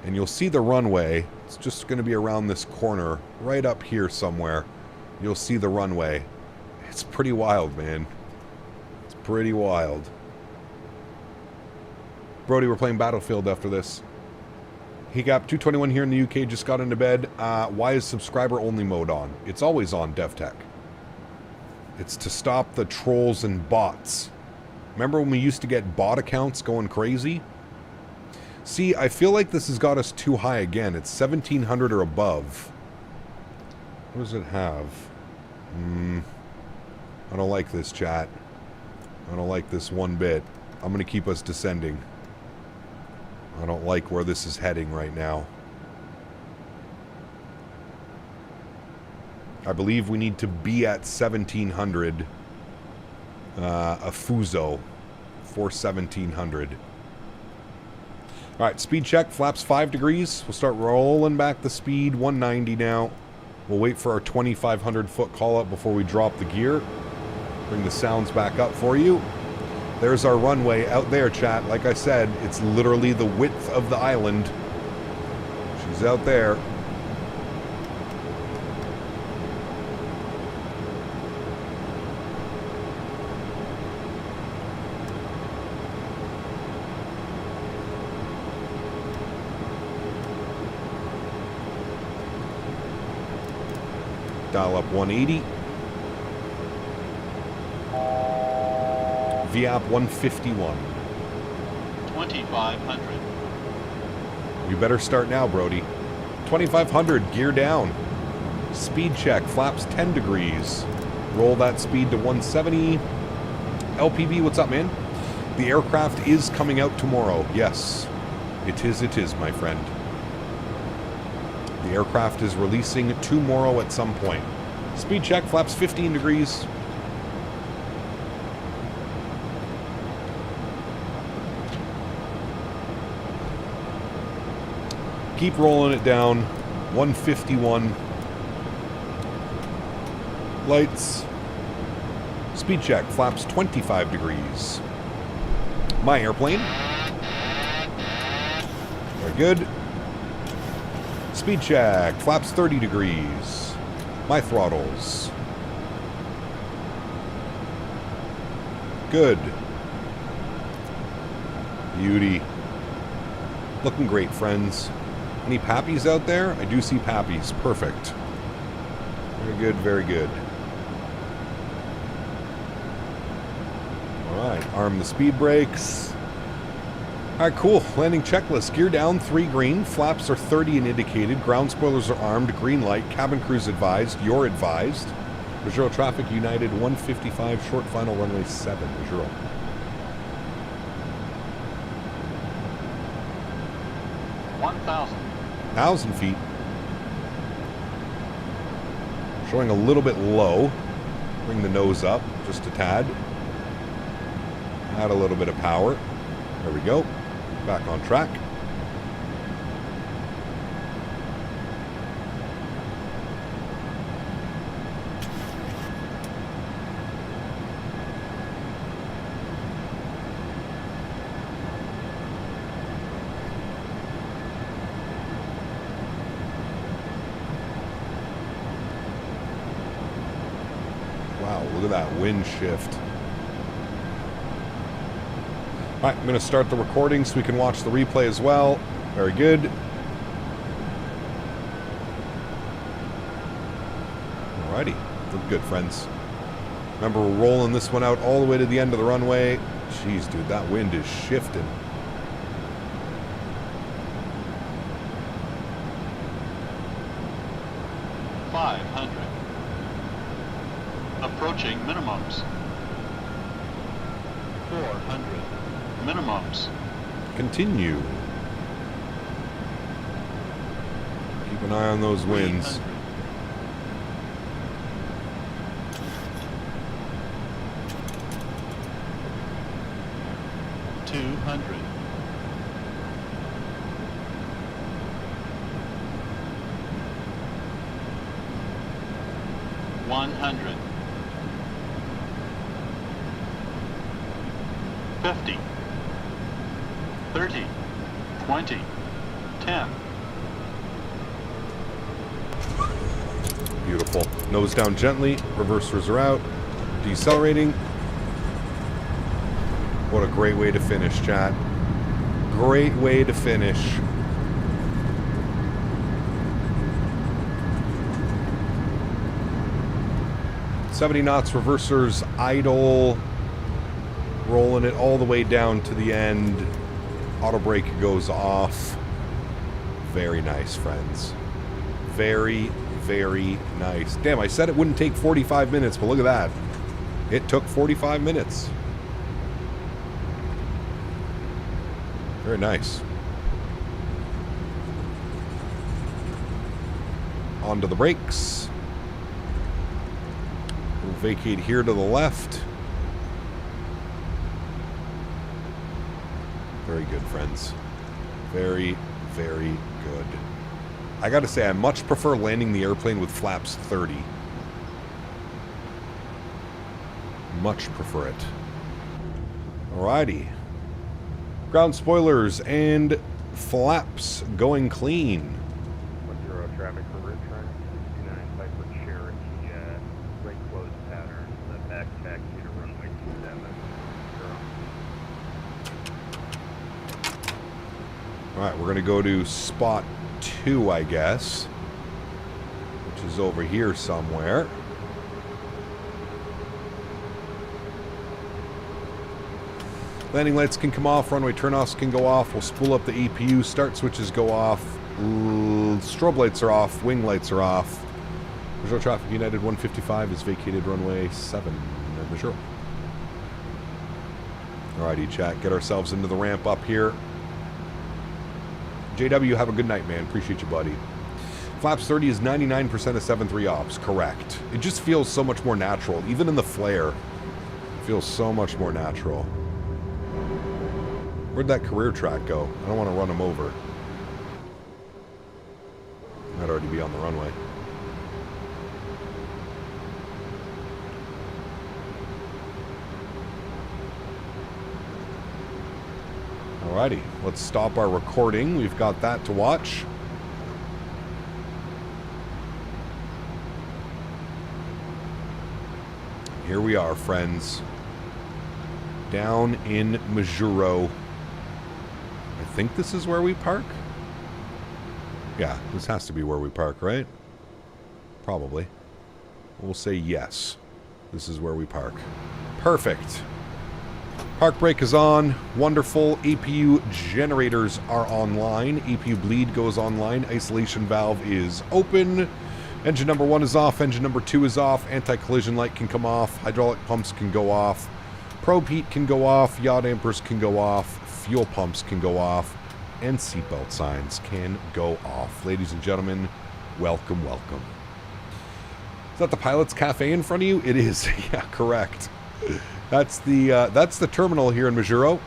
And you'll see the runway. It's just going to be around this corner, right up here somewhere. You'll see the runway. It's pretty wild, man. It's pretty wild. Brody, we're playing Battlefield after this. He got 221 here in the UK, just got into bed. Why is subscriber only mode on? It's always on, DevTech. It's to stop the trolls and bots. Remember when we used to get bot accounts going crazy? See, I feel like this has got us too high again. It's 1700 or above. What does it have? I don't like this, chat. I don't like this one bit. I'm going to keep us descending. I don't like where this is heading right now. I believe we need to be at 1700 a Fuso for 1700. Alright, speed check, flaps 5 degrees. We'll start rolling back the speed, 190 now. We'll wait for our 2,500 foot call up before we drop the gear. Bring the sounds back up for you. There's our runway out there, chat. Like I said, it's literally the width of the island. She's out there. Dial up 180. VAP 151. 2,500. You better start now, Brody. 2,500, gear down. Speed check, flaps 10 degrees. Roll that speed to 170. LPB, what's up, man? The aircraft is coming out tomorrow. Yes, it is, my friend. The aircraft is releasing tomorrow at some point. Speed check, flaps 15 degrees. Keep rolling it down. 151. Lights. Speed check, flaps 25 degrees. My airplane. Very good. Speed check, flaps 30 degrees. My throttles. Good. Beauty. Looking great, friends. Any pappies out there? I do see pappies. Perfect. Very good, very good. Alright, arm the speed brakes. Alright, cool. Landing checklist. Gear down, 3 green. Flaps are 30 and indicated. Ground spoilers are armed. Green light. Cabin crews advised. You're advised. Visual traffic United 155. Short final runway 7. Visual. Thousand feet. Showing a little bit low. Bring the nose up just a tad. Add a little bit of power. There we go. Back on track. Wow, look at that wind shift. Alright, I'm going to start the recording so we can watch the replay as well. Very good. Alrighty. Look good, friends. Remember, we're rolling this one out all the way to the end of the runway. Jeez, dude, that wind is shifting. Approaching minimums. 400. Minimums. Continue. Keep an eye on those winds. 200. 100. 50. 30. 20. 10. Beautiful. Nose down gently. Reversers are out. Decelerating. What a great way to finish, chat. Great way to finish. 70 knots, reversers idle. Rolling it all the way down to the end. Auto brake goes off. Very nice, friends. Very, very nice. Damn, I said it wouldn't take 45 minutes, but look at that. It took 45 minutes. Very nice. Onto the brakes. We'll vacate here to the left. Very good, friends. Very, very good. I gotta say, I much prefer landing the airplane with flaps 30. Much prefer it. Alrighty. Ground spoilers and flaps going clean. 10 traffic for route train, 69 Piper Cherokee, right close pattern, the back taxi to runway 27. Alright, we're gonna go to spot 2, I guess. Which is over here somewhere. Landing lights can come off, runway turnoffs can go off, we'll spool up the EPU, start switches go off, strobe lights are off, wing lights are off. Visual traffic United 155 is vacated runway 7 at visual. Alrighty, chat, get ourselves into the ramp up here. JW, have a good night, man. Appreciate you, buddy. Flaps 30 is 99% of 7.3 ops. Correct. It just feels so much more natural. Even in the flare, it feels so much more natural. Where'd that career track go? I don't want to run him over. Might already be on the runway. Alrighty, let's stop our recording. We've got that to watch. Here we are, friends. Down in Majuro. I think this is where we park? Yeah, this has to be where we park, right? Probably. We'll say yes. This is where we park. Perfect. Park brake is on. Wonderful. EPU generators are online. EPU bleed goes online. Isolation valve is open. Engine number 1 is off. Engine number 2 is off. Anti-collision light can come off. Hydraulic pumps can go off. Probe heat can go off. Yaw dampers can go off. Fuel pumps can go off. And seatbelt signs can go off. Ladies and gentlemen, welcome, welcome. Is that the Pilot's Cafe in front of you? It is. Yeah, correct. That's the terminal here in Majuro.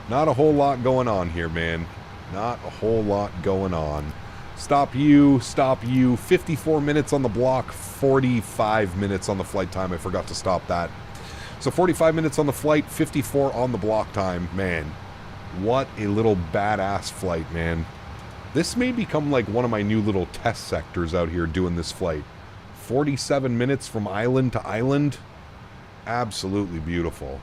Not a whole lot going on here, man. Not a whole lot going on. Stop you, stop you. 54 minutes on the block, 45 minutes on the flight time. I forgot to stop that. So 45 minutes on the flight, 54 on the block time. Man, what a little badass flight, man. This may become like one of my new little test sectors out here doing this flight. 47 minutes from island to island. Absolutely beautiful.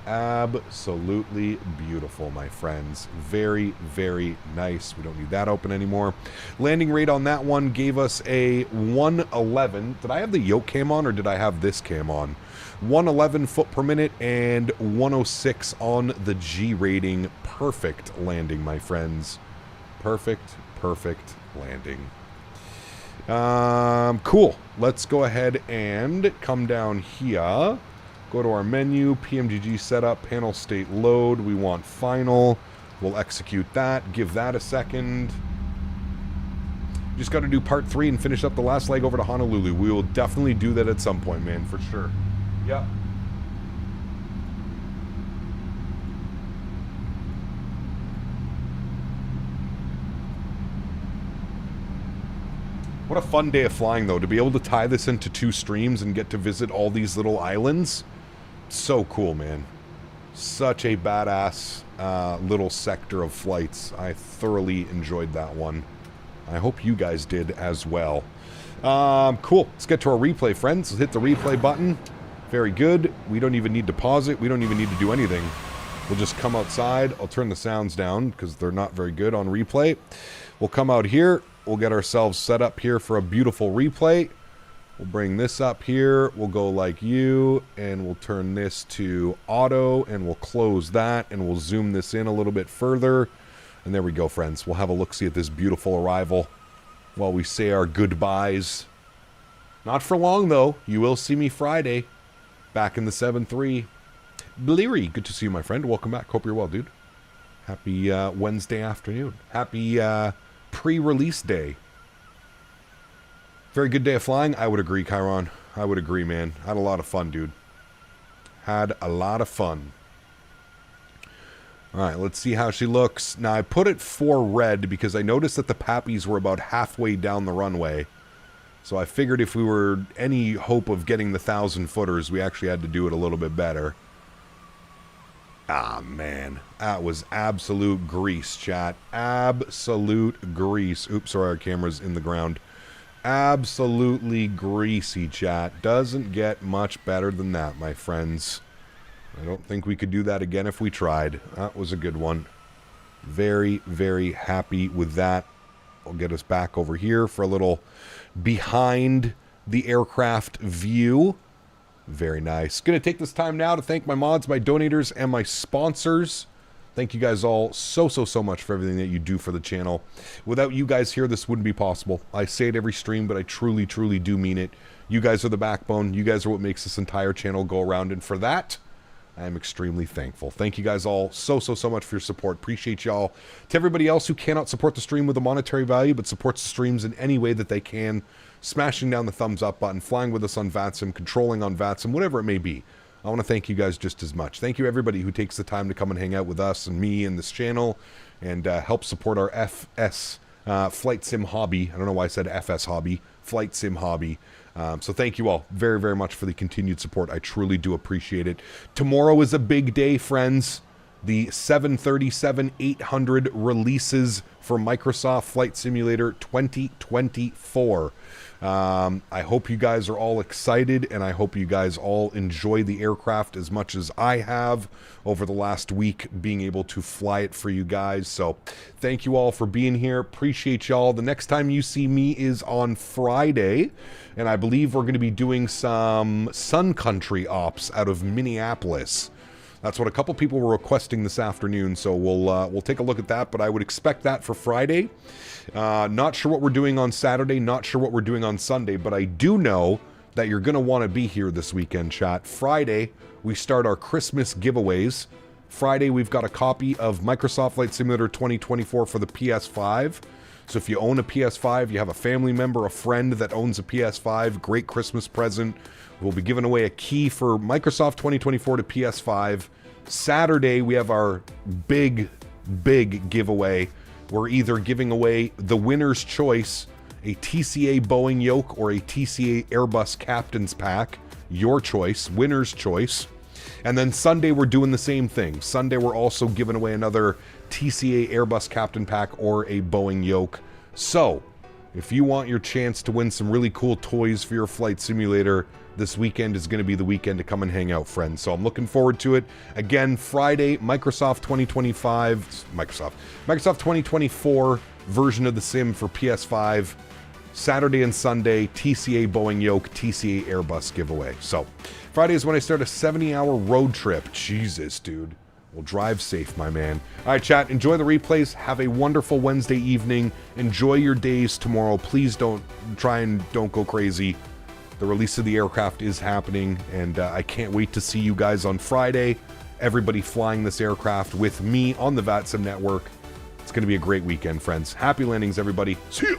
Absolutely beautiful, my friends. Very, very nice. We don't need that open anymore. Landing rate on that one gave us a 111. Did I have the yoke cam on or did I have this cam on? 111 foot per minute and 106 on the G rating. Perfect landing, my friends. Perfect, perfect landing. Cool. Let's go ahead and come down here. Go to our menu, PMDG setup, panel state load. We want final. We'll execute that. Give that a second. Just got to do part 3 and finish up the last leg over to Honolulu. We will definitely do that at some point, man, for sure. Yep. What a fun day of flying, though, to be able to tie this into 2 streams and get to visit all these little islands. So cool, man. Such a badass little sector of flights. I thoroughly enjoyed that one. I hope you guys did as well. Cool. Let's get to our replay, friends. Let's hit the replay button. Very good. We don't even need to pause it. We don't even need to do anything. We'll just come outside. I'll turn the sounds down because they're not very good on replay. We'll come out here. We'll get ourselves set up here for a beautiful replay. We'll bring this up here. We'll go like you, and we'll turn this to auto, and we'll close that, and we'll zoom this in a little bit further. And there we go, friends. We'll have a look-see at this beautiful arrival while we say our goodbyes. Not for long, though. You will see me Friday back in the 7-3. Bleary, good to see you, my friend. Welcome back. Hope you're well, dude. Happy Wednesday afternoon. Happy pre-release day. Very good day of flying. I would agree, Chiron. I would agree, man. Had a lot of fun, dude. Had a lot of fun. All right, let's see how she looks. Now, I put it for red because I noticed that the Pappies were about halfway down the runway. So I figured if we were any hope of getting the 1,000-footers, we actually had to do it a little bit better. Ah, man. That was absolute grease, chat. Absolute grease. Oops, sorry, our camera's in the ground. Absolutely greasy, chat. Doesn't get much better than that, my friends. I don't think we could do that again if we tried. That was a good one. Very, very happy with that. I'll get us back over here for a little behind the aircraft view. Very nice. Going to take this time now to thank my mods, my donators, and my sponsors. Thank you guys all so much for everything that you do for the channel. Without you guys here, this wouldn't be possible. I say it every stream, but I truly do mean it. You guys are the backbone. You guys are what makes this entire channel go around, and for that, I am extremely thankful. Thank you guys all so much for your support. Appreciate y'all. To everybody else who cannot support the stream with a monetary value, but supports the streams in any way that they can, smashing down the thumbs up button, flying with us on VATSIM, controlling on VATSIM, whatever it may be. I want to thank you guys just as much. Thank you everybody who takes the time to come and hang out with us and me and this channel and help support our FS Flight Sim hobby. I don't know why I said FS hobby. Flight Sim hobby. So thank you all very much for the continued support. I truly do appreciate it. Tomorrow is a big day, friends. The 737-800 releases for Microsoft Flight Simulator 2024. I hope you guys are all excited, and I hope you guys all enjoy the aircraft as much as I have over the last week being able to fly it for you guys. So thank you all for being here. Appreciate y'all. The next time you see me is on Friday, and I believe we're going to be doing some Sun Country ops out of Minneapolis. That's what a couple people were requesting this afternoon, so we'll take a look at that, but I would expect that for Friday. Not sure what we're doing on Saturday, not sure what we're doing on Sunday, but I do know that you're going to want to be here this weekend, chat. Friday, we start our Christmas giveaways. Friday, we've got a copy of Microsoft Flight Simulator 2024 for the PS5. So if you own a PS5, you have a family member, a friend that owns a PS5, great Christmas present. We'll be giving away a key for Microsoft 2024 to PS5. Saturday, we have our big giveaway. We're either giving away the winner's choice, a TCA Boeing yoke or a TCA Airbus captain's pack. Your choice, winner's choice. And then Sunday, we're doing the same thing. Sunday, we're also giving away another TCA Airbus captain pack or a Boeing yoke. So, if you want your chance to win some really cool toys for your flight simulator, this weekend is going to be the weekend to come and hang out, friends. So I'm looking forward to it. Again, Friday, Microsoft 2024 version of the sim for PS5. Saturday and Sunday, TCA Boeing yoke, TCA Airbus giveaway. So Friday is when I start a 70-hour road trip. Jesus, dude. Well, drive safe, my man. All right, chat, enjoy the replays. Have a wonderful Wednesday evening. Enjoy your days tomorrow. Please don't go crazy. The release of the aircraft is happening, and I can't wait to see you guys on Friday. Everybody flying this aircraft with me on the VATSIM network. It's going to be a great weekend, friends. Happy landings, everybody. See you.